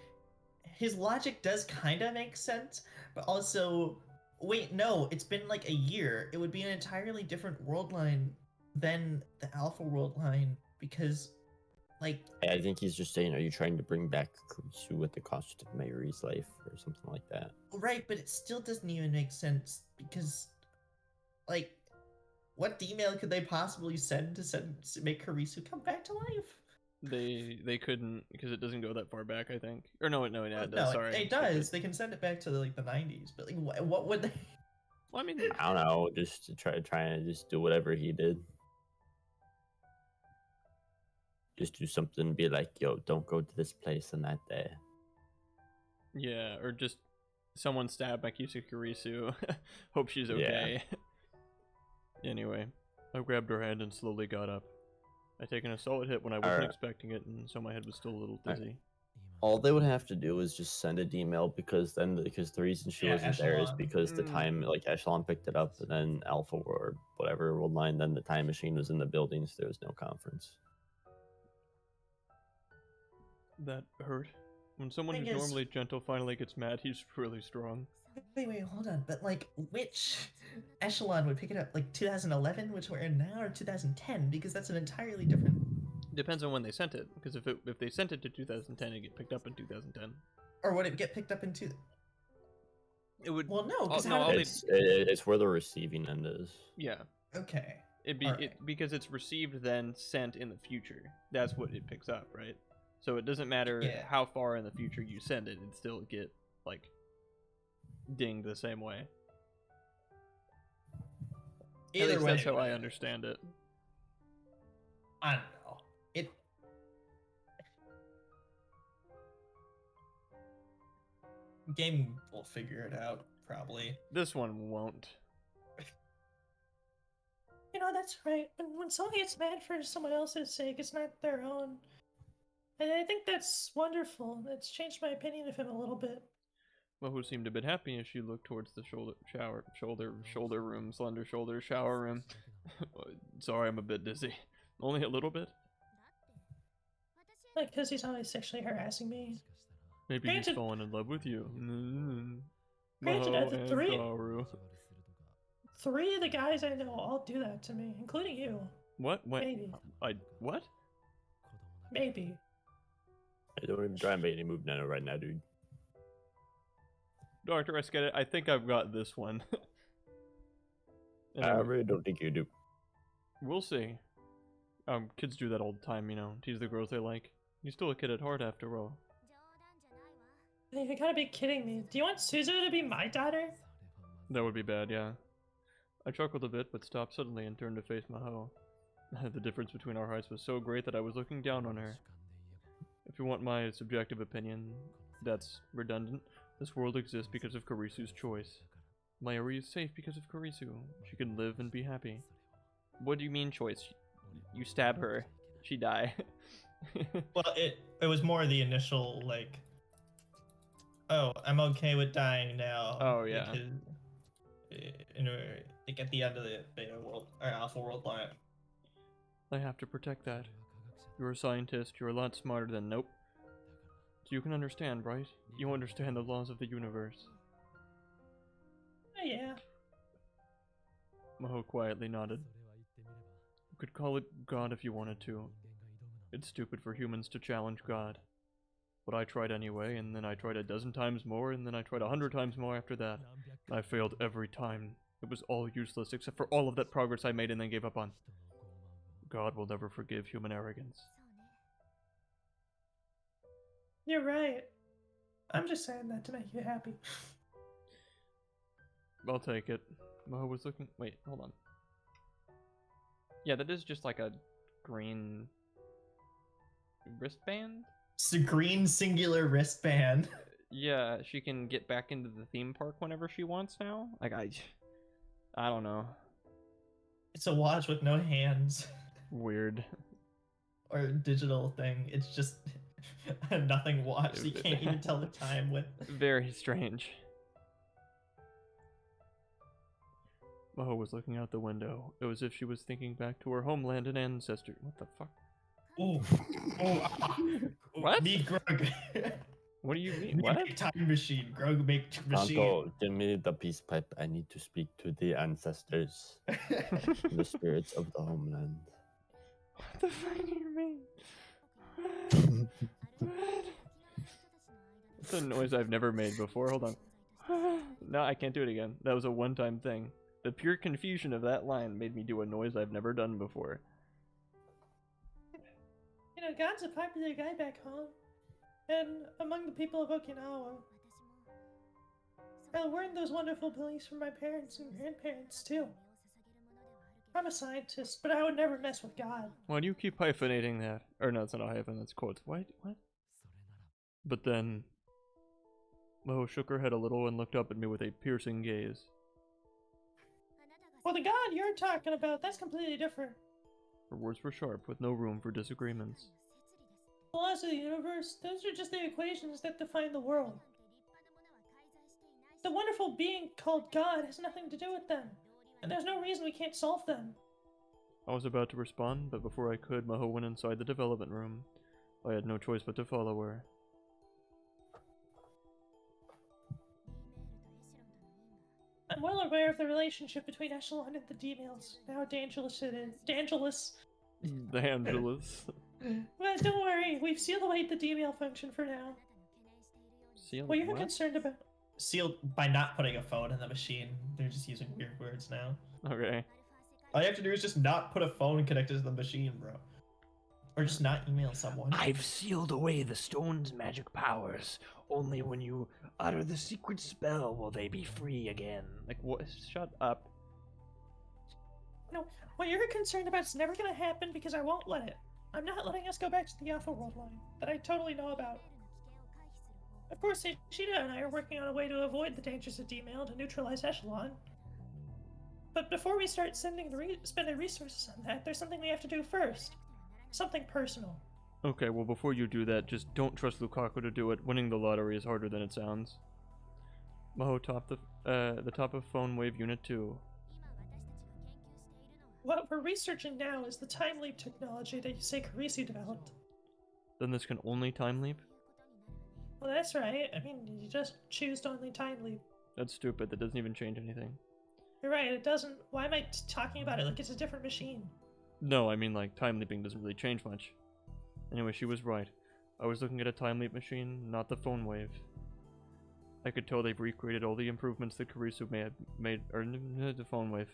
his logic does kind of make sense, but also, wait, no, it's been like a year. It would be an entirely different world line than the Alpha world line because, like, I think he's just saying, are you trying to bring back Kurisu at the cost of Mayuri's life or something like that? right, but it still doesn't even make sense because like, what email could they possibly send to make Karisu come back to life? They couldn't because it doesn't go that far back, I think. Or no, yeah, it does. No, Sorry, it I'm does. stupid. They can send it back to like the 90s, but like, what would they? Well, I mean, I don't know, just to try to just do whatever he did. Just do something, be like, yo, don't go to this place on that day. yeah, or just someone stabbed Makisu Kurisu. Hope she's Yeah. okay. Anyway, I grabbed her hand and slowly got up. I taken a solid hit when I wasn't Alright. expecting it, and so my head was still a little dizzy. All they would have to do is just send an email because the reason she Yeah, wasn't there is Echelon. because the time, like, Echelon picked it up, and then Alpha or whatever World 9, then the time machine was in the building, so there was no conference. That hurt. When someone Thing who's is- normally gentle finally gets mad, he's really strong. Wait, hold on. But like, which Echelon would pick it up? Like 2011, which we're in now, or 2010? Because that's an entirely different. Depends on when they sent it, because if they sent it to 2010, it'd get picked up in 2010. Or would it get picked up into? It would. Well, no, because no, how all did they- It's where the receiving end is. Yeah. Okay. It'd be Alright. because it's received then sent in the future. That's what it picks up, right? So it doesn't matter Yeah. how far in the future you send it; it'd still get like dinged the same way. At Either least way, that's how I understand it. I don't know. It. Game will figure it out, probably. This one won't. You know, that's right. When someone gets mad for someone else's sake, it's not their own. And I think that's wonderful. It's changed my opinion of him a little bit. Mahu seemed a bit happy as she looked towards the shoulder room, slender shoulder shower room. Sorry, I'm a bit dizzy. Only a little bit. Like, because he's always sexually harassing me. Maybe he's Granted- fallen in love with you. Granted, Maho at the and three- Kaoru. 3 of the guys I know all do that to me, including you. What? Maybe. What? Maybe. I don't even try and make any move nano right now, dude. Dr. Escada, I think I've got this one. I Anyway, really don't think you do. we'll see. Kids do that all the time, you know, tease the girls they like. You're still a kid at heart, after all. You gotta be kidding me. Do you want Suzu to be my daughter? That would be bad, yeah. I chuckled a bit, but stopped suddenly and turned to face Maho. The difference between our heights was so great that I was looking down on her. If you want my subjective opinion, that's redundant. This world exists because of Karisu's choice. Mayuri is safe because of Karisu. She can live and be happy. What do you mean choice? You stab her, she die. Well, it was more the initial like, oh, I'm okay with dying now. Oh, yeah. Like at the end of the beta world or alpha world line. I have to protect that. You're a scientist, you're a lot smarter than nope. So you can understand, right? You understand the laws of the universe. Oh, yeah. Maho quietly nodded. You could call it God if you wanted to. It's stupid for humans to challenge God. But I tried anyway, and then I tried a dozen times more, and then I tried 100 times more after that. I failed every time. It was all useless except for all of that progress I made and then gave up on. God will never forgive human arrogance. You're right. I'm just saying that to make you happy. I'll take it. Maho was looking. Wait, hold on. Yeah, that is just like a green wristband? It's a green singular wristband. Yeah, she can get back into the theme park whenever she wants now. Like, I don't know. It's a watch with no hands Weird. or digital thing. It's just a nothing watch. So you can't even tell the time with. Very strange. Maho was looking out the window. It was as if she was thinking back to her homeland and ancestor. What the fuck? Oh, What? Me, Grug. What do you mean? Me What? make time machine. Grug make machine. Uncle, give me the peace pipe. I need to speak to the ancestors, the spirits of the homeland. What the fuck do you mean? It's a noise I've never made before. Hold on. No, I can't do it again. That was a one-time thing. The pure confusion of that line made me do a noise I've never done before. You know, God's a popular guy back home, and among the people of Okinawa. I learned those wonderful beliefs from my parents and grandparents, too. I'm a scientist, but I would never mess with God. Why do you keep hyphenating that? Or no, it's not a hyphen, that's quotes. What? But then... Mo shook her head a little and looked up at me with a piercing gaze. Well, the God you're talking about, that's completely different. Her words were sharp, with no room for disagreements. The laws of the universe, those are just the equations that define the world. The wonderful being called God has nothing to do with them, and there's no reason we can't solve them. I was about to respond, but before I could, Maho went inside the development room. I had no choice but to follow her. I'm well aware of the relationship between Echelon and the D-males, and how dangerous it is. Dangerous. The Angelus. But don't worry, we've sealed away the D-mail function for now. Sealed What you're what? concerned about... Sealed by not putting a phone in the machine. They're just using weird words now. Okay. All you have to do is just not put a phone connected to the machine, bro. Or just not email someone. I've sealed away the stone's magic powers. Only when you utter the secret spell will they be free again. Like, what? Shut up. No, what you're concerned about is never gonna happen because I won't let it. I'm not letting us go back to the Alpha World line that I totally know about. Of course, Ishida and I are working on a way to avoid the dangers of D-mail to neutralize Echelon. But before we start spending resources on that, there's something we have to do first. Something personal. Okay, well, before you do that, just don't trust Lukaku to do it. Winning the lottery is harder than it sounds. Maho topped the top of Phone Wave Unit 2. What we're researching now is the time leap technology that Yusei Karisu developed. Then this can only time leap? Well, that's right. I mean, you just choose to only time leap. That's stupid. That doesn't even change anything. You're right, it doesn't. Why am I talking about it like it's a different machine? No, I mean, like, time leaping doesn't really change much. Anyway, she was right. I was looking at a time leap machine, not the Phone Wave. I could tell they've recreated all the improvements that Karisu may have made, or the Phone Wave.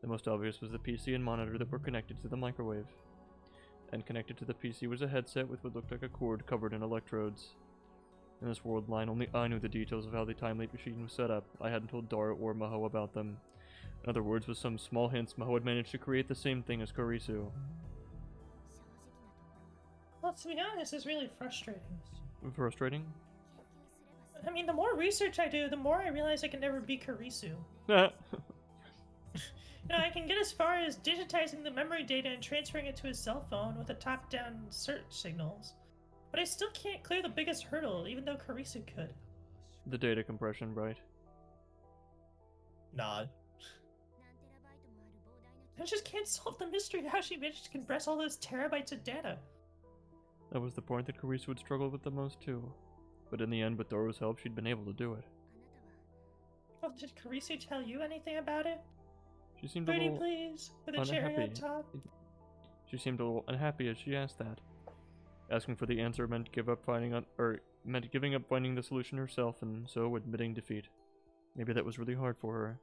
The most obvious was the PC and monitor that were connected to the microwave. And connected to the PC was a headset with what looked like a cord covered in electrodes. In this world line, only I knew the details of how the time leap machine was set up. I hadn't told Dara or Maho about them. In other words, with some small hints, Maho had managed to create the same thing as Karisu. Well, to be honest, it's really frustrating. Frustrating? I mean, the more research I do, the more I realize I can never be Karisu. Now, I can get as far as digitizing the memory data and transferring it to his cell phone with the top-down search signals. But I still can't clear the biggest hurdle, even though Karisu could. The data compression, right? Nod. I just can't solve the mystery of how she managed to compress all those terabytes of data. That was the point that Karisu would struggle with the most, too. But in the end, with Doro's help, she'd been able to do it. Well, did Karisu tell you anything about it? She seemed Pretty a little please, with a cherry on unhappy. top. She seemed a little unhappy as she asked that. Asking for the answer meant giving up finding the solution herself, and so admitting defeat. Maybe that was really hard for her.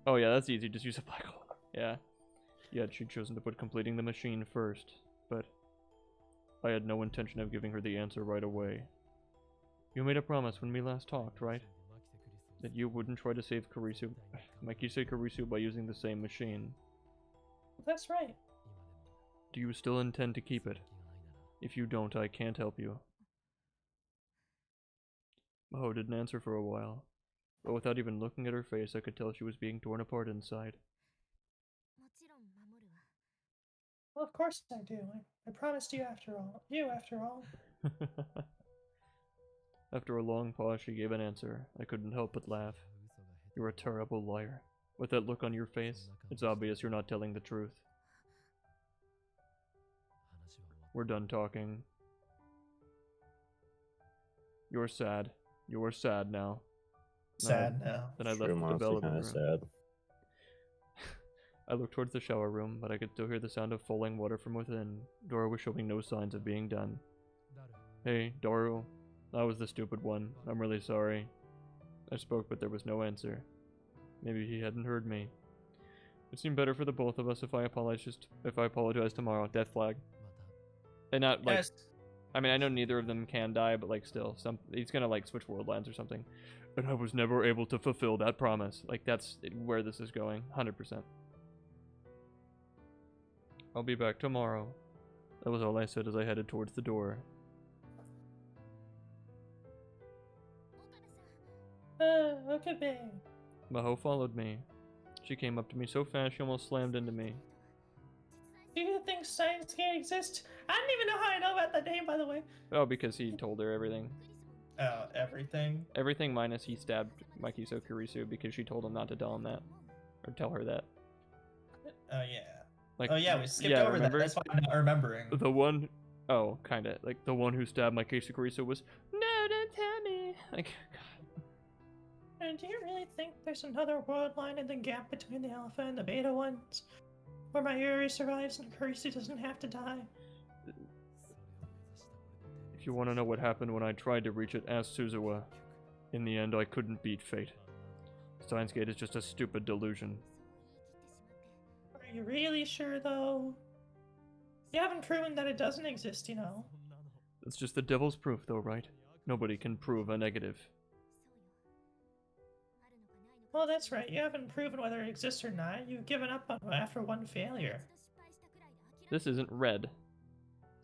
Oh yeah, that's easy. Just use a black hole. Yeah. Yet she'd chosen to put completing the machine first, but I had no intention of giving her the answer right away. You made a promise when we last talked, right? That you wouldn't try to save Karisu, Makise Karisu, by using the same machine. That's right. Do you still intend to keep it? If you don't, I can't help you. Maho didn't answer for a while, but without even looking at her face, I could tell she was being torn apart inside. Well, of course I do. I promised you after all. After a long pause, she gave an answer. I couldn't help but laugh. You're a terrible liar. With that look on your face, it's obvious you're not telling the truth. We're done talking. You're sad. You're sad now. Sad now. Then I True, left I'm the honestly development kind room. of sad. I looked towards the shower room, but I could still hear the sound of falling water from within. Dora was showing no signs of being done. Hey, Doru. I was the stupid one. I'm really sorry. I spoke, but there was no answer. Maybe he hadn't heard me. It seemed better for the both of us if I apologize tomorrow. Death flag. And not like Yes. I mean I know neither of them can die, but like still he's gonna like switch world lines or something. And I was never able to fulfill that promise. Like that's where this is going. 100%. I'll be back tomorrow. That was all I said as I headed towards the door. Okay. Maho followed me. She came up to me so fast she almost slammed into me. Do you think Str0ke exists? I don't even know how I know about that name, by the way. Oh, because he told her everything. Everything. Everything minus he stabbed Makiso Kurisu because she told him not to tell him that. Or tell her that. Oh yeah. Like, Oh yeah, we skipped yeah, over remember? that. That's why I'm not remembering. The one... Oh, kinda. Like, the one who stabbed Makiso Kurisu was, no, don't tell me. Like, God. And do you really think there's another world line in the gap between the alpha and the beta ones? Where Mayuri survives and Kurisu doesn't have to die? If you want to know what happened when I tried to reach it, ask Suzuwa. In the end, I couldn't beat fate. Steins Gate is just a stupid delusion. Are you really sure, though? You haven't proven that it doesn't exist, you know. That's just the devil's proof, though, right? Nobody can prove a negative. Well, that's right. You haven't proven whether it exists or not. You've given up on it after one failure. This isn't red.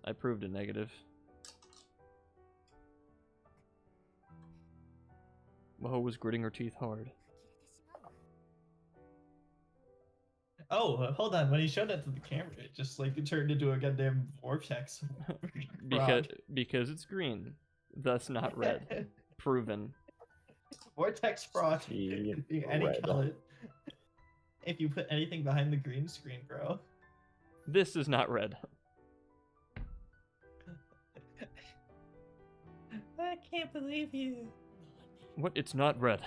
I proved a negative. Maho was gritting her teeth hard. Oh, hold on. When he showed that to the camera, it just like it turned into a goddamn vortex. because it's green, thus not red. Proven. Vortex frog. See, Could be any red. color. If you put anything behind the green screen, bro. This is not red. I can't believe you. What? It's not red.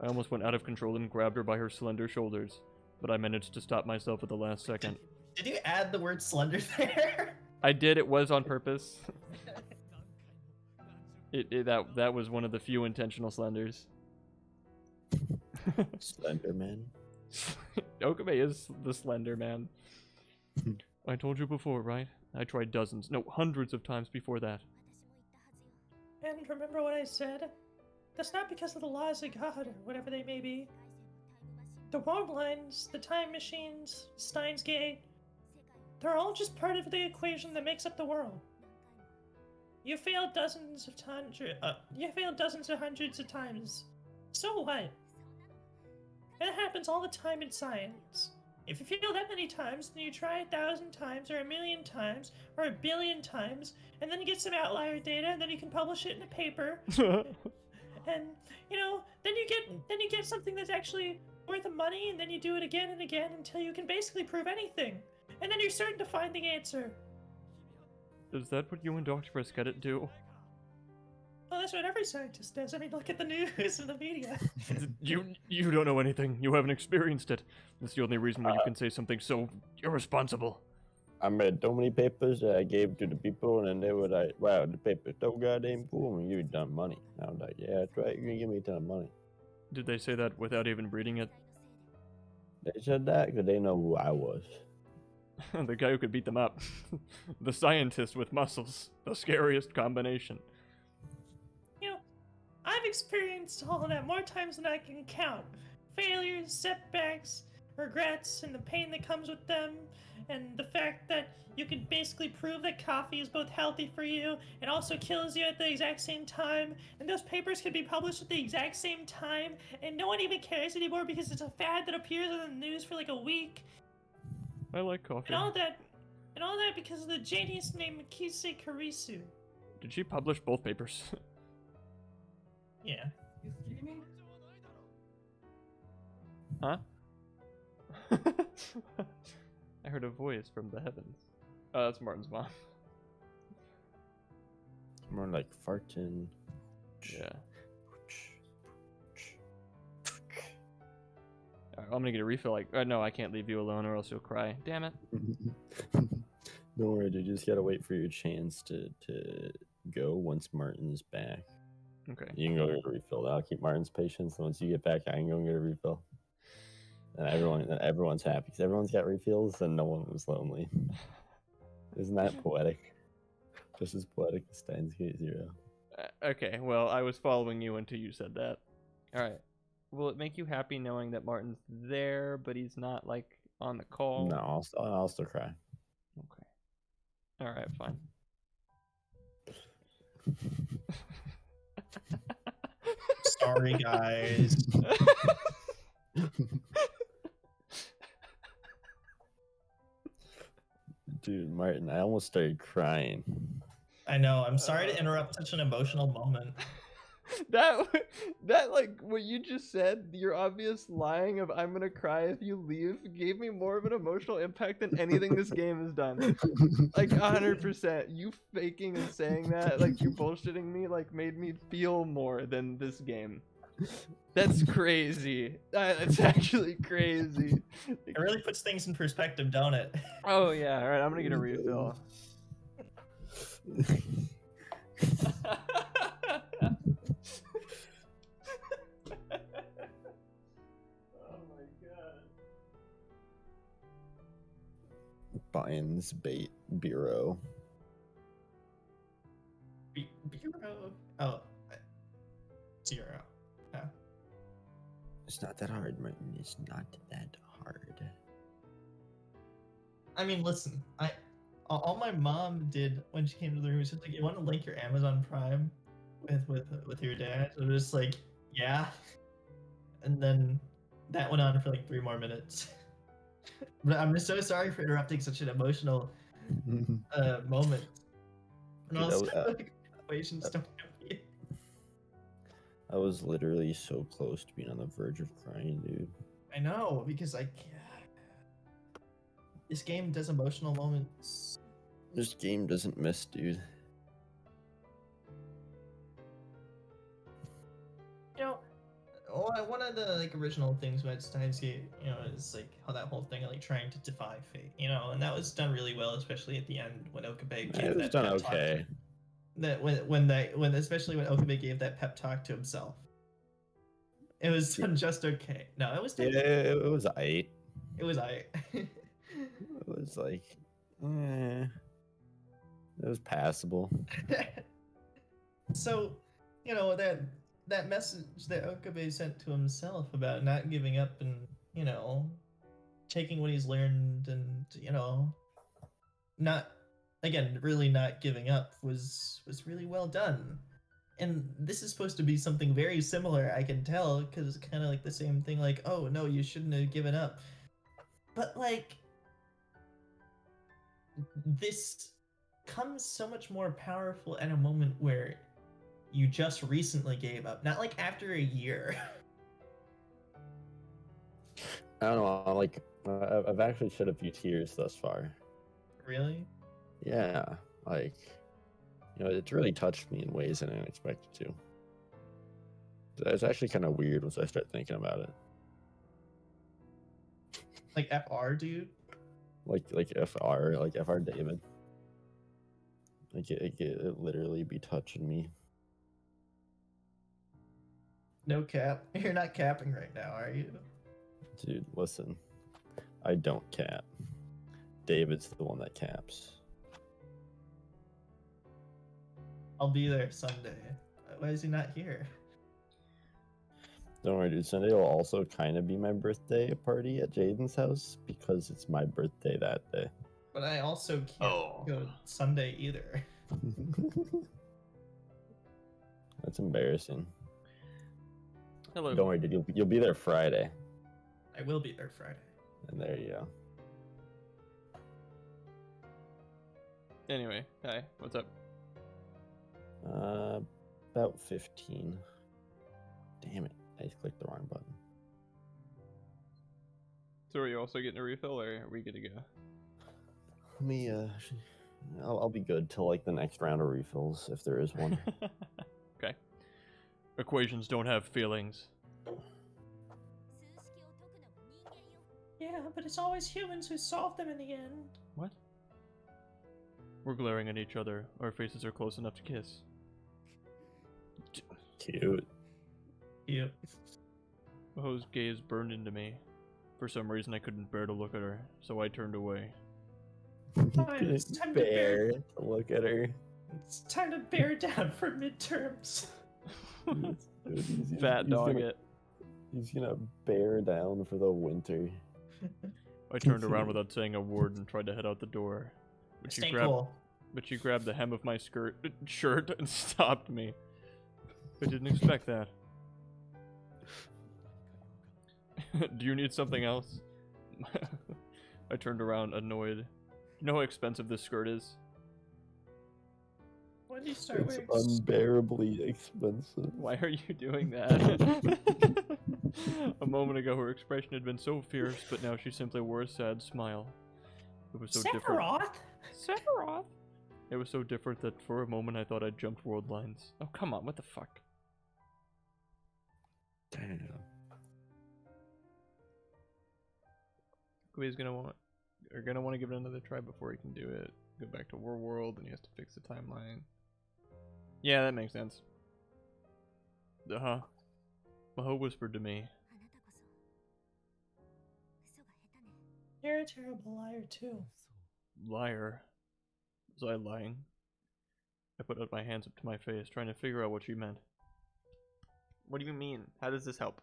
I almost went out of control and grabbed her by her slender shoulders, but I managed to stop myself at the last second. Did you add the word slender there? I did. It was on purpose. That was one of the few intentional slenders. Slenderman. Okame is the slender man. I told you before, right? I tried dozens, no, hundreds of times before that. And remember what I said? That's not because of the laws of God or whatever they may be. The world lines, the time machines, Steins Gate, they're all just part of the equation that makes up the world. You failed dozens of hundreds of times. So what? It happens all the time in science. If you fail that many times, then you try 1,000 times, or 1,000,000 times, or 1,000,000,000 times, and then you get some outlier data, and then you can publish it in a paper. And you know, then you get something that's actually worth the money, and then you do it again and again until you can basically prove anything. And then you're certain to find the answer. Is that what you and Dr. Prescott do? Well, that's what every scientist does. I mean, look at the news and the media. You don't know anything. You haven't experienced it. That's the only reason why you can say something so irresponsible. I read so many papers that I gave to the people, and they were like, wow, the paper's so goddamn cool, and you've done money. And I was like, yeah, that's right, you're gonna give me a ton of money. Did they say that without even reading it? They said that because they know who I was. The guy who could beat them up. The scientist with muscles. The scariest combination. You know, I've experienced all of that more times than I can count. Failures, setbacks, regrets, and the pain that comes with them, and the fact that you can basically prove that coffee is both healthy for you and also kills you at the exact same time, and those papers can be published at the exact same time, and no one even cares anymore because it's a fad that appears in the news for like a week. I like coffee. And all that because of the genius named Makise Kurisu. Did she publish both papers? Yeah. Huh? I heard a voice from the heavens. Oh, that's Martin's mom. More like farting. Yeah. Alright, I'm gonna get a refill. Like, no, I can't leave you alone or else you'll cry. Damn it. Don't worry, dude. You just gotta wait for your chance to go once Martin's back. Okay. You can go get a refill. I'll keep Martin's patience. And once you get back, I can go get a refill. And everyone's happy because everyone's got refills and no one was lonely. Isn't that poetic? Just as poetic as Steins Gate Zero. Okay, well, I was following you until you said that. All right. Will it make you happy knowing that Martin's there, but he's not like on the call? No, I'll still cry. Okay. All right, fine. Sorry, guys. Dude, Martin, I almost started crying. I know. I'm sorry to interrupt such an emotional moment. that like what you just said, your obvious lying of "I'm gonna cry if you leave" gave me more of an emotional impact than anything this game has done. Like 100%. You faking and saying that, like you bullshitting me, like made me feel more than this game. That's crazy. That's actually crazy. It really puts things in perspective, don't it? Oh yeah. All right, I'm gonna get a refill. Binds Bait Bureau. Bureau? Oh. 0. Yeah. It's not that hard, Martin. It's not that hard. I mean, listen. All my mom did when she came to the room was just like, "You want to link your Amazon Prime with your dad?" So just like, yeah. And then that went on for like 3 more minutes. But I'm so sorry for interrupting such an emotional moment. And Dude, also, like, equations don't help you. I was literally so close to being on the verge of crying, dude. I know, because this game does emotional moments. This game doesn't miss, dude. You know, one of the like original things about Steins Gate, you know, is like how that whole thing of like trying to defy fate, you know, and that was done really well, especially at the end when Okabe gave It was that done pep talk. okay. When especially when Okabe gave that pep talk to himself. It was done just okay. No, it was done. Yeah, it was aight. It was I. It was like, it was passable. So, you know, that message that Okabe sent to himself about not giving up and, you know, taking what he's learned and, you know, really not giving up was really well done. And this is supposed to be something very similar, I can tell, because it's kind of like the same thing, like, oh, no, you shouldn't have given up. But, like, this comes so much more powerful at a moment where you just recently gave up, not like after a year. I don't know, like, I've actually shed a few tears thus far. Really? Yeah, like, you know, it's really touched me in ways I didn't expect it to. It's actually kind of weird once I start thinking about it. Like FR, dude? Like FR David. Like it literally be touching me. No cap. You're not capping right now, are you? Dude, listen. I don't cap. David's the one that caps. I'll be there Sunday. Why is he not here? Don't worry, dude. Sunday will also kind of be my birthday party at Jaden's house because it's my birthday that day. But I also can't go Sunday either. That's embarrassing. Hello. Don't worry, dude. You'll be there Friday. I will be there Friday. And there you go. Anyway, hi. What's up? About 15. Damn it. I just clicked the wrong button. So are you also getting a refill, or are we good to go? Let me, I'll be good till like the next round of refills, if there is one. Okay. Equations don't have feelings. Yeah, but it's always humans who solve them in the end. What? We're glaring at each other. Our faces are close enough to kiss. Cute. Cute. Maho's gaze burned into me. For some reason, I couldn't bear to look at her, so I turned away. Fine, it's time to bear. Look at her. It's time to bear down for midterms. Dude, Fat dog gonna, it. He's gonna bear down for the winter. I turned around without saying a word and tried to head out the door. But Stay cool. she grabbed the hem of my shirt and stopped me. I didn't expect that. Do you need something else? I turned around, annoyed. You know how expensive this skirt is? When do you start It's wearing unbearably expensive. Why are you doing that? A moment ago, her expression had been so fierce, but now she simply wore a sad smile. It was so different. Sephiroth? It was so different that for a moment I thought I'd jumped world lines. Oh, come on, what the fuck? Damn. Kui's gonna want to give it another try before he can do it. Go back to War World, and he has to fix the timeline. Yeah, that makes sense. Maho whispered to me. You're a terrible liar too. Liar? Was I lying? I put out my hands up to my face, trying to figure out what she meant. What do you mean? How does this help?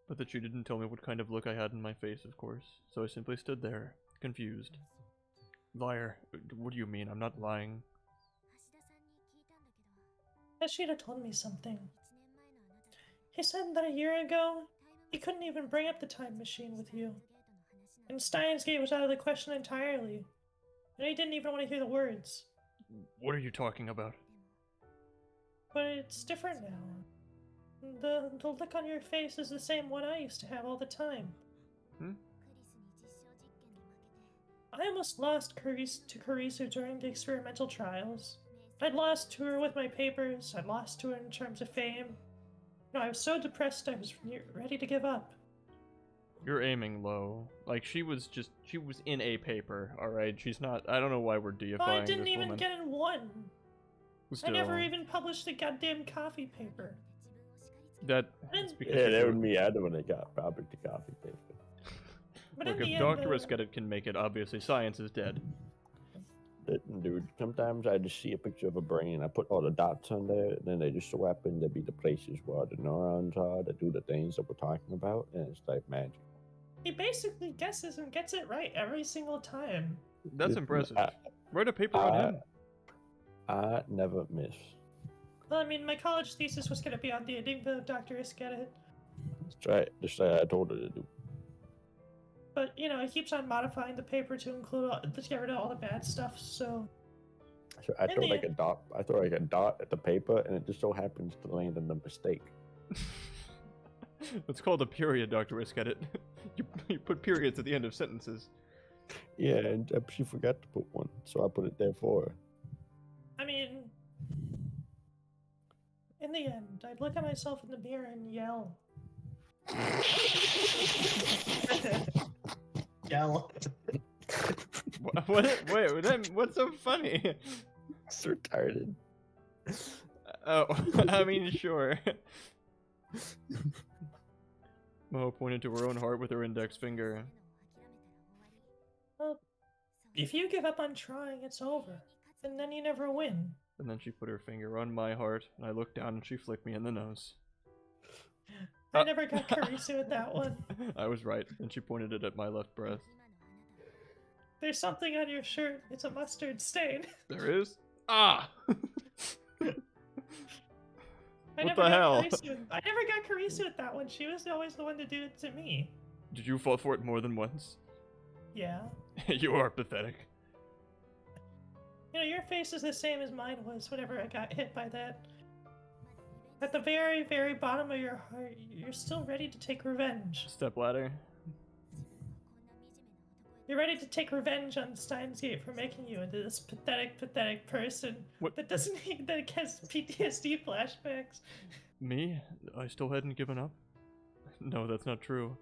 But that she didn't tell me what kind of look I had in my face, of course, so I simply stood there, confused. Liar? What do you mean? I'm not lying. Yoshida told me something. He said that a year ago, he couldn't even bring up the time machine with you. And Steins Gate was out of the question entirely. And he didn't even want to hear the words. What are you talking about? But it's different now. The look on your face is the same one I used to have all the time. I almost lost to Kurisu during the experimental trials. I'd lost to her with my papers, I'd lost to her in terms of fame. No, I was so depressed I was ready to give up. You're aiming low. Like, she was in a paper, alright? She's not, I don't know why we're deifying I didn't this even woman. get in one. Still, I never even published a goddamn coffee paper. That's And- because Yeah, you that do would it. be Adam when it got Robert the coffee paper. But Look, in the if end, Dr. Isketit can make it, obviously science is dead. Dude, sometimes I just see a picture of a brain, I put all the dots on there, and then they just so happen to be the places where the neurons are that do the things that we're talking about, and it's like magic. he basically guesses and gets it right every single time. That's Listen, impressive. Write a paper on him. I never miss. Well, I mean, my college thesis was going to be on the enigma of Dr. Isketit. That's right, just like I told her to do. But, you know, he keeps on modifying the paper to include to get rid of all the bad stuff, so... So I In throw the like end- a dot. I throw like a dot at the paper, and it just so happens to land in the mistake. It's called a period, Dr. Isketit. You put periods at the end of sentences. Yeah, and she forgot to put one, so I put it there for her. I mean... In the end, I'd look at myself in the mirror and yell. Yell. What's so funny? It's retarded. Oh, I mean, sure. Mo pointed to her own heart with her index finger. Well, if you give up on trying, it's over. And then you never win. And then she put her finger on my heart, and I looked down and she flicked me in the nose. I never got Kurisu with that one. I was right, and she pointed it at my left breast. There's something on your shirt. It's a mustard stain. There is? Ah! I What never the got hell? I never got Kurisu with that one. She was always the one to do it to me. Did you fall for it more than once? Yeah. You are pathetic. You know, your face is the same as mine was whenever I got hit by that. At the very, very bottom of your heart, you're still ready to take revenge. Stepladder. You're ready to take revenge on Steins Gate for making you into this pathetic, pathetic person What? that that has PTSD flashbacks. Me? I still hadn't given up? No, that's not true.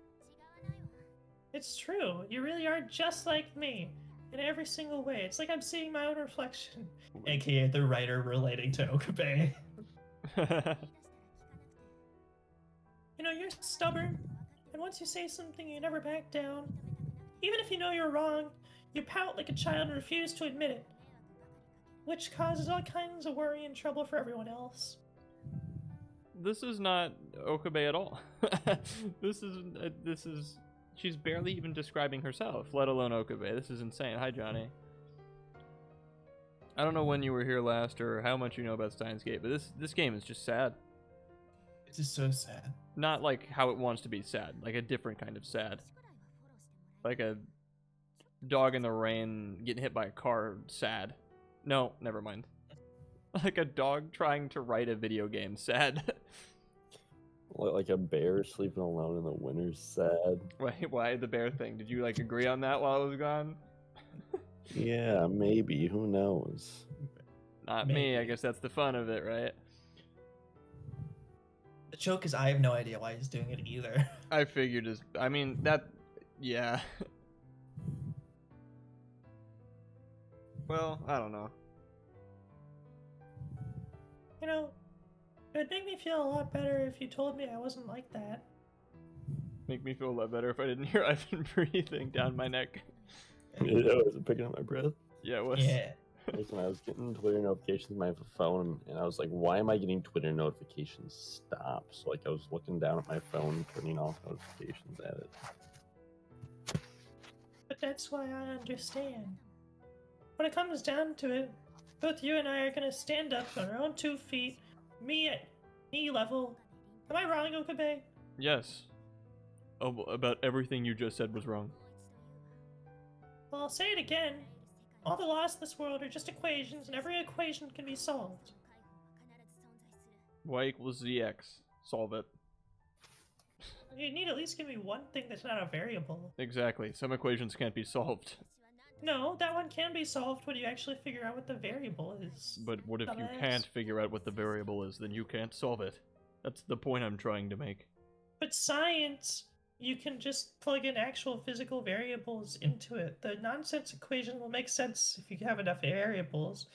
It's true. You really are just like me. in every single way. It's like I'm seeing my own reflection. AKA the writer relating to Okabe. You know, you're stubborn, and once you say something, you never back down. Even if you know you're wrong, you pout like a child and refuse to admit it, which causes all kinds of worry and trouble for everyone else. This is not Okabe at all. This is she's barely even describing herself, let alone Okabe. This is insane. Hi, Johnny. I don't know when you were here last or how much you know about Str0ke, but this game is just sad. It's just so sad. Not like how it wants to be sad, like a different kind of sad. Like a dog in the rain getting hit by a car sad. No, never mind. Like a dog trying to write a video game sad. Like a bear sleeping alone in the winter's sad. Why the bear thing? Did you like agree on that while I was gone? Yeah, maybe. Who knows? Not me. I guess that's the fun of it, right? The joke is I have no idea why he's doing it either. I figured as I mean that yeah. Well, I don't know. You know, it would make me feel a lot better if you told me I wasn't like that. Make me feel a lot better if I didn't hear Ivan breathing down my neck. Yeah, was it picking up my breath? Yeah, it was. Yeah. Like when I was getting Twitter notifications on my phone, and I was like, why am I getting Twitter notifications? Stop. So like I was looking down at my phone, turning off notifications at it. But that's why I understand. When it comes down to it, both you and I are gonna stand up on our own 2 feet, me at knee level. Am I wrong, Okabe? Yes. Oh, about everything you just said was wrong. Well, I'll say it again. All the laws in this world are just equations, and every equation can be solved. Y equals ZX. Solve it. You need to at least give me one thing that's not a variable. Exactly. Some equations can't be solved. No, that one can be solved when you actually figure out what the variable is. But what if you Dumbass. can't figure out what the variable is? Then you can't solve it. That's the point I'm trying to make. But science, you can just plug in actual physical variables into it. The nonsense equation will make sense if you have enough variables.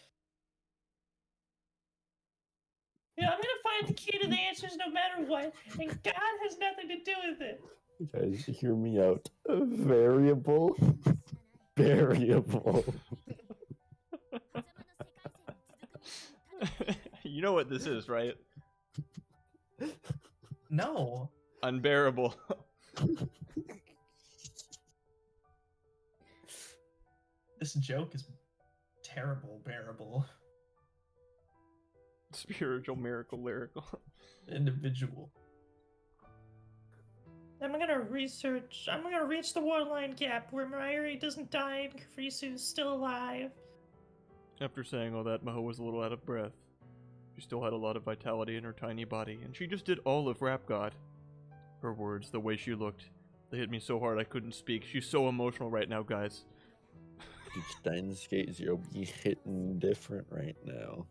Yeah, I'm gonna find the key to the answers no matter what, and God has nothing to do with it. You guys, hear me out. A variable. Variable. You know what this is, right? No. Unbearable. This joke is terrible, bearable, Spiritual, miracle, lyrical. individual. I'm gonna reach the waterline gap where Mayuri doesn't die and Kafrisu's still alive. After saying all that, Maho was a little out of breath. She still had a lot of vitality in her tiny body, and she just did all of Rap God. Her words, the way she looked, they hit me so hard I couldn't speak. She's so emotional right now, guys. Str0ke, you'll be hitting different right now.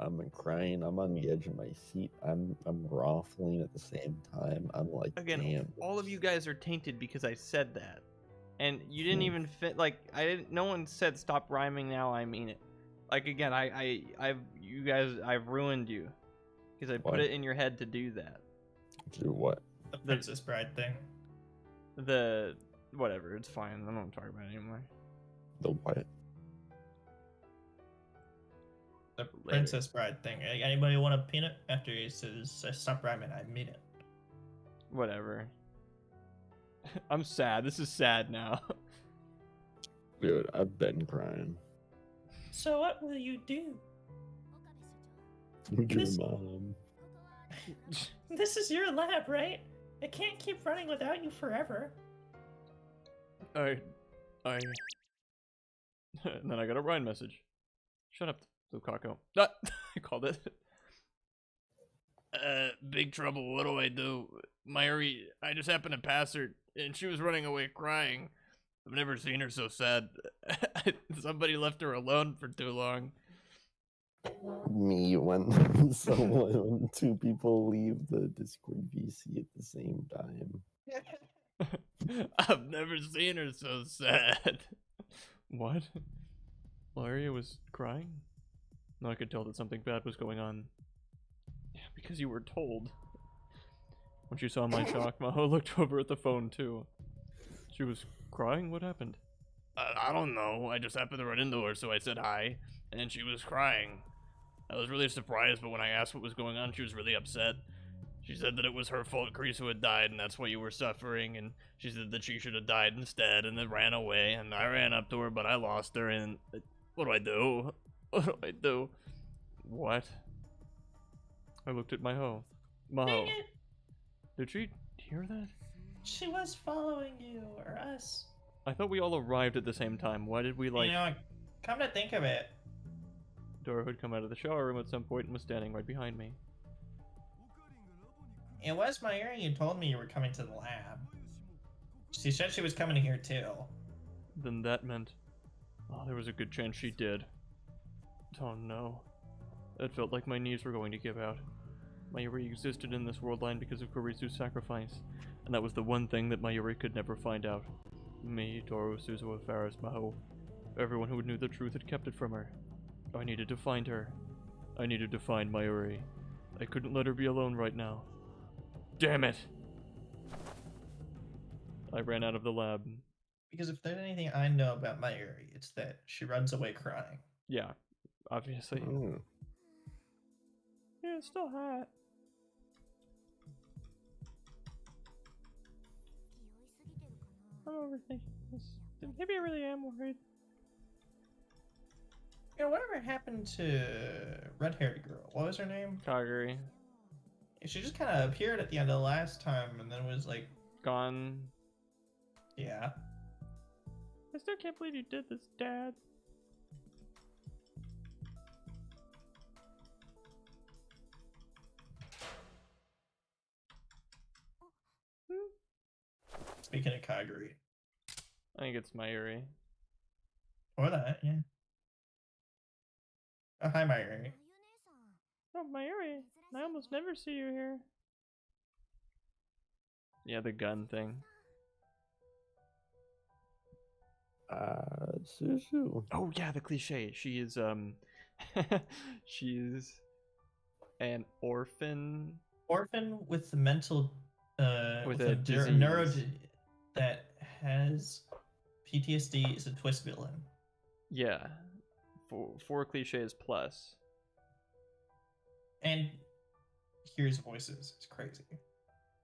I'm crying. I'm on the edge of my seat. I'm ruffling at the same time. I'm like, Again, damn. all of you guys are tainted because I said that. And you didn't even fit, like, no one said stop rhyming now, I mean it. Like, again, I've ruined you. Because I put What? it in your head to do that. Do what? The Princess Bride thing. Whatever, it's fine. I don't want to talk about it anymore. The what? The Princess Bride thing. Anybody want a peanut? After he says, stop rhyming, I mean it. Whatever. I'm sad. This is sad now. Dude, I've been crying. So what will you do? Your This- mom. This is your lab, right? It can't keep running without you forever. I and then I got a Ryan message. Shut up, Str0ke. Ah, I called it. Big trouble. What do I do? Mayuri, I just happened to pass her, and she was running away crying. I've never seen her so sad. Somebody left her alone for too long. Me when when two people leave the Discord VC at the same time. I've never seen her so sad. What? Valeria was crying? No, I could tell that something bad was going on. Yeah, because you were told. When she saw my shock, Maho looked over at the phone too. She was crying? What happened? I don't know. I just happened to run into her, so I said hi, and she was crying. I was really surprised, but when I asked what was going on, she was really upset. She said that it was her fault Karisu had died, and that's why you were suffering, and she said that she should have died instead, and then ran away, and I ran up to her, but I lost her, and... What do I do? What do I do? What? I looked at Maho. Maho. Dang it! Did she hear that? She was following you, or us. I thought we all arrived at the same time. Why did we, like... You know, come to think of it, Dora had come out of the shower room at some point and was standing right behind me. it was Mayuri who told me you were coming to the lab. She said she was coming here too. Then that meant... Oh, there was a good chance she did. Oh no. It felt like my knees were going to give out. Mayuri existed in this world line because of Kurisu's sacrifice, and that was the one thing that Mayuri could never find out. Me, Toru, Suzuha, Faris, Maho. Everyone who knew the truth had kept it from her. I needed to find her. I needed to find Mayuri. I couldn't let her be alone right now. Damn it! I ran out of the lab. Because if there's anything I know about Mayuri, it's that she runs away crying. Yeah, obviously. Mm. Yeah, it's still hot. I'm overthinking this. Maybe I really am worried. You know, whatever happened to red-haired girl? What was her name? Kaguri. She just kind of appeared at the end of the last time and then was like, Gone. yeah. I still can't believe you did this, Dad. Speaking of Kaguri. I think it's Mayuri. Or that, yeah. Oh, hi, Mayuri. Oh, Mayuri. I almost never see you here. Yeah, the gun thing. Suzu. Oh yeah, the cliche. She is she's an orphan. Orphan with mental, With with a disease. that has PTSD, is a twist villain. Yeah. Four cliches plus. And hears voices. It's crazy.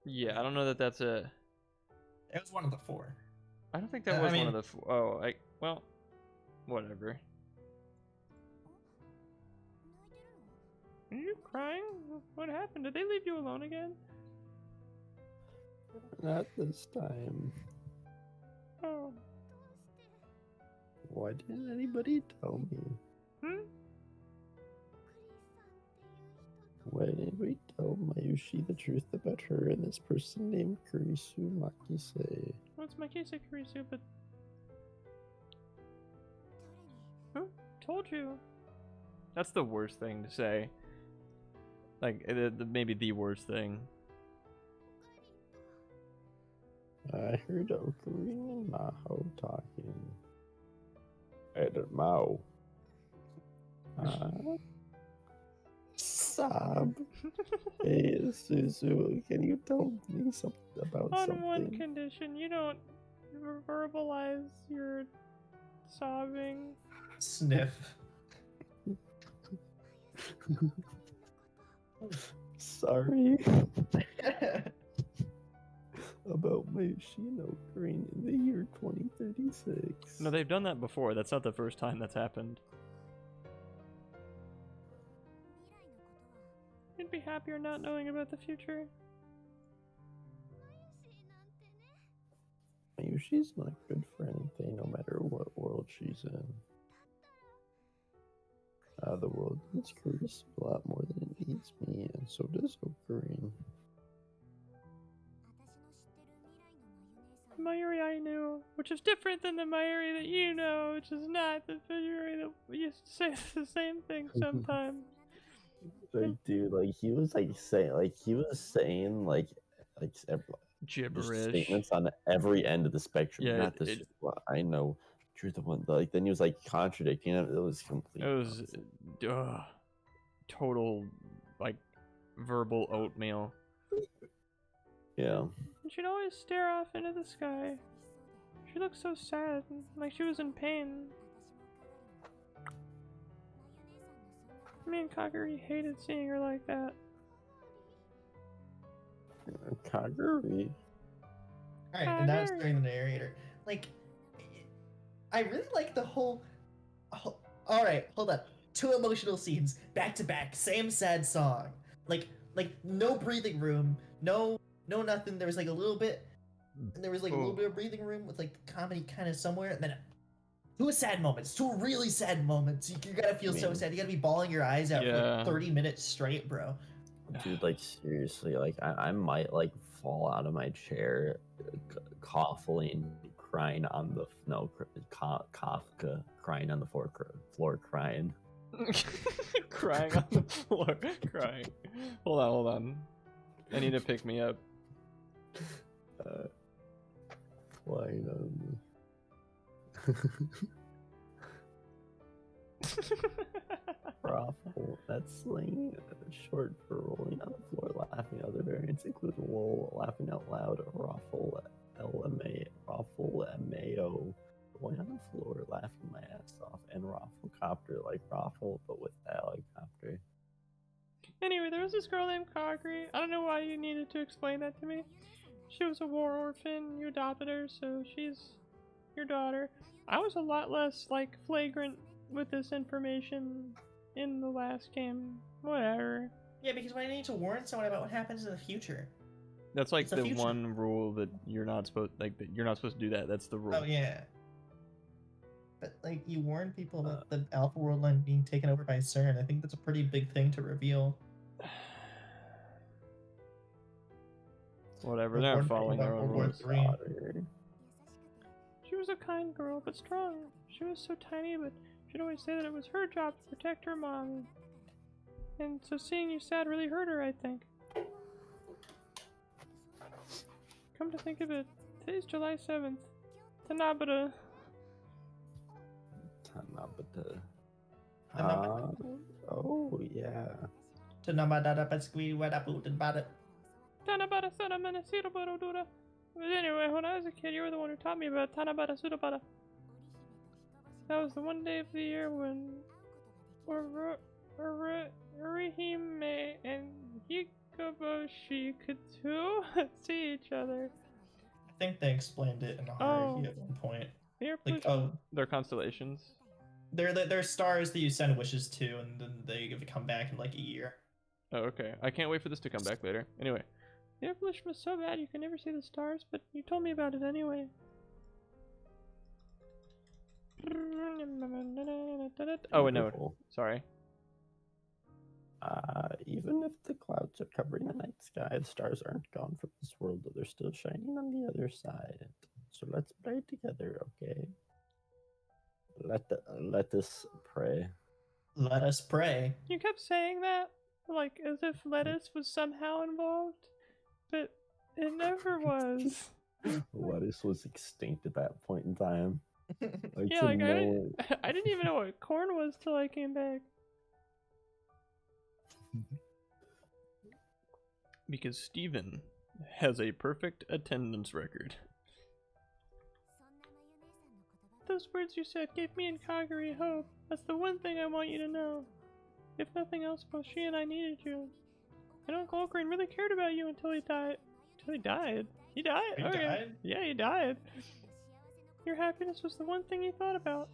Yeah, I don't know that that's a... It was one of the four. I don't think that I was one mean- of the oh, well, whatever. Are you crying? What happened? Did they leave you alone again? Not this time. Oh. Why didn't anybody tell me? Hmm? Why didn't anybody tell Mayushi the truth about her and this person named Kurisu Makise? Well, it's Makise Kurisu, but... Who told you? That's the worst thing to say. Like, maybe the worst thing. I heard Okarin and Maho talking. And Mao. Sob. Hey, Suzu, can you tell me something about On something? one condition, you don't verbalize your sobbing. Sniff. Sorry. About Mayushi and Okarin in the year 2036. No, they've done that before. That's not the first time that's happened. You'd be happier not knowing about the future. Mayushi's not good for anything, no matter what world she's in. The world needs Kurisu a lot more than it needs me, and so does Okarin. The Mayuri I knew, which is different than the Mayuri that you know, which is not the Mayuri that we used to say the same thing sometimes. Like, dude, like he was saying Gibberish. statements on every end of the spectrum. Yeah, not this. Well, I know You're the one. Like then he was like contradicting it. It was complete. It was nonsense. total like verbal oatmeal. Yeah. And she'd always stare off into the sky. She looked so sad, like she was in pain. Me and Kaguri hated seeing her like that. Kaguri. All right, and that's during the narrator. Like, I really like the whole. All right, hold up. 2 emotional scenes back to back, same sad song. Like no breathing room, no nothing. There was like a little bit, and there was like a little bit of breathing room with like the comedy kind of somewhere, and then 2 sad moments, 2 really sad moments. You gotta feel so sad. You gotta be bawling your eyes out for like 30 minutes straight, bro. Dude, like seriously, like I might like fall out of my chair, coughing, crying on the Kafka crying on the floor crying. Crying on the floor, crying. Hold on. I need to pick me up. Flying on. Raffle, that's slang short for rolling on the floor, laughing. Other variants include lol, laughing out loud, raffle, LMA, raffle, MAO, rolling on the floor, laughing my ass off, and raffle copter, like raffle, but with the helicopter. Anyway, there was this girl named Kaguri. I don't know why you needed to explain that to me. She was a war orphan. You adopted her, so she's your daughter. I was a lot less, like, flagrant with this information in the last game. Whatever. Yeah, because I need to warn someone about what happens in the future. That's like It's the the future. one rule that you're not supposed that you're not supposed to do that. That's the rule. Oh yeah. But like you warn people about the Alpha World Line being taken over by Cr0n. I think that's a pretty big thing to reveal. Whatever, Or they're warn following people their about own World War rules. III. She was a kind girl, but strong. She was so tiny, but she'd always say that it was her job to protect her mom. And so seeing you sad really hurt her, I think. Come to think of it, today's July 7th. Tanabata. Tanabata. Tanabata. Oh yeah. Tanabata Pasqui Wadaputanbata. Tanabata Sadamana Sudabara Dura. But anyway, when I was a kid, you were the one who taught me about Tanabata Sudabara. That was the one day of the year when Orihime and Hikoboshi could see each other. I think they explained it in Haruhi at one point. They're constellations. They're stars that you send wishes to, and then they come back in like a year. Oh, okay. I can't wait for this to come back later. Anyway, the evolution was so bad you could never see the stars, but you told me about it anyway. Oh, wait, no. Sorry. Even if the clouds are covering the night sky, the stars aren't gone from this world, they're still shining on the other side. So let's pray together, okay? Let us pray. Let us pray. You kept saying that, like as if lettuce was somehow involved, but it never was. Lettuce was extinct at that point in time. Like, yeah, like I didn't even know what corn was till I came back. Because Steven has a perfect attendance record. Those words you said gave me and Kaguri hope. That's the one thing I want you to know. If nothing else, both she and I needed you. And Uncle Col0n really cared about you until he died. Until he died? He died? He Okay. died? Yeah, he died. Your happiness was the one thing he thought about.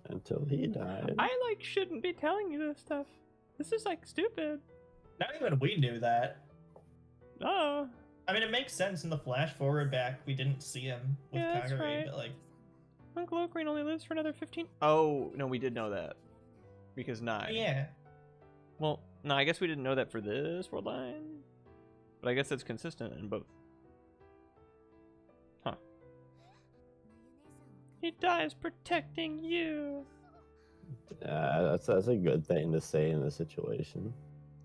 Until he died. I, like, shouldn't be telling you this stuff. This is, like, stupid. Not even we knew that. Oh. I mean, it makes sense in the flash forward back. We didn't see him with Yeah, that's Kaguri, right. but like, Uncle Col0n only lives for another 15. Oh, no, we did know that. Because Nye. yeah. Well, no, I guess we didn't know that for this world line. But I guess that's consistent in both. Huh. He dies protecting you. That's a good thing to say in this situation.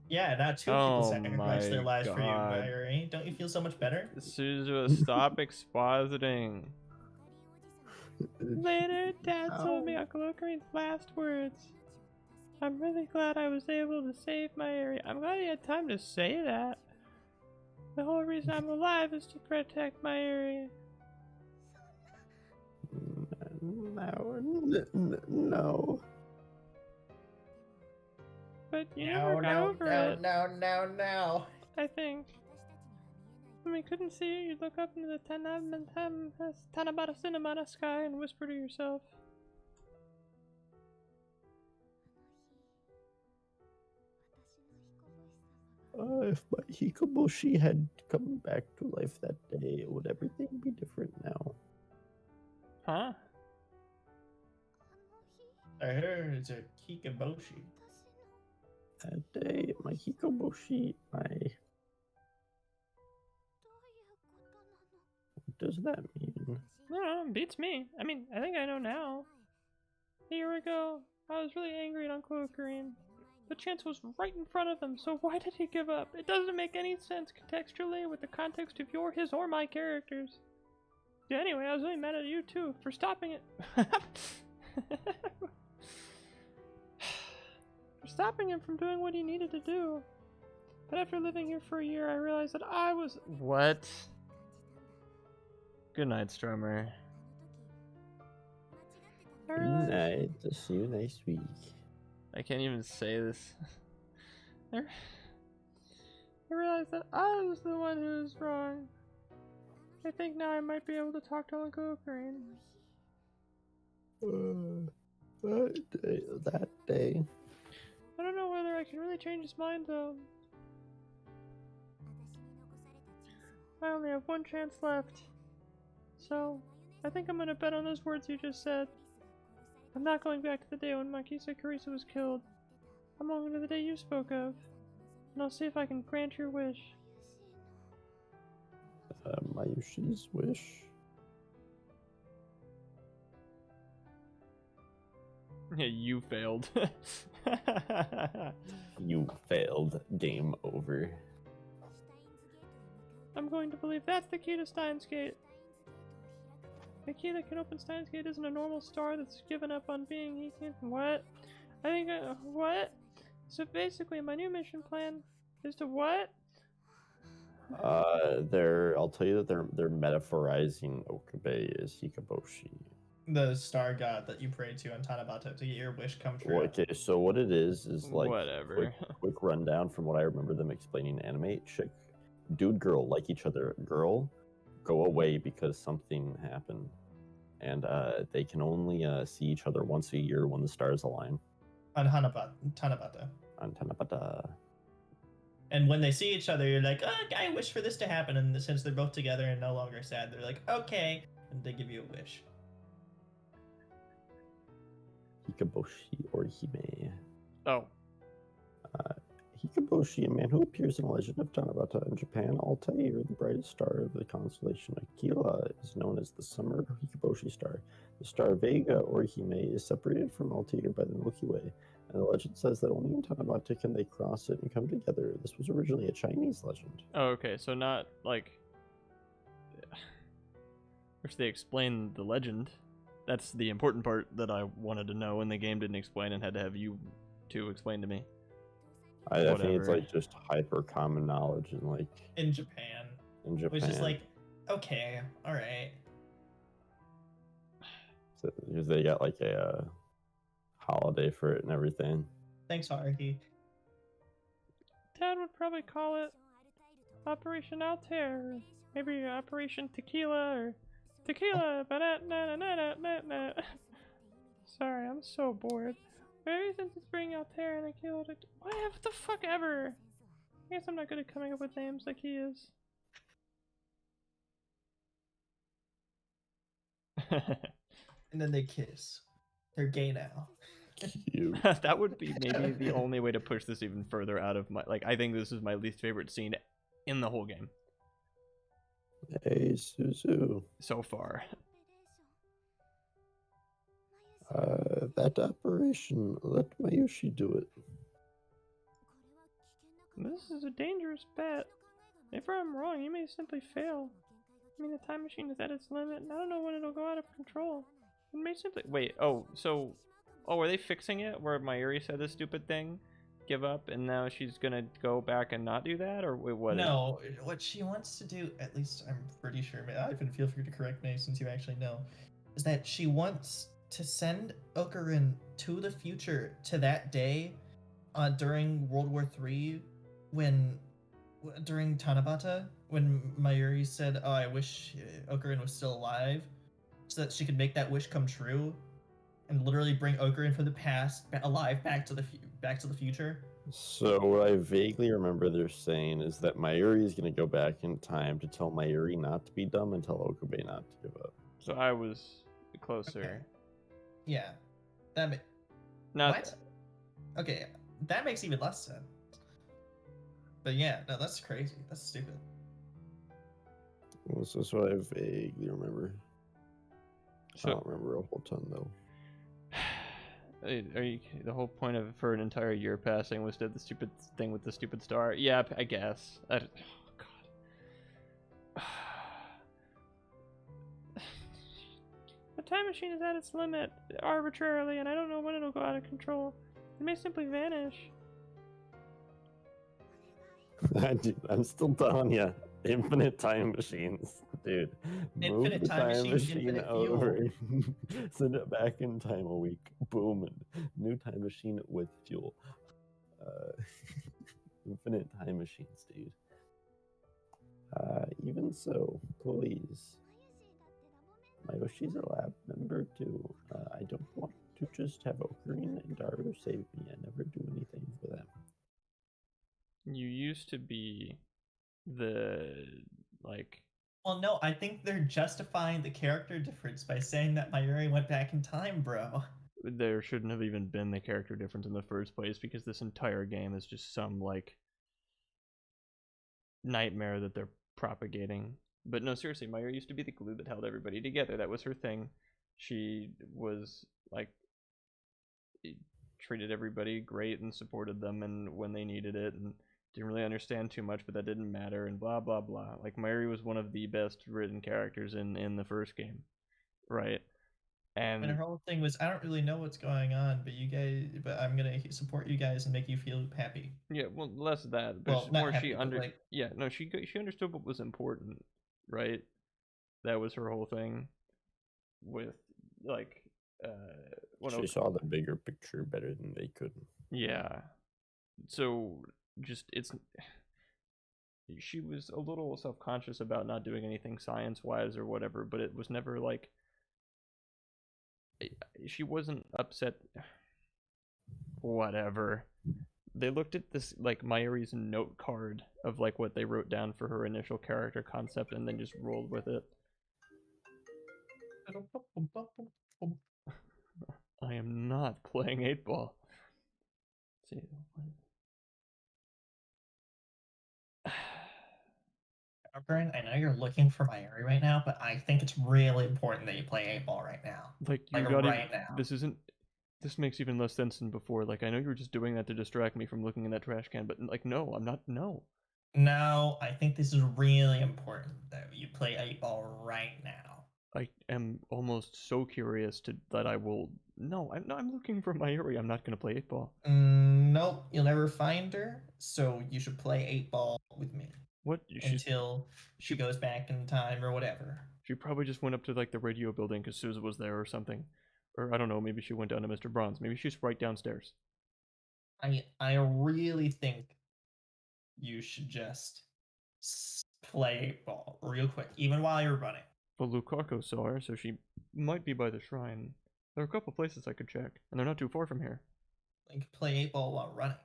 Yeah, not two people sacrificed their lives for you, Kaguri. Don't you feel so much better? Suzuha, stop expositing. Later, Dad told me Uncle Okarin's last words. I'm really glad I was able to save my area. I'm glad he had time to say that. The whole reason I'm alive is to protect my area. No. But you never got over it, No. I think. When we couldn't see you, you'd look up into the Tanabata Cinemata sky and whisper to yourself. If my Hikoboshi had come back to life that day, would everything be different now? Huh? I heard it's a Kikaboshi. That day, my Hikoboshi, What does that mean? I don't know, beats me. I mean, I think I know now. A year ago, I was really angry at Uncle Okarin. The chance was right in front of him, so why did he give up? It doesn't make any sense contextually with the context of his, or my characters. Yeah, anyway, I was really mad at you too, for stopping it. For stopping him from doing what he needed to do. But after living here for a year, I realized that I was— What? Good night, Strummer. I Good realized— night. See you next week. I can't even say this. I realized that I was the one who was wrong. I think now I might be able to talk to Uncle Okarin. That day. I don't know whether I can really change his mind though. I only have one chance left. So, I think I'm gonna bet on those words you just said. I'm not going back to the day when Makisa Karisa was killed. I'm going to the day you spoke of. And I'll see if I can grant your wish. Mayushi's wish? Yeah, you failed. You failed. Game over. I'm going to believe that's the key to Steins Gate. The key that can open Steins Gate isn't a normal star that's given up on being he can— What? I think— what? So basically my new mission plan is to what? I'll tell you that they're metaphorizing Okabe as Hikoboshi. The star god that you pray to on Tanabata to get your wish come true. Okay, so what it is like Whatever. quick rundown from what I remember them explaining in anime. Chick, dude, girl like each other. Girl, go away because something happened, and they can only see each other once a year when the stars align. On Tanabata. On Tanabata. And when they see each other, you're like, oh, I wish for this to happen. And since they're both together and no longer sad, they're like, okay. And they give you a wish. Hikoboshi or Hime. Oh. Hikoboshi, a man who appears in the legend of Tanabata in Japan, Altair, the brightest star of the constellation Aquila, is known as the summer Hikoboshi star. The star Vega or Hime is separated from Altair by the Milky Way, and the legend says that only in Tanabata can they cross it and come together. This was originally a Chinese legend. Oh, okay, so not like— Which they explain the legend. That's the important part that I wanted to know, and the game didn't explain and had to have you two explain to me. I think it's Whatever. like just hyper common knowledge in like In Japan. in Japan. Which is like, okay, alright. So, because they got like a holiday for it and everything. Thanks, Haruhi. Dad would probably call it Operation Altair, or maybe Operation Tequila, or Tequila. Sorry, I'm so bored. Maybe since it's bringing Altair and Tequila to— what the fuck ever. I guess I'm not good at coming up with names like he is. And then they kiss. They're gay now. Cute. That would be maybe the only way to push this even further out of my— like, I think this is my least favorite scene in the whole game Hey, Suzu. so far. That operation, let Mayushi do it. This is a dangerous bet. If I'm wrong, you may simply fail. I mean, the time machine is at its limit, and I don't know when it'll go out of control. It may simply wait. Oh, so, oh, are they fixing it? Where Mayuri said this stupid thing, give up, and now she's gonna go back and not do that, or wait, what? No, what she wants to do, at least I'm pretty sure, Ivan, feel free to correct me since you actually know, is that she wants to send Col0n to the future to that day during World War III when, during Tanabata, when Mayuri said, oh, I wish Col0n was still alive, so that she could make that wish come true and literally bring Col0n from the past alive back to the future. So what I vaguely remember they're saying is that Mayuri is going to go back in time to tell Mayuri not to be dumb and tell Okabe not to give up. So I was closer. Yeah, that Not what? Okay, that makes even less sense. But yeah, no, that's crazy. That's stupid. This is what I vaguely remember. I so. don't remember a whole ton though. Are you, the whole point of for an entire year passing was did the stupid thing with the stupid star? Yeah, I guess. Oh god. The time machine is at its limit arbitrarily, and I don't know when it'll go out of control. It may simply vanish. I'm still telling you, infinite time machines, dude. Infinite Move the time time machine, infinite fuel. over, send it back in time a week. Boom, new time machine with fuel. Infinite time machines, dude. Even so, please. Mayoshi's a lab member too. I don't want to just have Col0n and Daru save me. I never do anything for them. You used to be the like. Well, no, I think they're justifying the character difference by saying that Mayuri went back in time, bro. There shouldn't have even been the character difference in the first place because this entire game is just some like nightmare that they're propagating. But no, seriously, Mayuri used to be the glue that held everybody together. That was her thing. She was like treated everybody great and supported them and when they needed it and didn't really understand too much, but that didn't matter and blah blah blah. Like Mayuri was one of the best written characters in the first game, right? And her whole thing was, I don't really know what's going on, but I'm gonna support you guys and make you feel happy. yeah, well, less of that, but Well, not more happy, she but like, yeah, no, she understood what was important, right? That was her whole thing with like when She saw the bigger picture better than they could. yeah. So just she was a little self-conscious about not doing anything science-wise or whatever, but it was never like she wasn't upset. Whatever. They looked at this like Mayuri's note card of like what they wrote down for her initial character concept and then just rolled with it. I am not playing 8-ball. Let's see. I know you're looking for Mayuri right now, but I think it's really important that you play 8-ball right now. Like Like you're not right even, now. this makes even less sense than before. Like I know you were just doing that to distract me from looking in that trash can, but like no, I'm not. No. No, I think this is really important that you play 8-ball right now. I am almost so curious that I will. No, I'm looking for Mayuri. I'm not gonna play 8-ball. Nope, you'll never find her. So you should play 8-ball with me. What? Until she goes back in time or whatever. She probably just went up to like the radio building because Sousa was there or something, or I don't know. Maybe she went down to Mr. Bronze. Maybe she's right downstairs. I really think you should just play 8-ball real quick, even while you're running. Well, Lukaku saw her, so she might be by the shrine. There are a couple places I could check, and they're not too far from here. Like play 8-ball while running.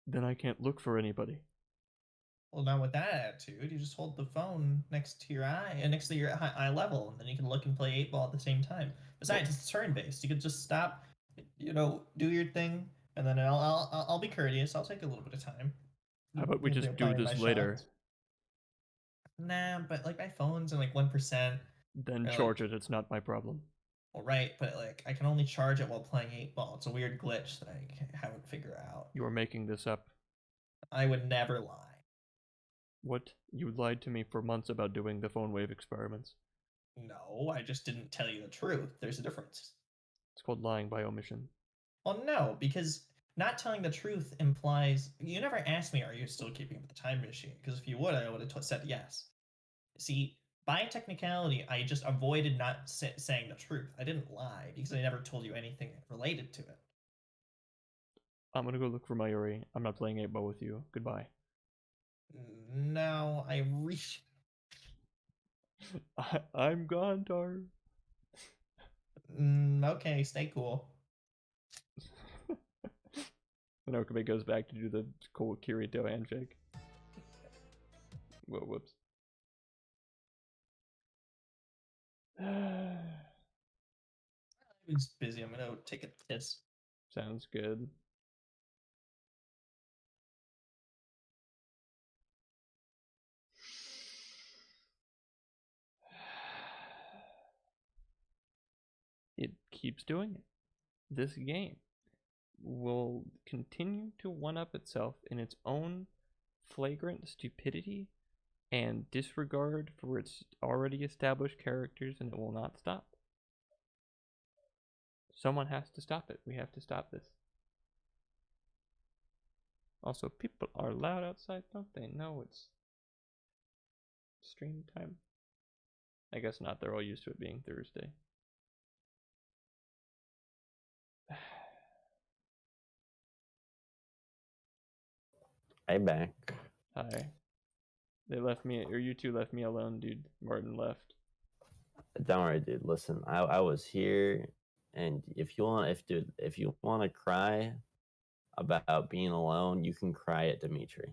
Then I can't look for anybody. Well, now with that attitude, you just hold the phone next to your eye, next to your eye level, and then you can look and play 8-ball at the same time. Besides, it's turn-based. You could just stop, do your thing, and then I'll be courteous. I'll take a little bit of time. How about we just do this later? Nah, but like my phone's in like 1%. Then charge it. It's not my problem. Well, right, but like I can only charge it while playing 8-ball. It's a weird glitch that I haven't figured out. You are making this up. I would never lie. What? You lied to me for months about doing the phone wave experiments. No, I just didn't tell you the truth. There's a difference. It's called lying by omission. Well, no, because not telling the truth implies you never asked me, "Are you still keeping up with the time machine?" Because if you would, I would have said yes. See, by technicality, I just avoided not saying the truth. I didn't lie because I never told you anything related to it. I'm gonna go look for Mayuri. I'm not playing 8 ball with you. Goodbye. No, I'm Gondar. Okay, stay cool. And Okabe goes back to do the cool Kirito handshake. Whoa, whoops. I was busy. I'm gonna take a piss. Sounds good. It keeps doing it. This game will continue to one-up itself in its own flagrant stupidity and disregard for its already established characters, and it will not stop. Someone has to stop it. We have to stop this. Also, people are loud outside, don't they? No, it's stream time. I guess not. They're all used to it being Thursday. I'm back. Hi. They left me, or you two left me alone, dude. Martin left. Don't worry, dude. Listen, I was here, and if you want to cry about being alone, you can cry at Dimitri.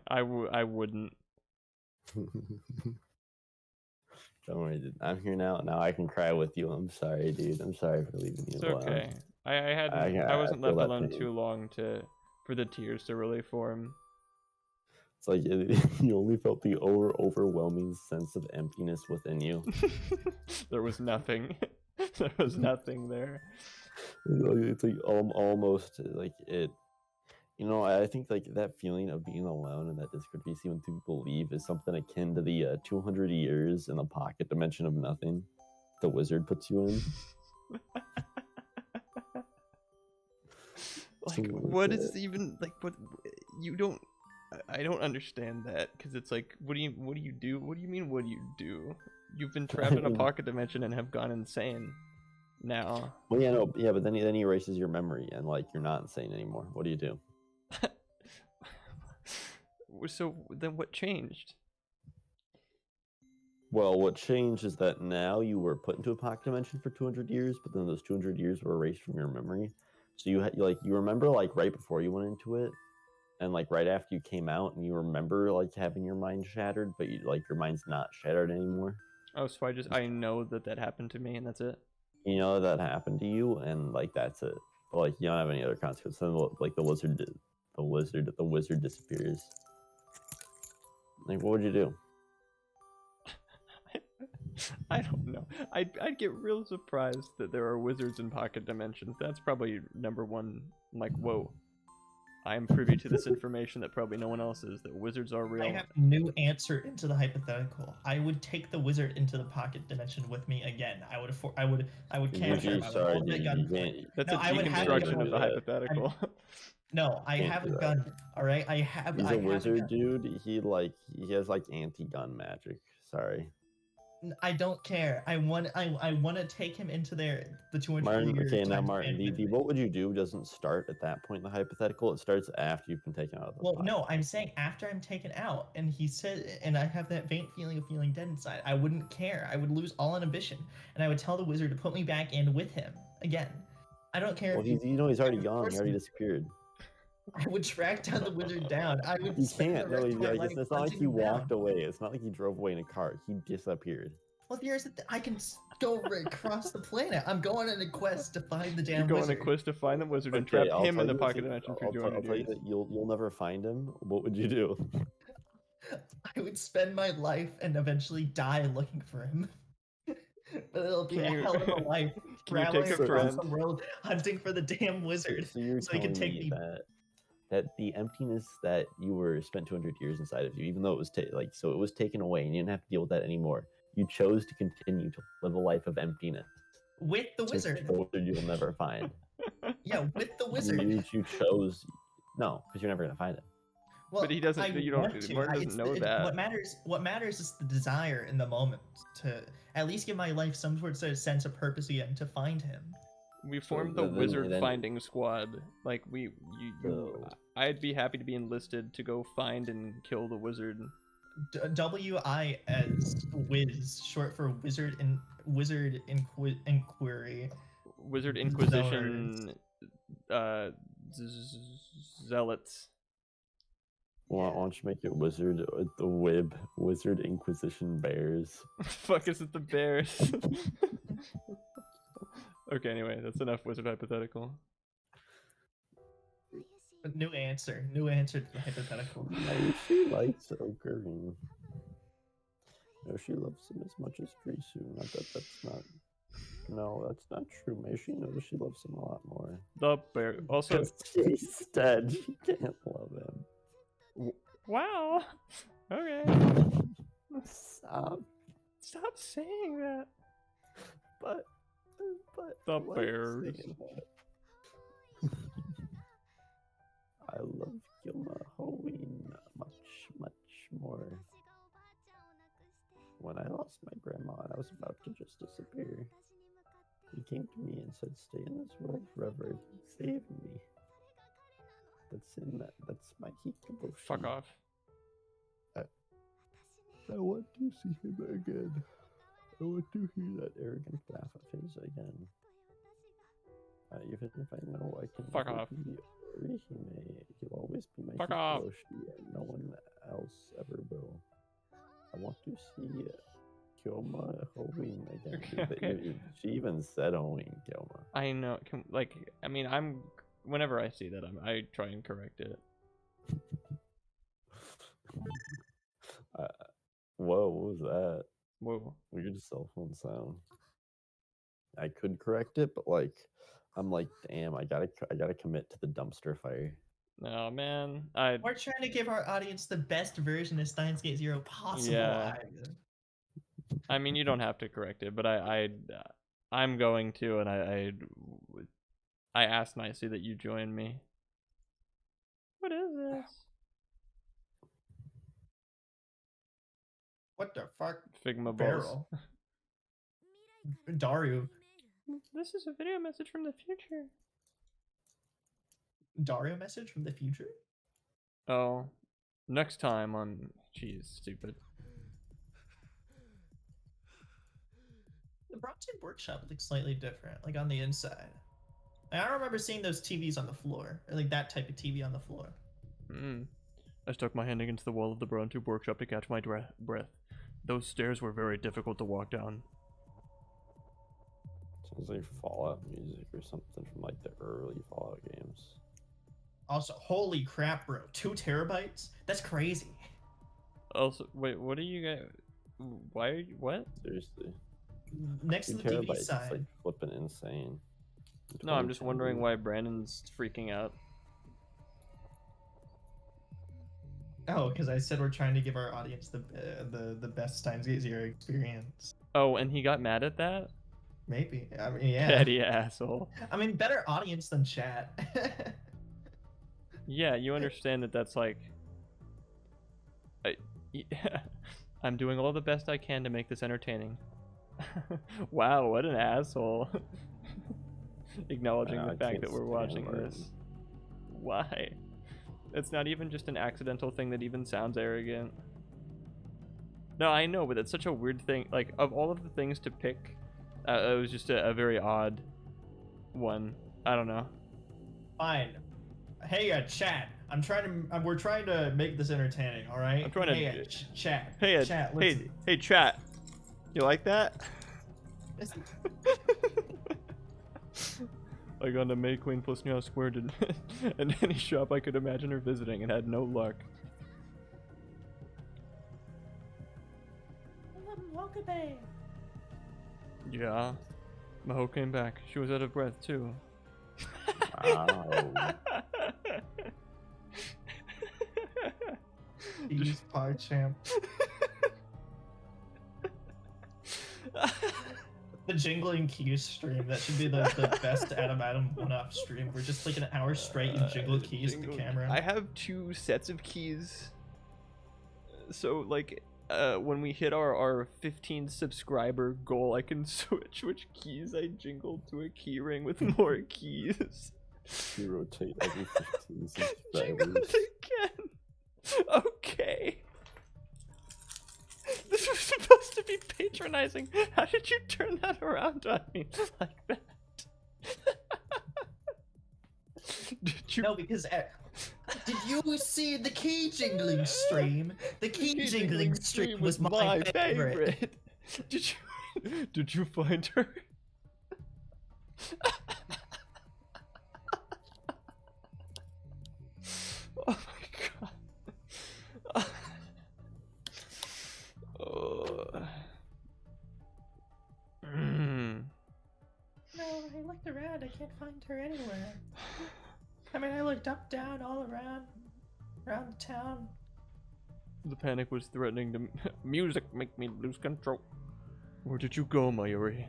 I wouldn't. Don't worry, dude. I'm here now. Now I can cry with you. I'm sorry, dude. I'm sorry for leaving you It's alone. okay. I wasn't feel left that alone pain. too long for the tears to really form. It's like you only felt the overwhelming sense of emptiness within you. There was nothing. There was nothing there. It's like almost like it. You know, I think like that feeling of being alone in that Discord VC when two people leave is something akin to the 200 years in the pocket dimension of nothing the wizard puts you in. Like, Something like what that. is even like? What you don't? I don't understand that because it's like, what do you do? What do you mean? What do you do? You've been trapped in a pocket dimension and have gone insane. Now. Well, yeah, no, yeah, but then he erases your memory and like you're not insane anymore. What do you do? So then, what changed? Well, what changed is that now you were put into a pocket dimension for 200 years, but then those 200 years were erased from your memory. So you remember like right before you went into it, and like right after you came out, and you remember like having your mind shattered, but your mind's not shattered anymore. Oh, so I know that happened to me, and that's it. You know that happened to you, and like that's it. But like you don't have any other consequences. Then like the wizard disappears. Like what would you do? I don't know. I'd get real surprised that there are wizards in pocket dimensions. That's probably number one. I'm like, whoa. I'm privy to this information that probably no one else is, that wizards are real. I have a new answer into the hypothetical. I would take the wizard into the pocket dimension with me again. I would capture him. I would hold my gun. That's No, a I would have deconstruction him of the hypothetical. No, I Can't have do a that. gun. All right, I have. He's I a have wizard, gun. dude. He has like anti-gun magic. Sorry, I don't care. I want to take him into the 200 Martin. year Okay, now time Martin, span with the me. what would you do doesn't start at that point in the hypothetical. It starts after you've been taken out of the Well, pocket. no, I'm saying after I'm taken out, and he said, and I have that faint feeling of feeling dead inside. I wouldn't care. I would lose all inhibition, and I would tell the wizard to put me back in with him again. I don't care. Well, if he's already gone. He already me. disappeared. I would track down the wizard down. I would. You spend can't. the No, rest of my life it's not like hunting he him down. walked away. It's not like he drove away in a car. He disappeared. Well, here's the I can go right across the planet. I'm going on a quest to find the damn You go on wizard. a quest to find the wizard and Okay, trap I'll him in tell the you pocket that- dimension for I'll 200 tell you years. that you'll never find him. What would you do? I would spend my life and eventually die looking for him. But it'll be Can a you- hell of a life can you traveling take a across friend? the world hunting for the damn wizard. So you're So he telling can take me me. that the emptiness that you were spent 200 years inside of you, even though it was so it was taken away and you didn't have to deal with that anymore. You chose to continue to live a life of emptiness. With the wizard. The wizard you'll never find. Yeah, with the wizard. You chose. No, because you're never gonna find it. Well, But he doesn't- I you don't- want to. Martin doesn't know that. What matters is the desire in the moment to at least give my life some sort of sense of purpose again to find him. We formed the then- wizard then- finding squad. Like I'd be happy to be enlisted to go find and kill the wizard. WIS Wiz, short for Wizard Inquiry. Wizard Inquisition zealots. Why don't you make it wizard the Wib Wizard Inquisition Bears? Fuck, is it the bears? Okay, anyway, that's enough wizard hypothetical. New answer to the hypothetical. No, she likes Col0n. No, she loves him as much as Str0ke. That's not. No, that's not true. Maybe she knows she loves him a lot more. The bear. Also, 'Cause she's dead. She can't love him. wow. Okay. Stop. Stop saying that. But The why are you bears. saying that? I love Col0n much more. When I lost my grandma and I was about to just disappear, he came to me and said, "Stay in this world forever. Save me." That's my hikaboshi. Fuck off. I want to see him again. I want to hear that arrogant laugh of his again. Even if I know I can Fuck never off. be Orihime, he'll always be my Fuck off. hikaboshi, and no one else ever will. I want to see Col0n again. Okay. She even said Hoin Col0n. I know. Whenever I see that, I try and correct it. Whoa, what was that? Whoa. Weird cell phone sound. I could correct it, but I'm like, damn, I gotta commit to the dumpster fire. No, man. We're trying to give our audience the best version of Steins Gate Zero possible. Yeah. I mean, you don't have to correct it, but I'm going to, and I asked nicely that you join me. What is this? What the fuck? Figma balls. Barrel. Dario. This is a video message from the future. Dario message from the future? Oh, next time on. Jeez, stupid. The Bronson workshop looks slightly different, like on the inside. I don't remember seeing those TVs on the floor, or like that type of TV on the floor. I stuck my hand against the wall of the Brontube workshop to catch my breath. Those stairs were very difficult to walk down. Sounds like Fallout music or something from like the early Fallout games. Also, holy crap, bro! 2 terabytes? That's crazy. Also, wait, what are you guys? Why are you, what? Seriously. Next to 2 the DVD terabytes, it's side. like flipping insane. No, I'm just 2010, wondering why Brandon's freaking out. Oh, because I said we're trying to give our audience the best Steins Gate Zero experience. Oh, and he got mad at that? Maybe. I mean, yeah. Petty asshole. I mean, better audience than chat. Yeah, you understand that that's like... I'm doing all the best I can to make this entertaining. Wow, what an asshole. Acknowledging I the fact can't that we're stand watching Martin. this. Why? It's not even just an accidental thing that even sounds arrogant. No, I know, but it's such a weird thing. Like, of all of the things to pick, it was just a very odd one. I don't know. Fine. Hey, chat. We're trying to make this entertaining. All right. I'm trying to- Hey, chat. Hey, chat. hey, chat. You like that? I got a May Queen plus Meow Squared in any shop I could imagine her visiting and had no luck. Welcome. Yeah. Maho came back. She was out of breath too. Wow. He's PogChamp. The jingling keys stream. That should be the best Adam one-off stream. We're just like an hour straight you jingle keys at the camera. I have 2 sets of keys. So like when we hit our 15 subscriber goal, I can switch which keys I jingle to a key ring with more keys. You rotate every 15 Jingle subscribers. it again. Okay. This was supposed to be patronizing. How did you turn that around on me like that? Did you? No, because did you see the key jingling stream? The key jingling stream was my favorite. Did you find her? Oh my god. Oh. No, I looked around. I can't find her anywhere. I mean, I looked up, down, all around the town. The panic was threatening to music make me lose control. Where did you go, Mayuri?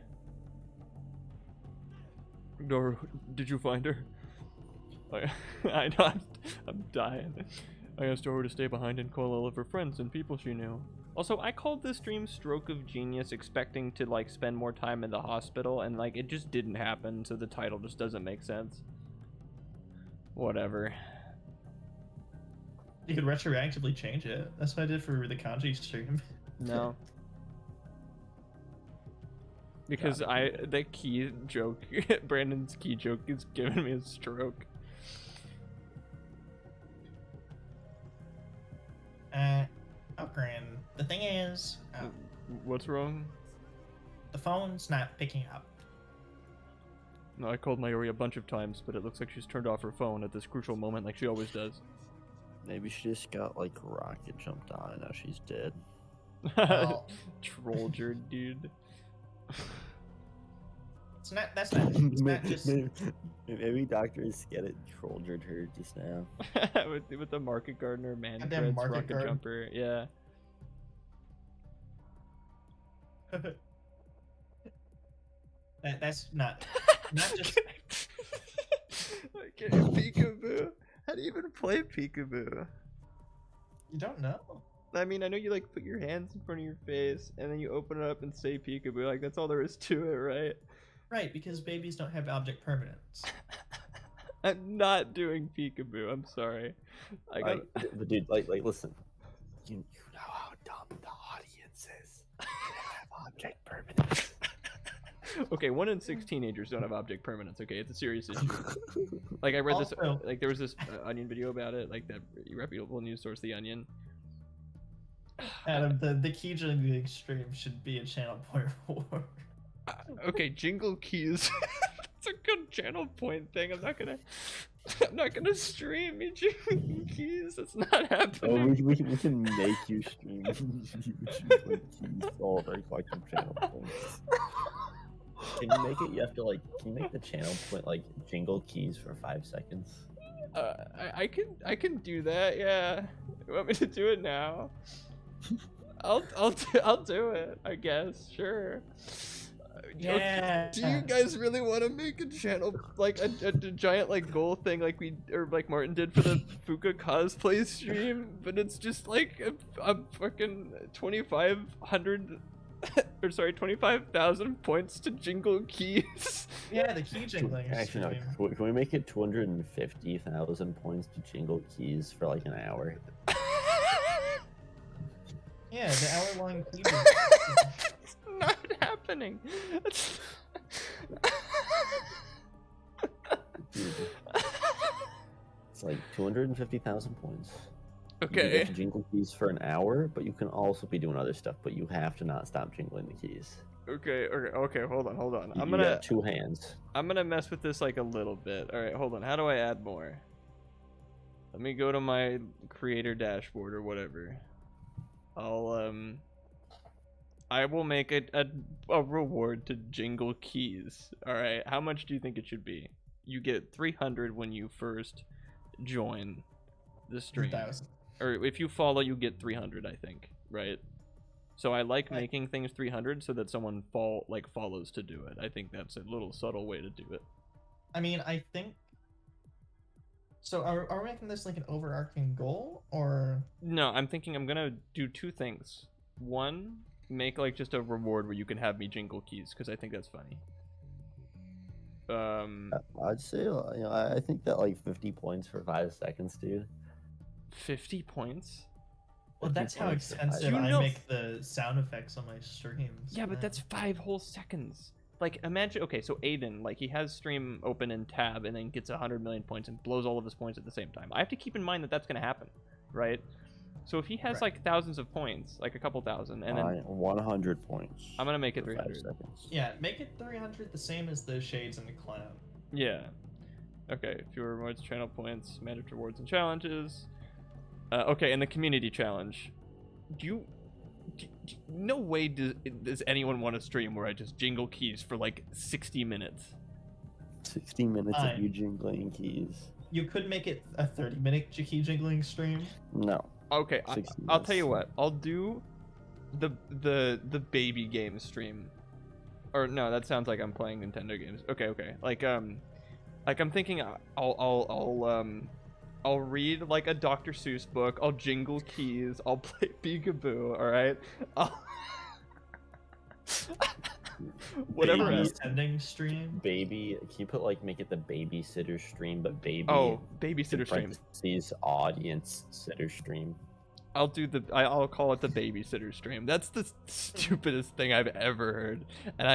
Or did you find her? I know, I'm dying. I asked her to stay behind and call all of her friends and people she knew. Also, I called this stream Stroke of Genius expecting to like spend more time in the hospital, and like it just didn't happen, so the title just doesn't make sense. Whatever. You could retroactively change it. That's what I did for the kanji stream. No. Because the key joke, Brandon's key joke is giving me a stroke. Oh, Grand. The thing is, What's wrong? the phone's not picking up. No, I called Mayuri a bunch of times, but it looks like she's turned off her phone at this crucial moment like she always does. Maybe she just got like rocket jumped on and now she's dead. Well- Trollger, dude. It's not. That's not. It's not just. Maybe Dr. Skettit trolled her just now. with the market gardener, man, Goddamn Fred's market rocket garden. jumper, yeah. That's not just. Okay, peekaboo. How do you even play peekaboo? You don't know. I mean, I know you like put your hands in front of your face and then you open it up and say peekaboo. Like that's all there is to it, right? Right, because babies don't have object permanence. I'm not doing peekaboo. I'm sorry. I got. But dude, like, listen. You know how dumb the audience is. They don't have object permanence. Okay, 1 in 6 teenagers don't have object permanence. Okay, it's a serious issue. Like I read this, Also- like there was this Onion video about it, like that reputable news source, The Onion. Adam, the key jingling stream should be a channel point for. Okay, jingle keys. It's a good channel point thing. I'm not gonna stream me jingling keys. That's not Oh, happening. we can make you stream. Keys, all of our collective channel points. Can you make it? You have to like. Can you make the channel point like jingle keys for 5 seconds? I can do that. Yeah. You want me to do it now? I'll do it. I guess. Sure. Yeah. Do you guys really want to make a channel like a giant like goal thing like we or like Martin did for the Fuka cosplay stream? But it's just like a fucking 2,500 or sorry 25,000 points to jingle keys. Yeah, the key jingling Actually, no. stream. Can we make it 250,000 points to jingle keys for like an hour? Yeah, the hour-long key jingling. It's not happening. Dude, it's like 250,000 points. You Okay. get to jingle keys for an hour, but you can also be doing other stuff. But you have to not stop jingling the keys. Okay. Hold on. You got 2 hands. I'm gonna mess with this like a little bit. All right, hold on. How do I add more? Let me go to my creator dashboard or whatever. I will make a reward to jingle keys. All right, how much do you think it should be? You get 300 when you first join the stream, 1,000. or if you follow, you get 300. I think, right? So I like Right. making things 300 so that someone follows to do it. I think that's a little subtle way to do it. I mean, I think. So are we making this like an overarching goal, or No, I'm thinking I'm gonna do two things. One, make like just a reward where you can have me jingle keys because I think that's funny. I'd say, I think that like 50 points for 5 seconds, dude. 50 points. well, 50 that's how points for 5 extensive You I know- make the sound effects on my streams. Yeah, but that's 5 whole seconds. Like, imagine, okay, so Aiden, like, he has stream open in tab and then gets 100 million points and blows all of his points at the same time. I have to keep in mind that that's going to happen, right? So if he has, Right. like, thousands of points, like a couple thousand, and then 100 points. I'm going to make it for 5 300. seconds. Yeah, make it 300, the same as the shades and the clown. Yeah. Okay, fewer rewards, channel points, managed rewards and challenges. Okay, and the community challenge. No way does anyone want to stream where I just jingle keys for like 60 minutes. 60 minutes Fine. of you jingling keys. You could make it a 30-minute key jingling stream. No. Okay, 60 I'll tell you minutes. what. I'll do the baby game stream. Or no, that sounds like I'm playing Nintendo games. Okay. Like I'm thinking I'll read like a Dr. Seuss book. I'll jingle keys. I'll play Peekaboo. All right. Whatever. Baby- else. Condescending stream. Baby, can you put like make it the babysitter stream, but baby. Oh, babysitter stream. Parentheses, audience sitter stream. I'll call it the babysitter stream. That's the stupidest thing I've ever heard. And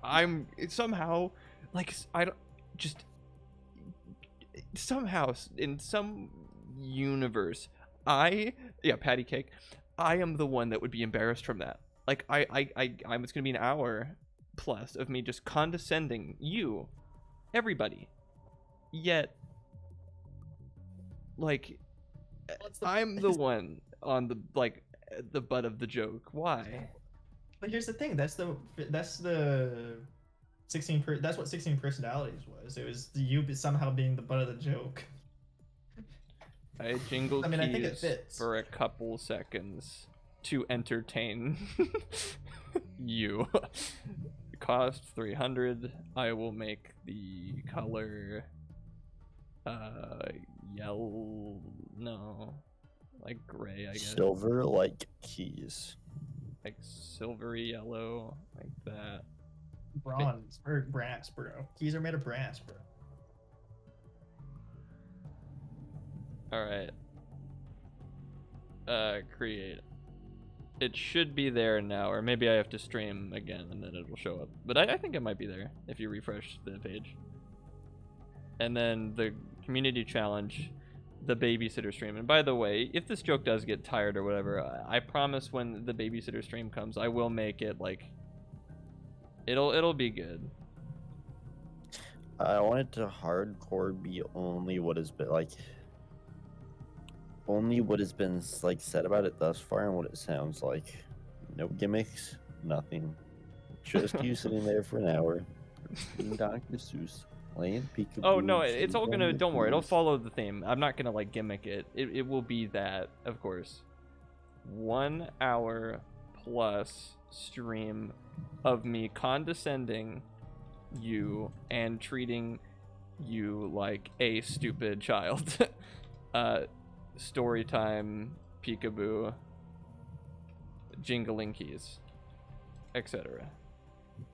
I'm somehow like I don't just somehow in some universe patty cake. I am the one that would be embarrassed from that. Like it's gonna be an hour plus of me just condescending you, everybody. Yet, like, I'm the one on the the butt of the joke. Why? But here's the thing. That's the 16. That's what 16 personalities was. It was you somehow being the butt of the joke. I jingle I mean, I think it keys fits. for a couple seconds to entertain you. Cost 300. I will make the color yellow. No, like gray, I guess. Silver like keys. Like silvery yellow, like that. Bronze or brass, bro. Keys are made of brass, bro. All right. Create. It should be there now, or maybe I have to stream again and then it'll show up. But I think it might be there if you refresh the page. And then the community challenge, the babysitter stream. And by the way, if this joke does get tired or whatever, I promise when the babysitter stream comes, I will make it like it'll be good. I want it to hardcore be only what has been like. Only what has been like said about it thus far and what it sounds like. No gimmicks, nothing. Just you sitting there for an hour, reading Dr. Seuss, playing Peekaboo. Oh no, it's all sitting gonna. on the Don't worry, it'll keys. follow the theme. I'm not gonna like gimmick it. It will be that, of course. 1 hour plus stream of me condescending you and treating you like a stupid child. Story time, peekaboo, jingling keys, etc.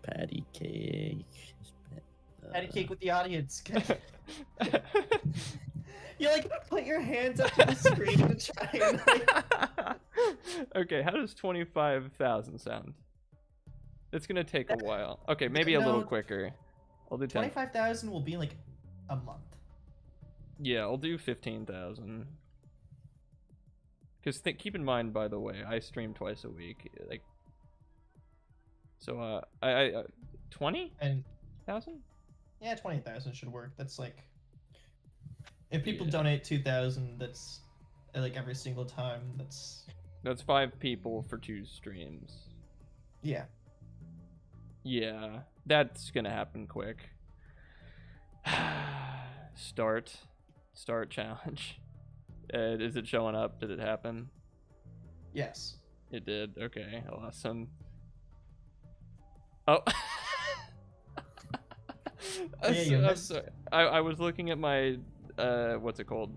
Patty cake. Patty cake with the audience. You like put your hands up to the screen to try and like. Okay, how does 25,000 sound? It's gonna take a while. Okay, maybe a little No, quicker. I'll do 10. 25,000 will be in like a month. Yeah, I'll do 15,000. Because keep in mind, by the way, I stream twice a week. Like, so I 20,000. And yeah, 20,000 should work. That's like, if people Yeah. donate 2,000, that's like every single time. That's 5 people for 2 streams. Yeah. Yeah, that's gonna happen quick. Start challenge. Is it showing up? Did it happen? Yes. It did. Okay, awesome. Oh. Yeah, you I'm missed. sorry. I was looking at my what's it called?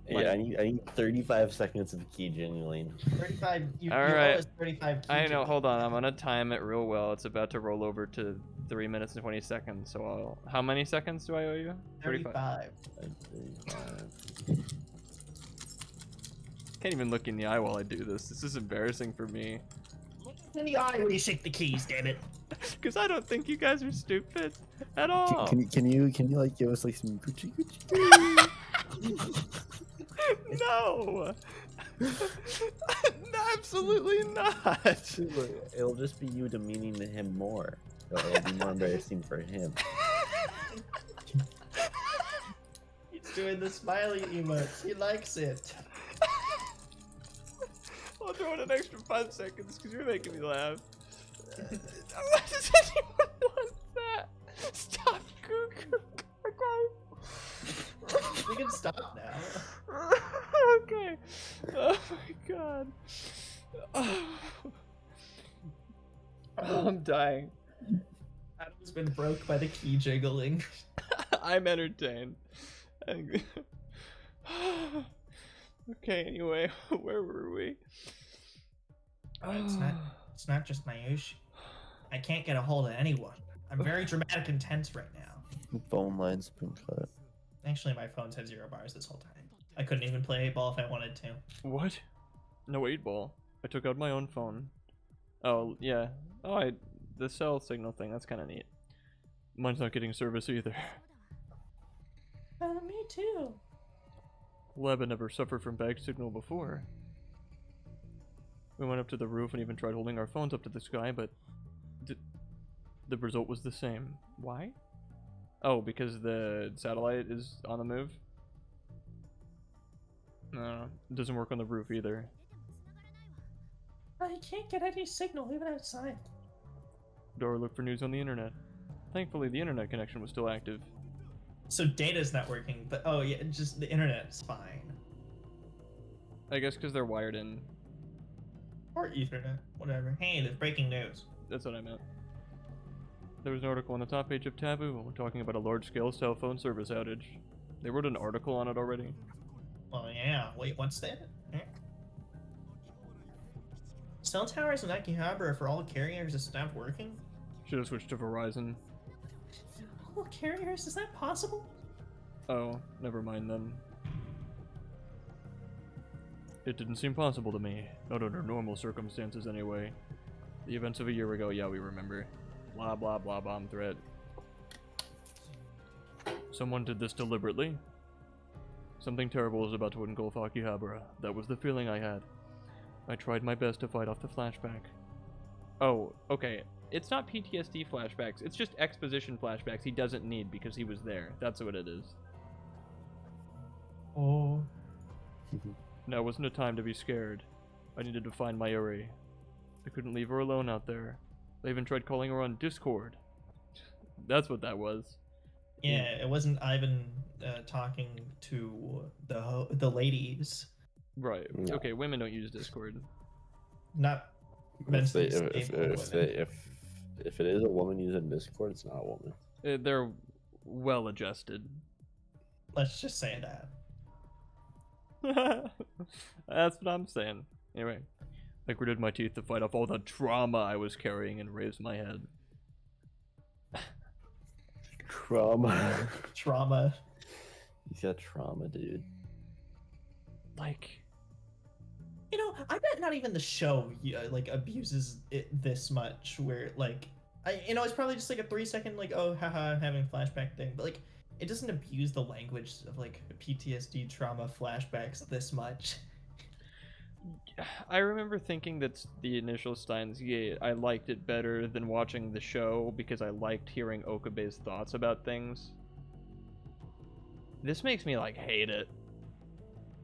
Yeah, I need 35 seconds of key jingling. 35. You All owe right. us 35 key I know. jiggling. Hold on. I'm gonna time it real well. It's about to roll over to 3 minutes and 20 seconds. So I'll. How many seconds do I owe you? 35. 35. Can't even look in the eye while I do this. This is embarrassing for me. In the eye when you shake the keys, damn it. Because I don't think you guys are stupid at all. Can you like give us like some Gucci Gucci? No. No, absolutely not. It'll just be you demeaning him more. It'll be more embarrassing for him. He's doing the smiley emotes. He likes it. I'll throw in an extra 5 seconds because you're making me laugh. Why does anyone want that? Stop, cuckoo. Okay. We can stop now. Okay. Oh my god. Oh, I'm dying. Adam's been broke by the key jiggling. I'm entertained. Okay, anyway, where were we? It's not just my issue. I can't get a hold of anyone. I'm very dramatic and tense right now. Phone line's been cut. Actually, my phone's had 0 bars this whole time. I couldn't even play 8 ball if I wanted to. What? No 8-ball. I took out my own phone. Oh, yeah. Oh, the cell signal thing, that's kind of neat. Mine's not getting service either. Me too. Lab had never suffered from bad signal before. We went up to the roof and even tried holding our phones up to the sky, but the result was the same. Why? Oh, because the satellite is on the move? No, it doesn't work on the roof either. I can't get any signal even outside. Dora looked for news on the internet. Thankfully, the internet connection was still active. So data's not working, but oh yeah, just the internet's fine. I guess because they're wired in. Or Ethernet, whatever. Hey, there's breaking news. That's what I meant. There was an article on the top page of Taboo talking about a large-scale cell phone service outage. They wrote an article on it already. Oh yeah, wait, what's that? Cell towers in Akihabara for all carriers have stopped working? Should have switched to Verizon. All carriers, is that possible? Oh, never mind then. It didn't seem possible to me. Not under normal circumstances anyway. The events of a year ago, yeah, we remember. Blah blah blah bomb threat. Someone did this deliberately. Something terrible is about to engulf Akihabara. That was the feeling I had. I tried my best to fight off the flashback. Oh, okay. It's not PTSD flashbacks, it's just exposition flashbacks he doesn't need because he was there. That's what it is. Oh. Now wasn't a time to be scared. I needed to find Mayuri. I couldn't leave her alone out there. I even tried calling her on Discord. That's what that was. Yeah, it wasn't Ivan talking to the ladies. Right. No. Okay, women don't use Discord. Not If, mentally they, stable women. if it is a woman using Discord, it's not a woman. They're well adjusted. Let's just say that. That's what I'm saying. Anyway, I gritted my teeth to fight off all the trauma I was carrying and raised my head. Trauma. Trauma. He's got trauma, dude. Like, You know, I bet not even the show like abuses it this much. Where like, it's probably just like a 3-second like, oh haha, I'm having a flashback thing, but like, it doesn't abuse the language of like PTSD trauma flashbacks this much. I remember thinking that the initial Steins Gate, I liked it better than watching the show because I liked hearing Okabe's thoughts about things. This makes me like hate it.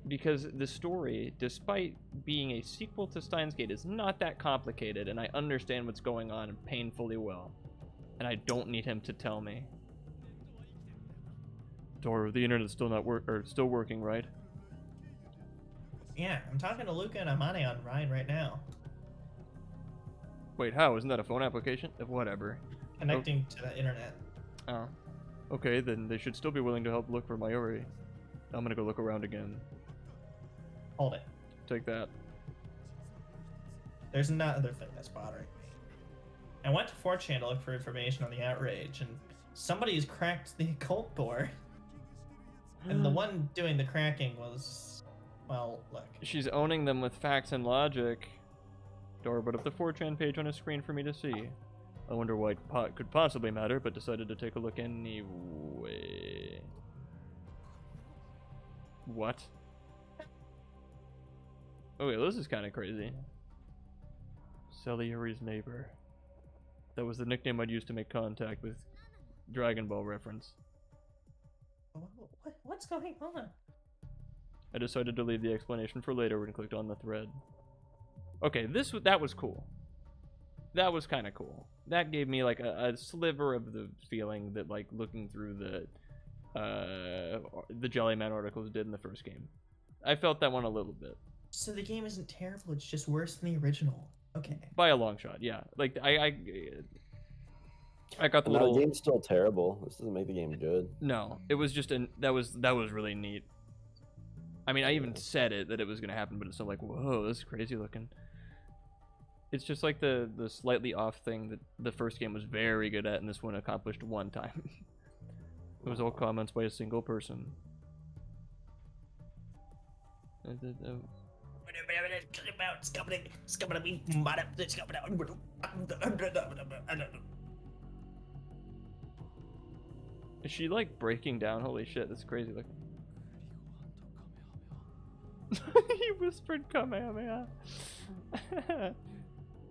Because the story, despite being a sequel to Steins Gate, is not that complicated, and I understand what's going on painfully well. And I don't need him to tell me. Dora, the internet's still still working, right? Yeah, I'm talking to Luca and Amane on Ryan right now. Wait, how? Isn't that a phone application? Whatever. Connecting to the internet. Oh. Okay, then they should still be willing to help look for Mayuri. I'm gonna go look around again. Hold it. Take that. There's another thing that's bothering me. I went to 4chan to look for information on the outrage, and somebody's cracked the occult board. And the one doing the cracking was, well, look. She's owning them with facts and logic. Dora put up the 4chan page on a screen for me to see. I wonder why it could possibly matter, but decided to take a look anyway. What? Okay, this is kind of crazy. Sally Yuri's neighbor. That was the nickname I'd use to make contact with Dragon Ball reference. What's going on? I decided to leave the explanation for later and clicked on the thread. Okay, that was cool. That was kind of cool. That gave me like a sliver of the feeling that like looking through the Jellyman articles did in the first game. I felt that one a little bit. So the game isn't terrible, it's just worse than the original. Okay. By a long shot, yeah. Like I got the No, little. the game's still terrible. This doesn't make the game good. No, it was just that was really neat. I mean, I even said it that it was gonna happen, but it's still like, whoa, this is crazy looking. It's just like the slightly off thing that the first game was very good at, and this one accomplished one time. It was all comments by a single person. Is she like breaking down? Holy shit, that's crazy looking. He whispered Kamehameha.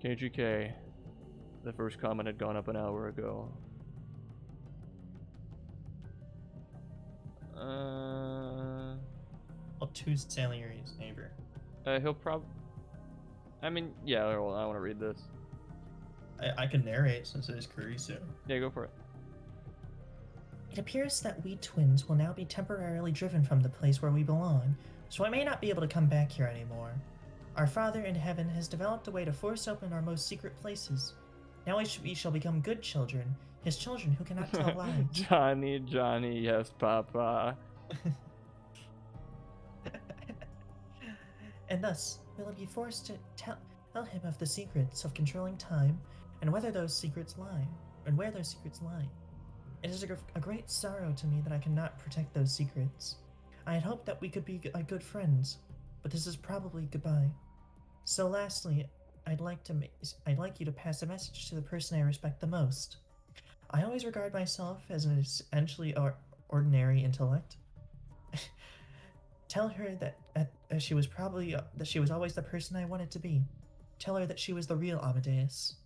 Col0n. The first comment had gone up an hour ago. Well, to Sally Yuri's neighbor. He'll I mean, yeah, I want to read this. I can narrate since it is Kurisu. Yeah, go for it. It appears that we twins will now be temporarily driven from the place where we belong, so I may not be able to come back here anymore. Our Father in heaven has developed a way to force open our most secret places. Now we shall become good children, his children who cannot tell lies. Johnny, yes, Papa. And thus, we'll be forced to tell him of the secrets of controlling time, and where those secrets lie. It is a great sorrow to me that I cannot protect those secrets. I had hoped that we could be good friends, but this is probably goodbye. So lastly, I'd like you to pass a message to the person I respect the most. I always regard myself as an essentially ordinary intellect. Tell her that she was always the person I wanted to be. Tell her that she was the real Amadeus.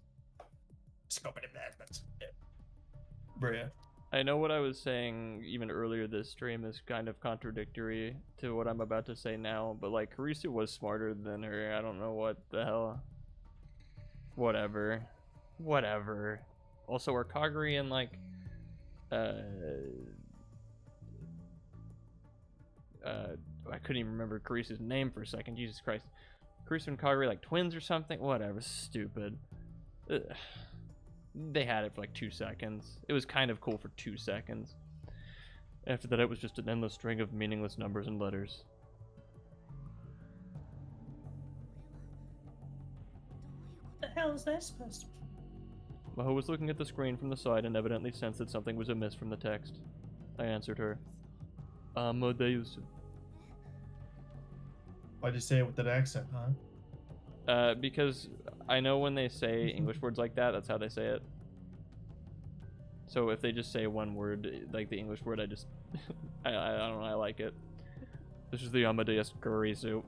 Bruh. I know what I was saying even earlier this stream is kind of contradictory to what I'm about to say now, but like Kurisu was smarter than her. I don't know what the hell. Whatever. Also, are Kaguri and like I couldn't even remember Kurisu's name for a second. Jesus Christ. Kurisu and Kaguri like twins or something? Whatever. Stupid. Ugh. They had it for like 2 seconds. It was kind of cool for 2 seconds. After that, it was just an endless string of meaningless numbers and letters. What the hell is that supposed to be? Maho was looking at the screen from the side and evidently sensed that something was amiss from the text. I answered her. Amadeus. Why'd you say it with that accent, huh? Because I know when they say English words like that, that's how they say it. So if they just say one word, like the English word, I don't know, I like it. This is the Amadeus Kurisu.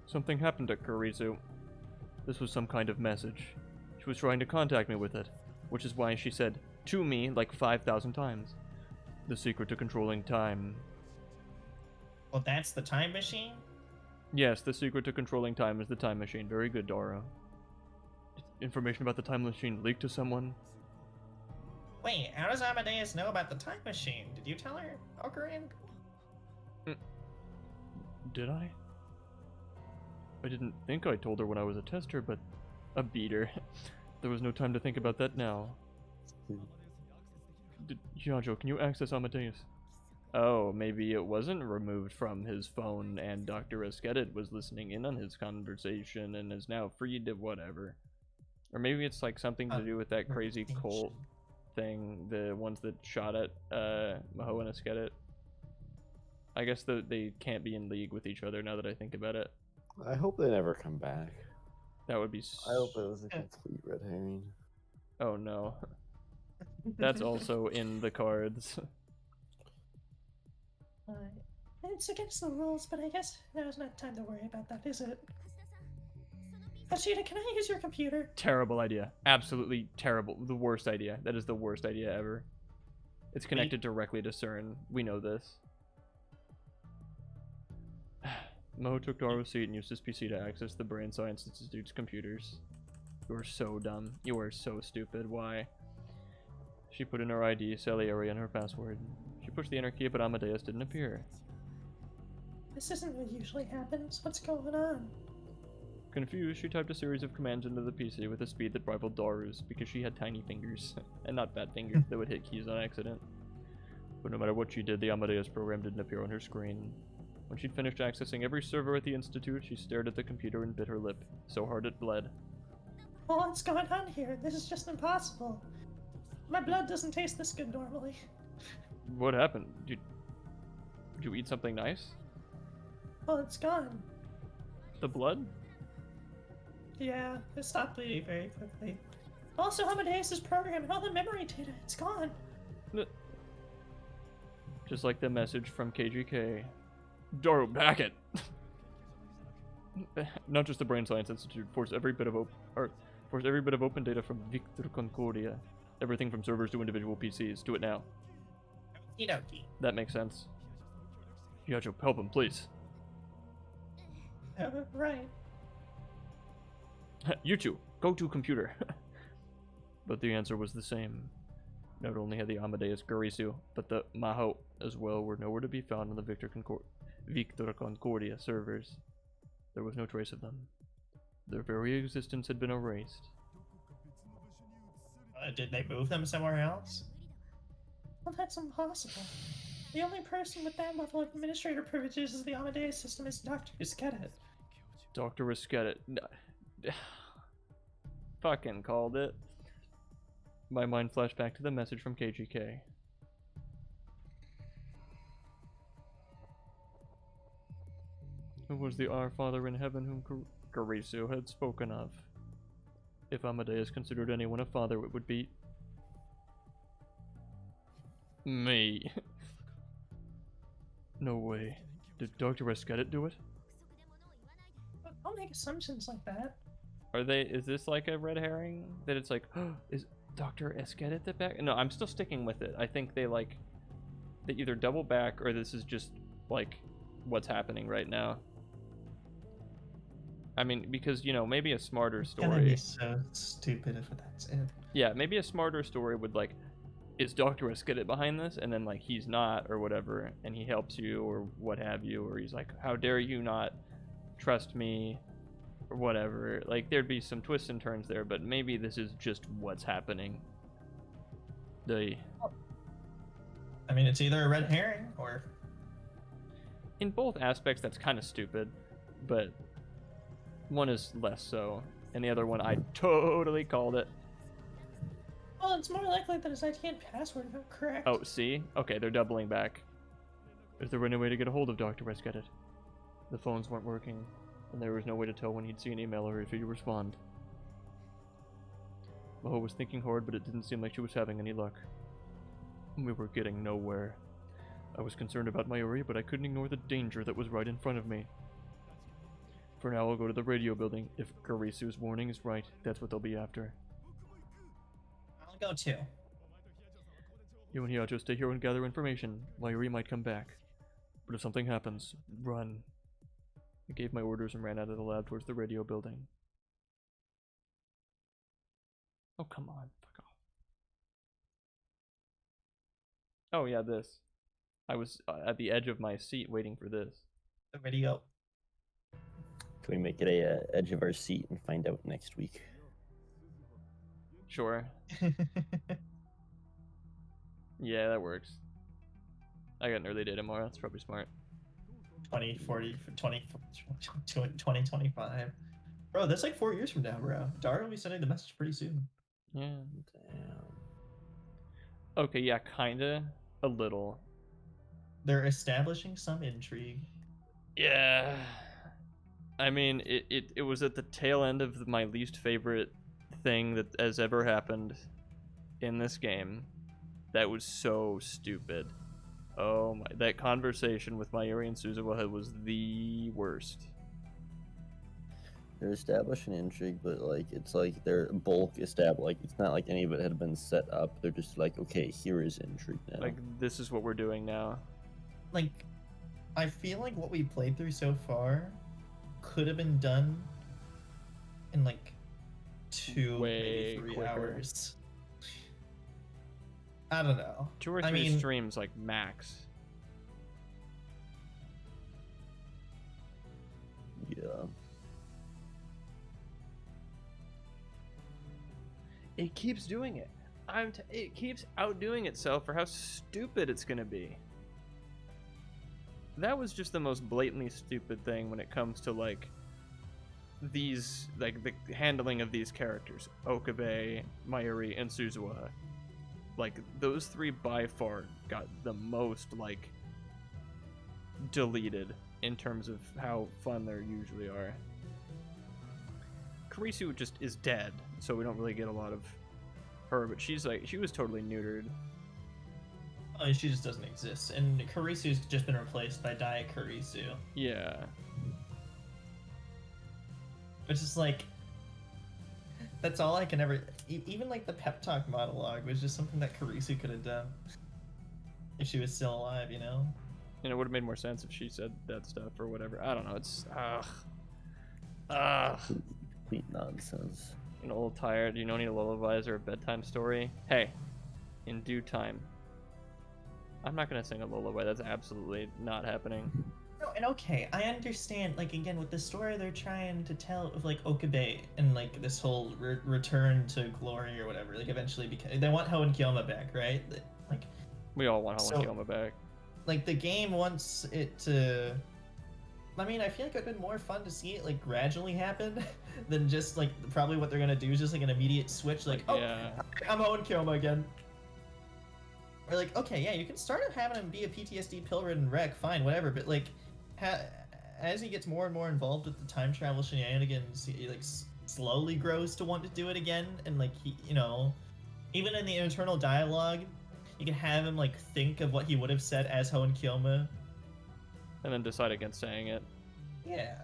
Something happened at Kurisu. This was some kind of message. She was trying to contact me with it, which is why she said, to me, like 5,000 times. The secret to controlling time. Well, that's the time machine? Yes, the secret to controlling time is the time machine. Very good, Dora. Information about the time machine leaked to someone? Wait, how does Amadeus know about the time machine? Did you tell her, Col0n? Did I? I didn't think I told her when I was a tester, but a beater. There was no time to think about that now. Yajo, can you access Amadeus? Oh, maybe it wasn't removed from his phone and Dr. Eskedit was listening in on his conversation and is now free to whatever. Or maybe it's like something to do with that crazy cult thing, the ones that shot at Maho and Eskedit. I guess they can't be in league with each other now that I think about it. I hope they never come back. That would be I hope it was a complete red herring. Oh no. That's also in the cards. It's against the rules, but I guess now's not time to worry about that, is it? Hashida, can I use your computer? Terrible idea. Absolutely terrible. The worst idea. That is the worst idea ever. It's connected directly to Cr0n. We know this. Mo took Daro's seat and used his PC to access the Brain Science Institute's computers. You are so dumb. You are so stupid. Why? She put in her ID, Salieri, and her password. She pushed the enter key, but Amadeus didn't appear. This isn't what usually happens. What's going on? Confused, she typed a series of commands into the PC with a speed that rivaled Daru's because she had tiny fingers, and not fat fingers that would hit keys on accident. But no matter what she did, the Amadeus program didn't appear on her screen. When she'd finished accessing every server at the Institute, she stared at the computer and bit her lip, so hard it bled. What's going on here? This is just impossible. My blood doesn't taste this good normally. What happened? Did you eat something nice? Oh, it's gone. The blood? Yeah, it stopped bleeding very quickly. Also, Amadeus' program and all the memory data, it's gone. Just like the message from KGK. Daru, back it! Not just the Brain Science Institute. Force every bit of open data from Victor Concordia. Everything from servers to individual PCs. Do it now. Okie That makes sense. Yacho, help him, please. Right. You two, go to computer. But the answer was the same. Not only had the Amadeus Gurisu, but the Maho as well were nowhere to be found on the Victor Concordia servers. There was no trace of them. Their very existence had been erased. Did they move them somewhere else? Well, that's impossible. The only person with that level of administrator privileges is the Amadeus system is Dr. Eskedit. Dr. Eskedit. Fucking called it. My mind flashed back to the message from KGK. It was the Our Father in Heaven whom Gurisu had spoken of. If Amadeus considered anyone a father, it would be... me. No way. Did Dr. Eskedit do it? Don't make assumptions like that. Are they... is this like a red herring? That it's like, is Dr. Eskedit the back? No, I'm still sticking with it. I think they like... they either double back or this is just like what's happening right now. I mean, because, you know, maybe a smarter It's gonna story... be so stupid if that's it. Yeah, maybe a smarter story would like, is Dr. Eskedit behind this? And then like he's not or whatever, and he helps you or what have you, or he's like, how dare you not trust me or whatever. Like there'd be some twists and turns there, but maybe this is just what's happening. I mean, it's either a red herring or... in both aspects that's kind of stupid, but one is less so, and the other one I totally called it. Well, it's more likely that his ID and password are correct. Oh, see? Okay, they're doubling back. Is there any way to get a hold of Dr. Eskedit? The phones weren't working, and there was no way to tell when he'd see an email or if he'd respond. Maho was thinking hard, but it didn't seem like she was having any luck. We were getting nowhere. I was concerned about Mayuri, but I couldn't ignore the danger that was right in front of me. For now, I'll go to the radio building. If Gurisu's warning is right, that's what they'll be after. I'll go too. You and Hiacho stay here and gather information. Mayuri might come back. But if something happens, run. I gave my orders and ran out of the lab towards the radio building. Oh, come on. Fuck off. Oh, yeah, this. I was at the edge of my seat waiting for this. The video. Should we make it a edge of our seat and find out next week? Sure. Yeah, that works. I got an early day tomorrow. That's probably smart. 2025. Bro, that's like 4 years from now, bro. Dara will be sending the message pretty soon. Yeah. Damn. Okay, yeah, kinda. A little. They're establishing some intrigue. Yeah. I mean, it was at the tail end of my least favorite thing that has ever happened in this game. That was so stupid. Oh my, that conversation with Mayuri and Suzuha was the worst. They're establishing intrigue, but like it's like they're bulk established. Like it's not like any of it had been set up. They're just like, okay, here is intrigue now. Like, this is what we're doing now. Like, I feel like what we played through so far could have been done in like 2, Way maybe 3 quicker. hours. I don't know. 2 or I 3 mean, streams, like, max. Yeah. It keeps doing it. It keeps outdoing itself for how stupid it's gonna be. That was just the most blatantly stupid thing when it comes to like these, like the handling of these characters, Okabe, Mayuri, and Suzuha. Like those 3 by far got the most like deleted in terms of how fun they usually are. Karisu just is dead, so we don't really get a lot of her, but she was totally neutered. oh, she just doesn't exist. And Karisu's just been replaced by Diet Karisu. Yeah. Which is like, that's all I can ever. Even like the pep talk monologue was just something that Karisu could have done if she was still alive, you know? And it would have made more sense if she said that stuff or whatever. I don't know. It's Complete nonsense. I'm a little tired. You don't need a lullabies or a bedtime story. Hey, in due time. I'm not gonna sing a lullaby. That's absolutely not happening. No, and okay, I understand. Like again, with the story they're trying to tell of like Okabe and like this whole return to glory or whatever. Like eventually, because they want Ho and Kyoma back, right? Like, We all want So- Helen Kyoma back. like the game wants it to. I mean, I feel like it'd been more fun to see it like gradually happen than just like probably what they're gonna do is just like an immediate switch. Like, oh, Yeah. I'm Ho and Kyoma again. Or like, okay, yeah, you can start having him be a PTSD pill-ridden wreck, fine, whatever. But like, as he gets more and more involved with the time travel shenanigans, he like slowly grows to want to do it again. And like he, you know, even in the internal dialogue, you can have him like think of what he would have said as Ho and Kyoma. And then decide against saying it. Yeah.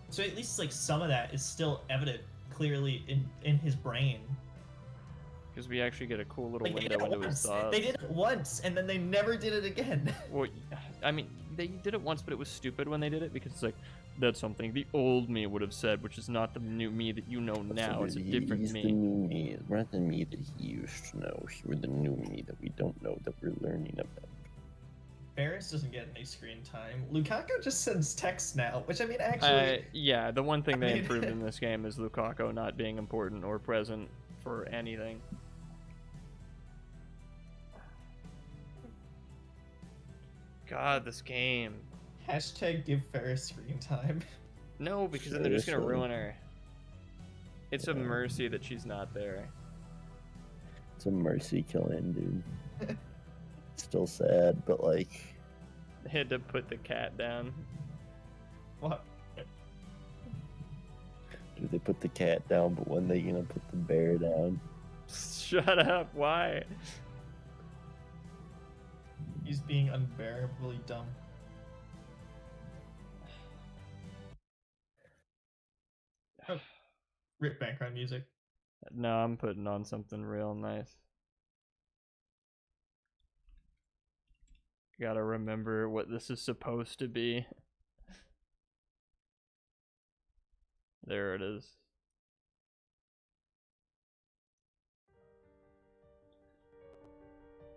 So at least like some of that is still evident clearly in his brain. Because we actually get a cool little Like they did window it into his once. thoughts. They did it once, and then they never did it again. Well, I mean, they did it once, but it was stupid when they did it because it's like, that's something the old me would have said, which is not the new me that you know now. It's a different He's the me. new me. We're not the me that he used to know. We're the new me that we don't know, that we're learning about. Ferris doesn't get any screen time. Lukaku just sends texts now, which I mean, actually, Yeah, the one thing I they mean- improved in this game is Lukaku not being important or present for anything. God, this game. hashtag give Ferris screen time. No, because then they're just gonna Seriously. ruin her. It's a mercy that she's not there. It's a mercy killing, dude. Still sad, but like, They had to put the cat down. What? dude, they put the cat down, but when they gonna put the bear down? Shut up, why? He's being unbearably dumb. Oh, rip background music. No, I'm putting on something real nice. Gotta remember what this is supposed to be. There it is.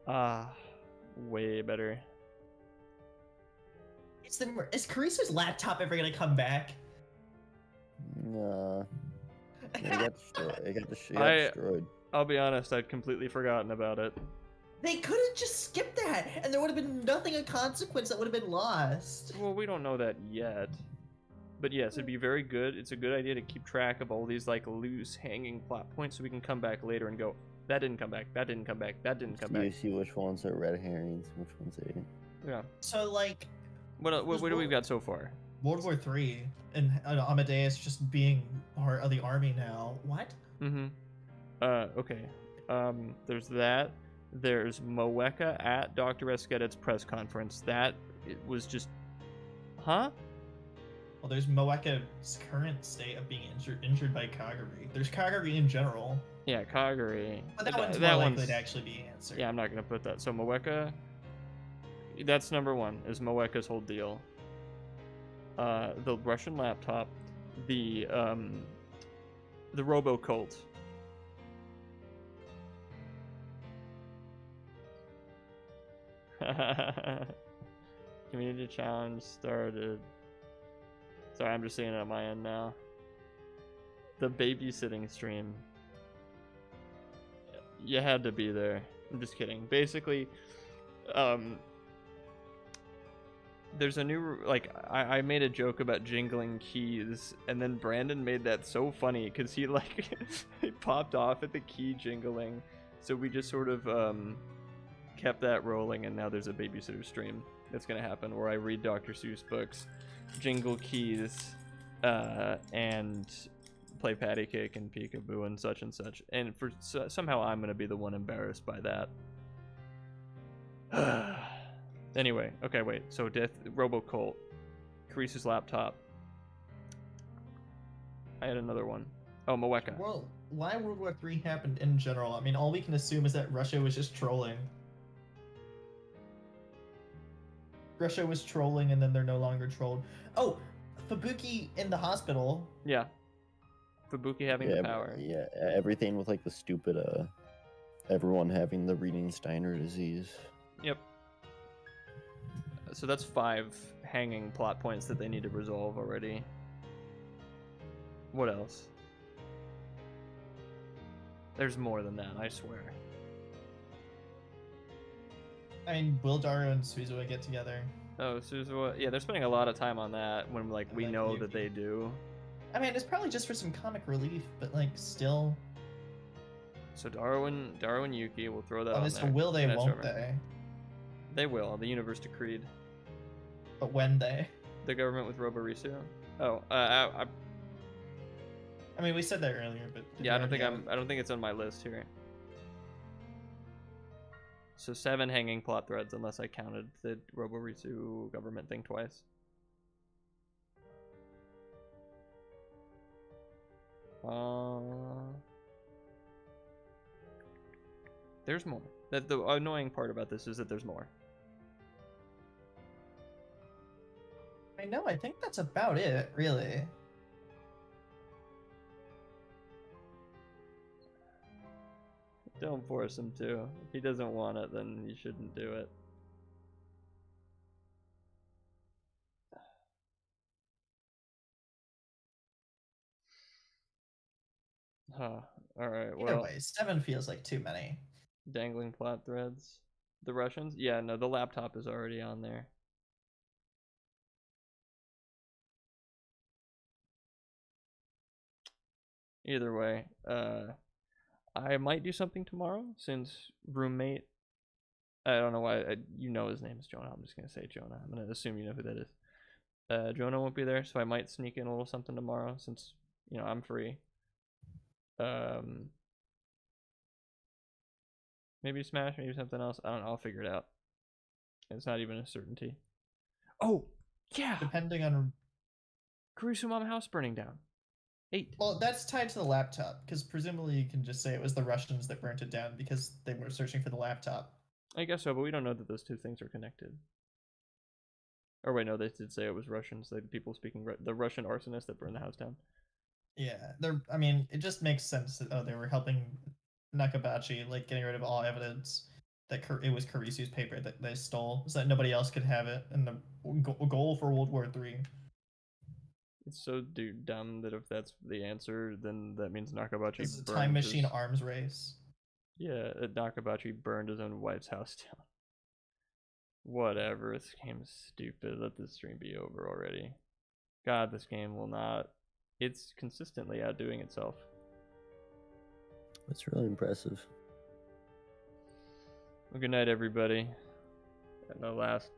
Ah, way better. Is Karisu's laptop ever gonna come back? Nah. It got destroyed. It got I- destroyed. I'll be honest, I'd completely forgotten about it. They could have just skipped that, and there would have been nothing of consequence that would have been lost. Well, we don't know that yet. But yes, it'd be very good. It's a good idea to keep track of all these like loose hanging plot points so we can come back later and go, that didn't come back, that didn't come back, that didn't come You back. see which ones are red herrings, which ones ain't. Yeah. So, like, What do we got so far? World War III and Amadeus just being part of the army now. What? Mm-hmm. Okay. There's that. There's Moeka at Dr. Esqueda's press conference. That it was just, huh? Well, there's Moeka's current state of being injured by Kagari. There's Kagari in general. Yeah, Kagari. But that one's that more likely one's- to actually be answered. Yeah, I'm not gonna put that. So Moeka, that's number one. Is Moeka's whole deal. The Russian laptop, the Robo Cult. Community challenge started. Sorry, I'm just seeing it on my end now. The babysitting stream. You had to be there. I'm just kidding. Basically, there's a new, like, I made a joke about jingling keys, and then Brandon made that so funny because he, like, he popped off at the key jingling. So we just sort of kept that rolling, and now there's a babysitter stream that's going to happen where I read Dr. Seuss books, jingle keys, and play patty cake and peekaboo and such and such. And for somehow I'm going to be the one embarrassed by that. Anyway, okay, wait. So Robocult, Carice's laptop. I had another one. Oh, Moeka. Well, why World War III happened in general? I mean, all we can assume is that Russia was just trolling. Russia was trolling, and then they're no longer trolled. Oh, Fubuki in the hospital. Yeah. Fubuki having the power. Yeah, everything with like the stupid everyone having the reading Steiner disease. Yep. So that's 5 hanging plot points that they need to resolve already. What else? There's more than that, I swear. I mean, will Daru and Suzuha get together? Oh, Suzuha. Yeah, they're spending a lot of time on that when, like, we Like know Yuki. that they do. I mean, it's probably just for some comic relief, but like, still. So Daru and Yuki, we'll throw that Oh, on so there. will they? That's Won't over. they? They will. The universe decreed. But when they? The government with Roborisu. Oh, I mean, we said that earlier, but did yeah, you I don't think already have I don't think it's on my list here. So 7 hanging plot threads, unless I counted the Roborisu government thing twice. There's more. That the annoying part about this is that there's more. I know. I think that's about it, really. Don't force him to. If he doesn't want it, then you shouldn't do it. Huh. Alright, Either well, way, 7 feels like too many. dangling plot threads. The Russians? Yeah, no, the laptop is already on there. Either way, I might do something tomorrow since roommate. I don't know why. You know his name is Jonah. I'm just gonna say Jonah. I'm gonna assume you know who that is. Jonah won't be there, so I might sneak in a little something tomorrow since I'm free. Maybe Smash, maybe something else. I don't know. I'll figure it out. It's not even a certainty. Oh yeah, Depending on. Kurusumama house burning down. 8. Well, that's tied to the laptop, because presumably you can just say it was the Russians that burnt it down because they were searching for the laptop. I guess so, but we don't know that those two things are connected. Or wait, no, they did say it was Russians. Like people speaking the Russian arsonist that burned the house down. Yeah, I mean, it just makes sense that they were helping Nakabachi, like getting rid of all evidence that it was Karisu's paper that they stole, so that nobody else could have it. And the goal for World War III. It's so dumb that if that's the answer, then that means Nakabachi This is a burned time machine his- arms race. Yeah, Nakabachi burned his own wife's house down. Whatever, this game is stupid. Let this stream be over already. God, this game will not. It's consistently outdoing itself. That's really impressive. Well, good night, everybody. And the last